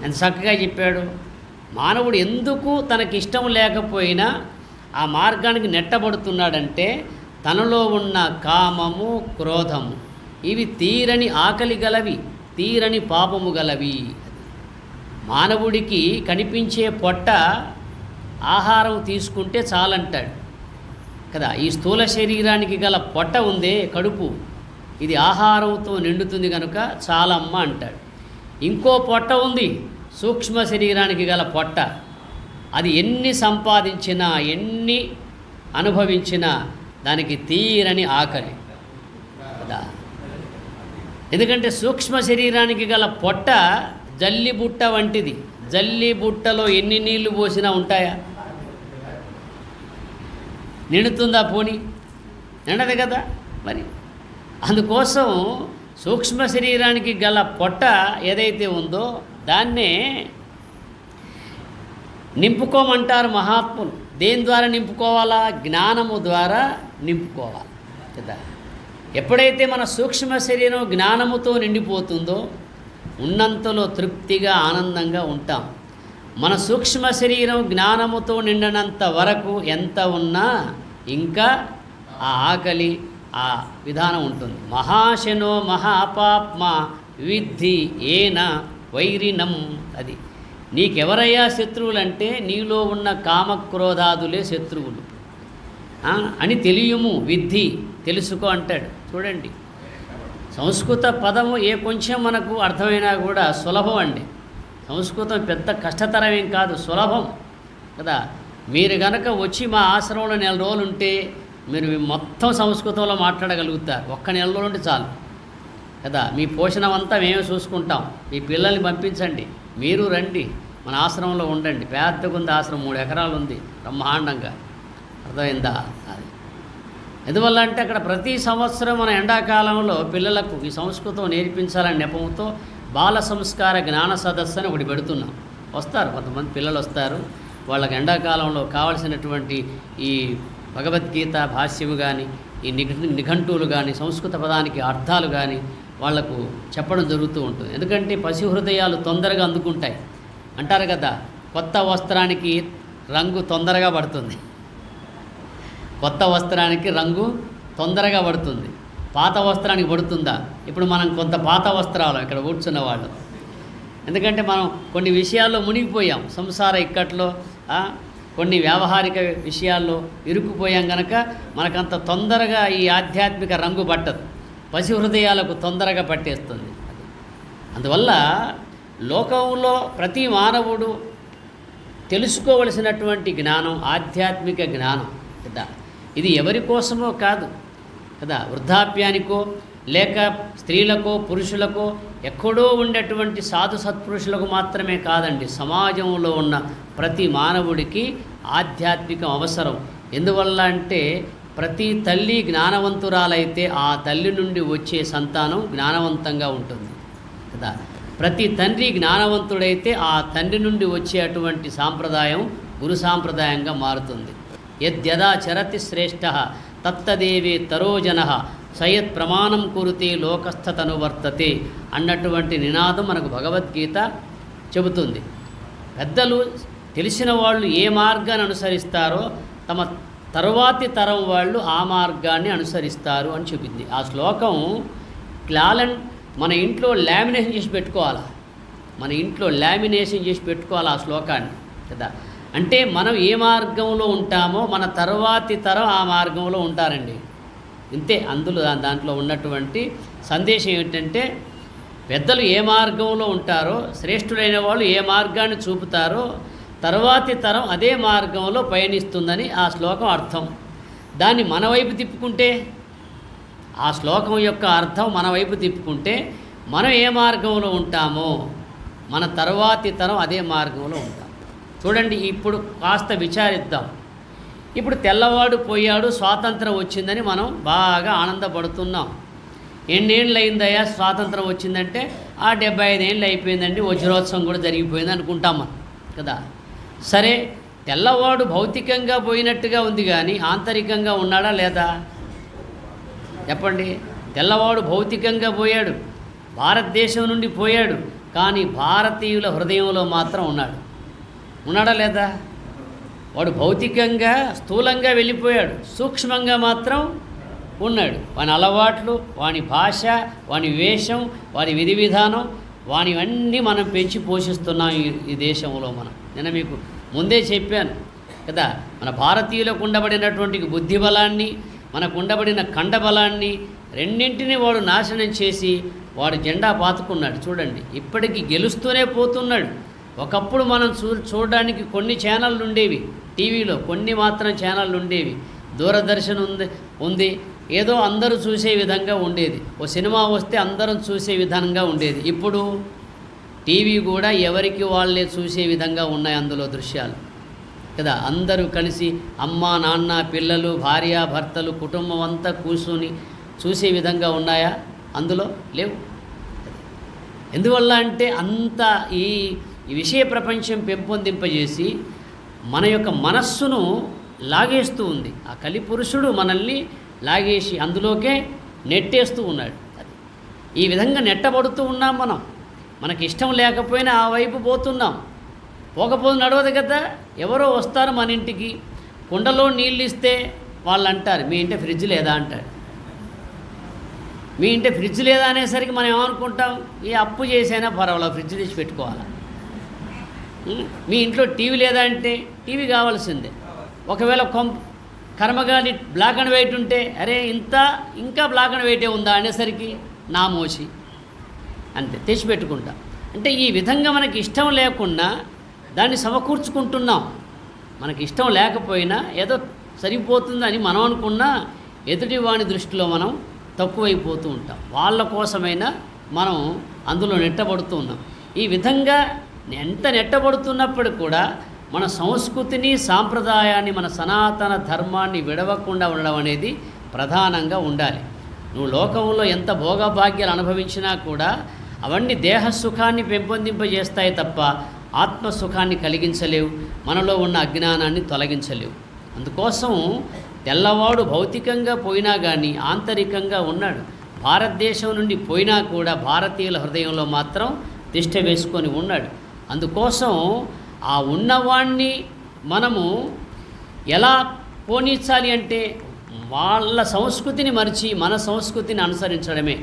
ఎంత చక్కగా చెప్పాడు. మానవుడు ఎందుకు తనకిష్టం లేకపోయినా ఆ మార్గానికి నెట్టబడుతున్నాడంటే తనలో ఉన్న కామము, క్రోధము ఇవి తీరని ఆకలి గలవి, తీరని పాపము గలవి. మానవుడికి కనిపించే పొట్ట ఆహారం తీసుకుంటే చాలంటాడు కదా. ఈ స్థూల శరీరానికి గల పొట్ట ఉందే, కడుపు, ఇది ఆహారంతో నిండుతుంది కనుక చాలమ్మ అంటాడు. ఇంకో పొట్ట ఉంది, సూక్ష్మ శరీరానికి గల పొట్ట. అది ఎన్ని సంపాదించినా, ఎన్ని అనుభవించినా దానికి తీరని ఆకలి కదా. ఎందుకంటే సూక్ష్మ శరీరానికి గల పొట్ట జల్లిబుట్ట వంటిది. జల్లిబుట్టలో ఎన్ని నీళ్లు పోసినా ఉంటాయా? నిండుతుందా? పోని నిండదు కదా. మరి అందుకోసం సూక్ష్మ శరీరానికి గల పొట్ట ఏదైతే ఉందో దాన్నే నింపుకోమంటారు మహాత్ములు. దేని ద్వారా నింపుకోవాలా? జ్ఞానము ద్వారా నింపుకోవాలి కదా. ఎప్పుడైతే మన సూక్ష్మ శరీరం జ్ఞానముతో నిండిపోతుందో ఉన్నంతలో తృప్తిగా ఆనందంగా ఉంటాం. మన సూక్ష్మ శరీరం జ్ఞానముతో నిండినంత వరకు ఎంత ఉన్నా ఇంకా ఆ ఆకలి, ఆ విధానం ఉంటుంది. మహాశనో మహాపాప్మ విద్ధి ఏన వైరిణం. అది నీకెవరయ్యా శత్రువులంటే నీలో ఉన్న కామక్రోధాదులే శత్రువులు అని తెలియము. విద్ధి తెలుసుకో అంటాడు. చూడండి, సంస్కృత పదము ఏ కొంచెం మనకు అర్థమైనా కూడా సులభం అండి. సంస్కృతం పెద్ద కష్టతరమేం కాదు, సులభం కదా. మీరు కనుక వచ్చి మా ఆశ్రమంలో నెల రోజులు ఉంటే మీరు మొత్తం సంస్కృతంలో మాట్లాడగలుగుతారు. ఒక్క నెల రోజులు ఉంటే చాలు కదా. మీ పోషణ అంతా మేమే చూసుకుంటాం. మీ పిల్లల్ని పంపించండి, మీరు రండి, మన ఆశ్రమంలో ఉండండి. పెద్దగా ఉంది ఆశ్రమం, 3 ఎకరాలు ఉంది, బ్రహ్మాండంగా. అర్థమైందా? అది ఎందువల్ల అంటే అక్కడ ప్రతి సంవత్సరం మన ఎండాకాలంలో పిల్లలకు ఈ సంస్కృతం నేర్పించాలనే నెపంతో బాల సంస్కార జ్ఞాన సదస్సు అని ఒకటి పెడుతున్నాం. వస్తారు కొంతమంది పిల్లలు వస్తారు. వాళ్ళకి ఎండాకాలంలో కావలసినటువంటి ఈ భగవద్గీత భాష్యము కానీ, ఈ నిఘంటువులు కానీ, సంస్కృత పదానికి అర్థాలు కానీ వాళ్లకు చెప్పడం జరుగుతూ ఉంటుంది. ఎందుకంటే పసి హృదయాలు తొందరగా అందుకుంటాయి అంటారు కదా. కొత్త వస్త్రానికి రంగు తొందరగా పడుతుంది. కొత్త వస్త్రానికి రంగు తొందరగా పడుతుంది. పాత వస్త్రానికి పడుతుందా? ఇప్పుడు మనం కొంత పాత వస్త్రాలు ఇక్కడ కూర్చున్న వాళ్ళు, ఎందుకంటే మనం కొన్ని విషయాల్లో మునిగిపోయాం. సంసార ఇక్కట్లో కొన్ని వ్యావహారిక విషయాల్లో ఇరుక్కుపోయాం కనుక మనకంత తొందరగా ఈ ఆధ్యాత్మిక రంగు పట్టదు. పసి హృదయాలకు తొందరగా పట్టేస్తుంది. అందువల్ల లోకంలో ప్రతి మానవుడు తెలుసుకోవలసినటువంటి జ్ఞానం ఆధ్యాత్మిక జ్ఞానం కదా. ఇది ఎవరి కోసమో కాదు కదా. వృద్ధాప్యానికో లేక స్త్రీలకో పురుషులకో ఎక్కడో ఉండేటువంటి సాధు సత్పురుషులకు మాత్రమే కాదండి. సమాజంలో ఉన్న ప్రతి మానవుడికి ఆధ్యాత్మికం అవసరం. ఎందువల్ల అంటే ప్రతి తల్లి జ్ఞానవంతురాలైతే ఆ తల్లి నుండి వచ్చే సంతానం జ్ఞానవంతంగా ఉంటుంది కదా. ప్రతి తండ్రి జ్ఞానవంతుడైతే ఆ తండ్రి నుండి వచ్చే అటువంటి సాంప్రదాయం గురు సాంప్రదాయంగా మారుతుంది. యద్యదా చరతి శ్రేష్ఠ తత్తదేవే తరోజన సయత్ ప్రమాణం కురుతే లోకస్థతను వర్తతే అన్నటువంటి నినాదం మనకు భగవద్గీత చెబుతుంది. పెద్దలు తెలిసిన వాళ్ళు ఏ మార్గాన్ని అనుసరిస్తారో తమ తరువాతి తరం వాళ్ళు ఆ మార్గాన్ని అనుసరిస్తారు అని చెప్పింది. ఆ శ్లోకం మన ఇంట్లో లామినేషన్ చేసి పెట్టుకోవాలి. మన ఇంట్లో లామినేషన్ చేసి పెట్టుకోవాలి ఆ శ్లోకాన్ని కదా. అంటే మనం ఏ మార్గంలో ఉంటామో మన తరువాతి తరం ఆ మార్గంలో ఉంటారండి. ఇంతే అందులో దాంట్లో ఉన్నటువంటి సందేశం ఏమిటంటే పెద్దలు ఏ మార్గంలో ఉంటారో, శ్రేష్ఠుడైన వాళ్ళు ఏ మార్గాన్ని చూపుతారో తరువాతి తరం అదే మార్గంలో పయనిస్తుందని ఆ శ్లోకం అర్థం. దాన్ని మన వైపు తిప్పుకుంటే, ఆ శ్లోకం యొక్క అర్థం మన వైపు తిప్పుకుంటే మనం ఏ మార్గంలో ఉంటామో మన తరువాతి తరం అదే మార్గంలో ఉంటాం. చూడండి, ఇప్పుడు కాస్త విచారిద్దాం. ఇప్పుడు తెల్లవాడు పోయాడు, స్వాతంత్రం వచ్చిందని మనం బాగా ఆనందపడుతున్నాం. ఎన్నేళ్ళు అయిందయ్యా స్వాతంత్రం వచ్చిందంటే 75 ఏళ్ళు అయిపోయిందండి, వజ్రోత్సవం కూడా జరిగిపోయింది అనుకుంటాం మనం కదా. సరే, తెల్లవాడు భౌతికంగా పోయినట్టుగా ఉంది కానీ ఆంతరికంగా ఉన్నాడా లేదా చెప్పండి. తెల్లవాడు భౌతికంగా పోయాడు, భారతదేశం నుండి పోయాడు, కానీ భారతీయుల హృదయంలో మాత్రం ఉన్నాడా లేదా? వాడు భౌతికంగా స్థూలంగా వెళ్ళిపోయాడు, సూక్ష్మంగా మాత్రం ఉన్నాడు. వాని అలవాట్లు, వాని భాష, వాని వేషం, వాని విధి విధానం, వానివన్నీ మనం పెంచి పోషిస్తున్నాం ఈ దేశంలో. నేను మీకు ముందే చెప్పాను కదా, మన భారతీయులకు ఉండబడినటువంటి బుద్ధి బలాన్ని, మనకు ఉండబడిన కండబలాన్ని రెండింటినీ వాడు నాశనం చేసి వాడు జెండా పాతుకున్నాడు. చూడండి, ఇప్పటికీ గెలుస్తూనే పోతున్నాడు. ఒకప్పుడు మనం చూడడానికి కొన్ని ఛానళ్ళు ఉండేవి, టీవీలో కొన్ని మాత్రం ఛానళ్ళు ఉండేవి. దూరదర్శన్ ఉంది, ఏదో అందరూ చూసే విధంగా ఉండేది. ఓ సినిమా వస్తే అందరం చూసే విధంగా ఉండేది. ఇప్పుడు టీవీ కూడా ఎవరికి వాళ్ళే చూసే విధంగా ఉన్నాయి అందులో దృశ్యాలు కదా. అందరూ కలిసి అమ్మ, నాన్న, పిల్లలు, భార్య, భర్తలు, కుటుంబం అంతా కూర్చొని చూసే విధంగా ఉన్నాయా? అందులో లేవు. ఎందువల్ల అంటే అంత ఈ విషయ ప్రపంచం పెంపొందింపజేసి మన యొక్క మనస్సును లాగేస్తూ ఉంది. ఆ కలిపురుషుడు మనల్ని లాగేసి అందులోకే నెట్టేస్తూ ఉన్నాడు. ఈ విధంగా నెట్టబడుతూ ఉన్నాం మనం. మనకి ఇష్టం లేకపోయినా ఆ వైపు పోతున్నాం. పోకపోతే నడవదు కదా. ఎవరో వస్తారు మన ఇంటికి, కుండలో నీళ్ళు ఇస్తే వాళ్ళు అంటారు మీ ఇంటి ఫ్రిడ్జ్ లేదా అంటారు. మీ ఇంటి ఫ్రిడ్జ్ లేదా అనేసరికి మనం ఏమనుకుంటాం, ఈ అప్పు చేసైనా పర్వాలేదు ఫ్రిడ్జ్ తెచ్చి పెట్టుకోవాలి. మీ ఇంట్లో టీవీ లేదా అంటే టీవీ కావాల్సిందే. ఒకవేళ కర్మగాలి బ్లాక్ అండ్ వైట్ ఉంటే అరే ఇంకా బ్లాక్ అండ్ వైటే ఉందా అనేసరికి నా మోసి అంతే తెచ్చిపెట్టుకుంటాం. అంటే ఈ విధంగా మనకి ఇష్టం లేకుండా దాన్ని సమకూర్చుకుంటున్నాం. మనకి ఇష్టం లేకపోయినా ఏదో సరిపోతుందని మనం అనుకున్నా ఎదుటి వాని దృష్టిలో మనం తక్కువైపోతూ ఉంటాం. వాళ్ళ కోసమైనా మనం అందులో నెట్టబడుతూ ఉన్నాం. ఈ విధంగా ఎంత నెట్టబడుతున్నప్పుడు కూడా మన సంస్కృతిని, సాంప్రదాయాన్ని, మన సనాతన ధర్మాన్ని విడవకుండా ఉండడం అనేది ప్రధానంగా ఉండాలి. నువ్వు లోకంలో ఎంత భోగభాగ్యాలు అనుభవించినా కూడా అవన్నీ దేహ సుఖాన్ని పెంపొందింపజేస్తాయి తప్ప ఆత్మసుఖాన్ని కలిగించలేవు, మనలో ఉన్న అజ్ఞానాన్ని తొలగించలేవు. అందుకోసం తెల్లవాడు భౌతికంగా పోయినా కానీ ఆంతరికంగా ఉన్నాడు. భారతదేశం నుండి పోయినా కూడా భారతీయుల హృదయంలో మాత్రం తిష్ట వేసుకొని ఉన్నాడు. అందుకోసం ఆ ఉన్నవాణ్ణి మనము ఎలా పోనిచ్చాలి అంటే వాళ్ళ సంస్కృతిని మరిచి మన సంస్కృతిని అనుసరించడమే.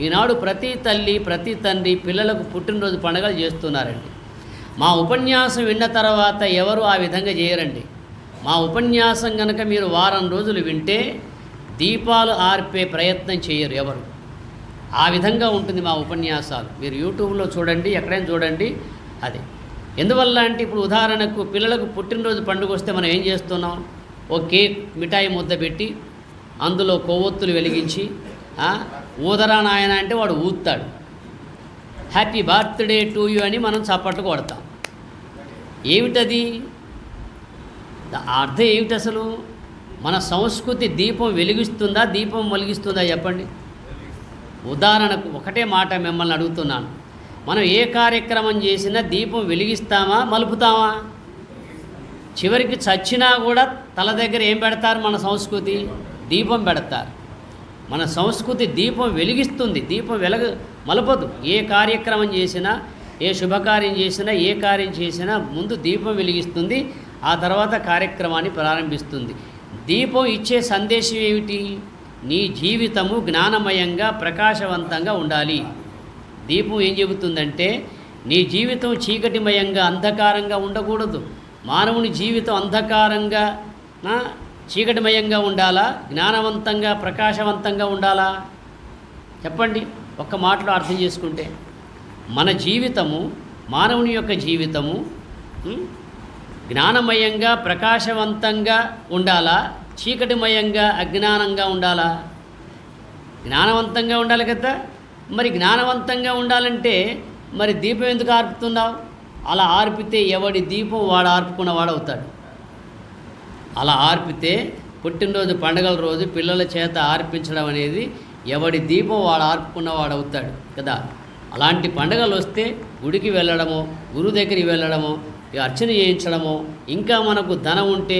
ఈనాడు ప్రతి తల్లి, ప్రతి తండ్రి పిల్లలకు పుట్టినరోజు పండుగలు చేస్తున్నారండి. మా ఉపన్యాసం విన్న తర్వాత ఎవరు ఆ విధంగా చేయరండి. మా ఉపన్యాసం కనుక మీరు వారం రోజులు వింటే దీపాలు ఆర్పే ప్రయత్నం చేయరు ఎవరు. ఆ విధంగా ఉంటుంది మా ఉపన్యాసాలు. మీరు యూట్యూబ్లో చూడండి, ఎక్కడైనా చూడండి. అది ఎందువల్ల అంటే ఇప్పుడు ఉదాహరణకు పిల్లలకు పుట్టినరోజు పండుగ వస్తే మనం ఏం చేస్తున్నాం, ఓ కేక్, మిఠాయి ముద్ద పెట్టి అందులో కొవ్వొత్తులు వెలిగించి ఊదరా నాయన అంటే వాడు ఊదుతాడు. హ్యాపీ బర్త్డే టు యూ అని మనం చప్పట్లు కొడతాం. ఏమిటది? అర్థం ఏమిటి అసలు? మన సంస్కృతి దీపం వెలిగిస్తుందా, దీపం వెలిగిస్తుందా చెప్పండి. ఉదాహరణకు ఒకటే మాట మిమ్మల్ని అడుగుతున్నాను. మనం ఏ కార్యక్రమం చేసినా దీపం వెలిగిస్తామా మలుపుతామా? చివరికి చచ్చినా కూడా తల దగ్గర ఏం పెడతారు? మన సంస్కృతి దీపం పెడతారు. మన సంస్కృతి దీపం వెలిగిస్తుంది, దీపం మలపదు. ఏ కార్యక్రమం చేసినా, ఏ శుభకార్యం చేసినా, ఏ కార్యం చేసినా ముందు దీపం వెలిగిస్తుంది, ఆ తర్వాత కార్యక్రమాన్ని ప్రారంభిస్తుంది. దీపం ఇచ్చే సందేశం ఏమిటి? నీ జీవితము జ్ఞానమయంగా ప్రకాశవంతంగా ఉండాలి. దీపం ఏం చెబుతుందంటే నీ జీవితం చీకటిమయంగా అంధకారంగా ఉండకూడదు. మానవుని జీవితం అంధకారంగా చీకటిమయంగా ఉండాలా, జ్ఞానవంతంగా ప్రకాశవంతంగా ఉండాలా? చెప్పండి ఒక్క మాటలో అర్థం చేసుకుంటే. మన జీవితము, మానవుని యొక్క జీవితము జ్ఞానమయంగా ప్రకాశవంతంగా ఉండాలా, చీకటిమయంగా అజ్ఞానంగా ఉండాలా? జ్ఞానవంతంగా ఉండాలి కదా. మరి జ్ఞానవంతంగా ఉండాలంటే మరి దీపం ఎందుకు ఆర్పుతున్నావు? అలా ఆర్పితే ఎవడి దీపం వాడు ఆర్పుకున్నవాడు అవుతాడు. అలా ఆర్పితే పుట్టినరోజు పండుగల రోజు పిల్లల చేత ఆర్పించడం అనేది ఎవడి దీపం వాడు ఆర్పుకున్నవాడు అవుతాడు కదా. అలాంటి పండుగలు వస్తే గుడికి వెళ్ళడమో, గురువు దగ్గరికి వెళ్ళడమో, అర్చన చేయించడమో, ఇంకా మనకు ధనం ఉంటే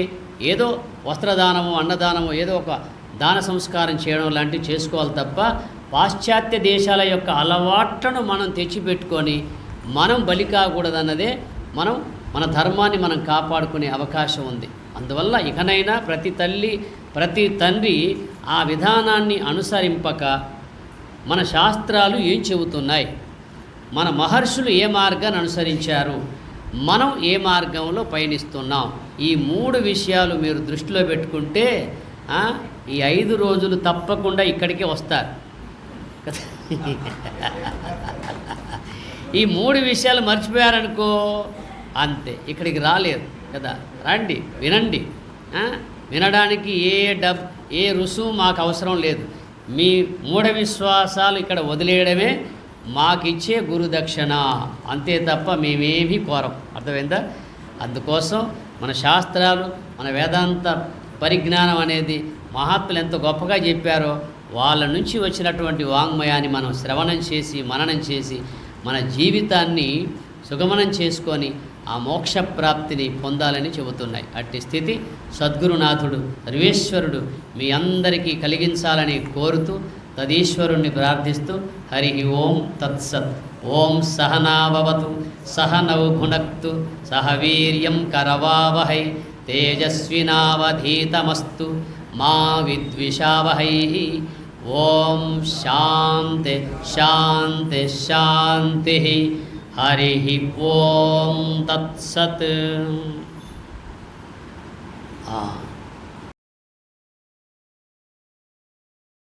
ఏదో వస్త్రదానమో అన్నదానమో ఏదో ఒక దాన సంస్కారం చేయడం లాంటివి చేసుకోవాలి తప్ప పాశ్చాత్య దేశాల యొక్క అలవాట్లను మనం తెచ్చిపెట్టుకొని మనం బలి కాకూడదన్నదే మన ధర్మాన్ని మనం కాపాడుకునే అవకాశం ఉంది. అందువల్ల ఇకనైనా ప్రతి తల్లి ప్రతి తండ్రి ఆ విధానాన్ని అనుసరింపక మన శాస్త్రాలు ఏం చెబుతున్నాయి, మన మహర్షులు ఏ మార్గాన్ని అనుసరించారు, మనం ఏ మార్గంలో పయనిస్తున్నాం, ఈ 3 విషయాలు మీరు దృష్టిలో పెట్టుకుంటే ఈ 5 రోజులు తప్పకుండా ఇక్కడికే వస్తారు. ఈ 3 విషయాలు మర్చిపోయారనుకో అంతే, ఇక్కడికి రాలేరు కదా. రండి, వినండి. వినడానికి ఏ రుసుము మాకు అవసరం లేదు. మీ మూఢ విశ్వాసాలు ఇక్కడ వదిలేయడమే మాకిచ్చే గురుదక్షిణ, అంతే తప్ప మేమేమీ కోరం. అర్థమైందా? అందుకోసం మన శాస్త్రాలు, మన వేదాంత పరిజ్ఞానం అనేది మహాత్ములు ఎంత గొప్పగా చెప్పారో వాళ్ళ నుంచి వచ్చినటువంటి వాంగ్మయాన్ని మనం శ్రవణం చేసి మననం చేసి మన జీవితాన్ని సుగమనం చేసుకొని ఆ మోక్ష ప్రాప్తిని పొందాలని చెబుతున్నాయి. అట్టి స్థితి సద్గురునాథుడు సర్వేశ్వరుడు మీ అందరికీ కలిగించాలని కోరుతూ తదీశ్వరుణ్ణి ప్రార్థిస్తూ హరి ఓం తత్సత్. ఓం సహనావవతు సహనౌ భునక్తు సహ వీర్యం కరవావహై తేజస్వినావధీతమస్తు మా విద్విషావహై. ఓం శాంతి శాంతి శాంతి. హరి ఓం తత్సత్.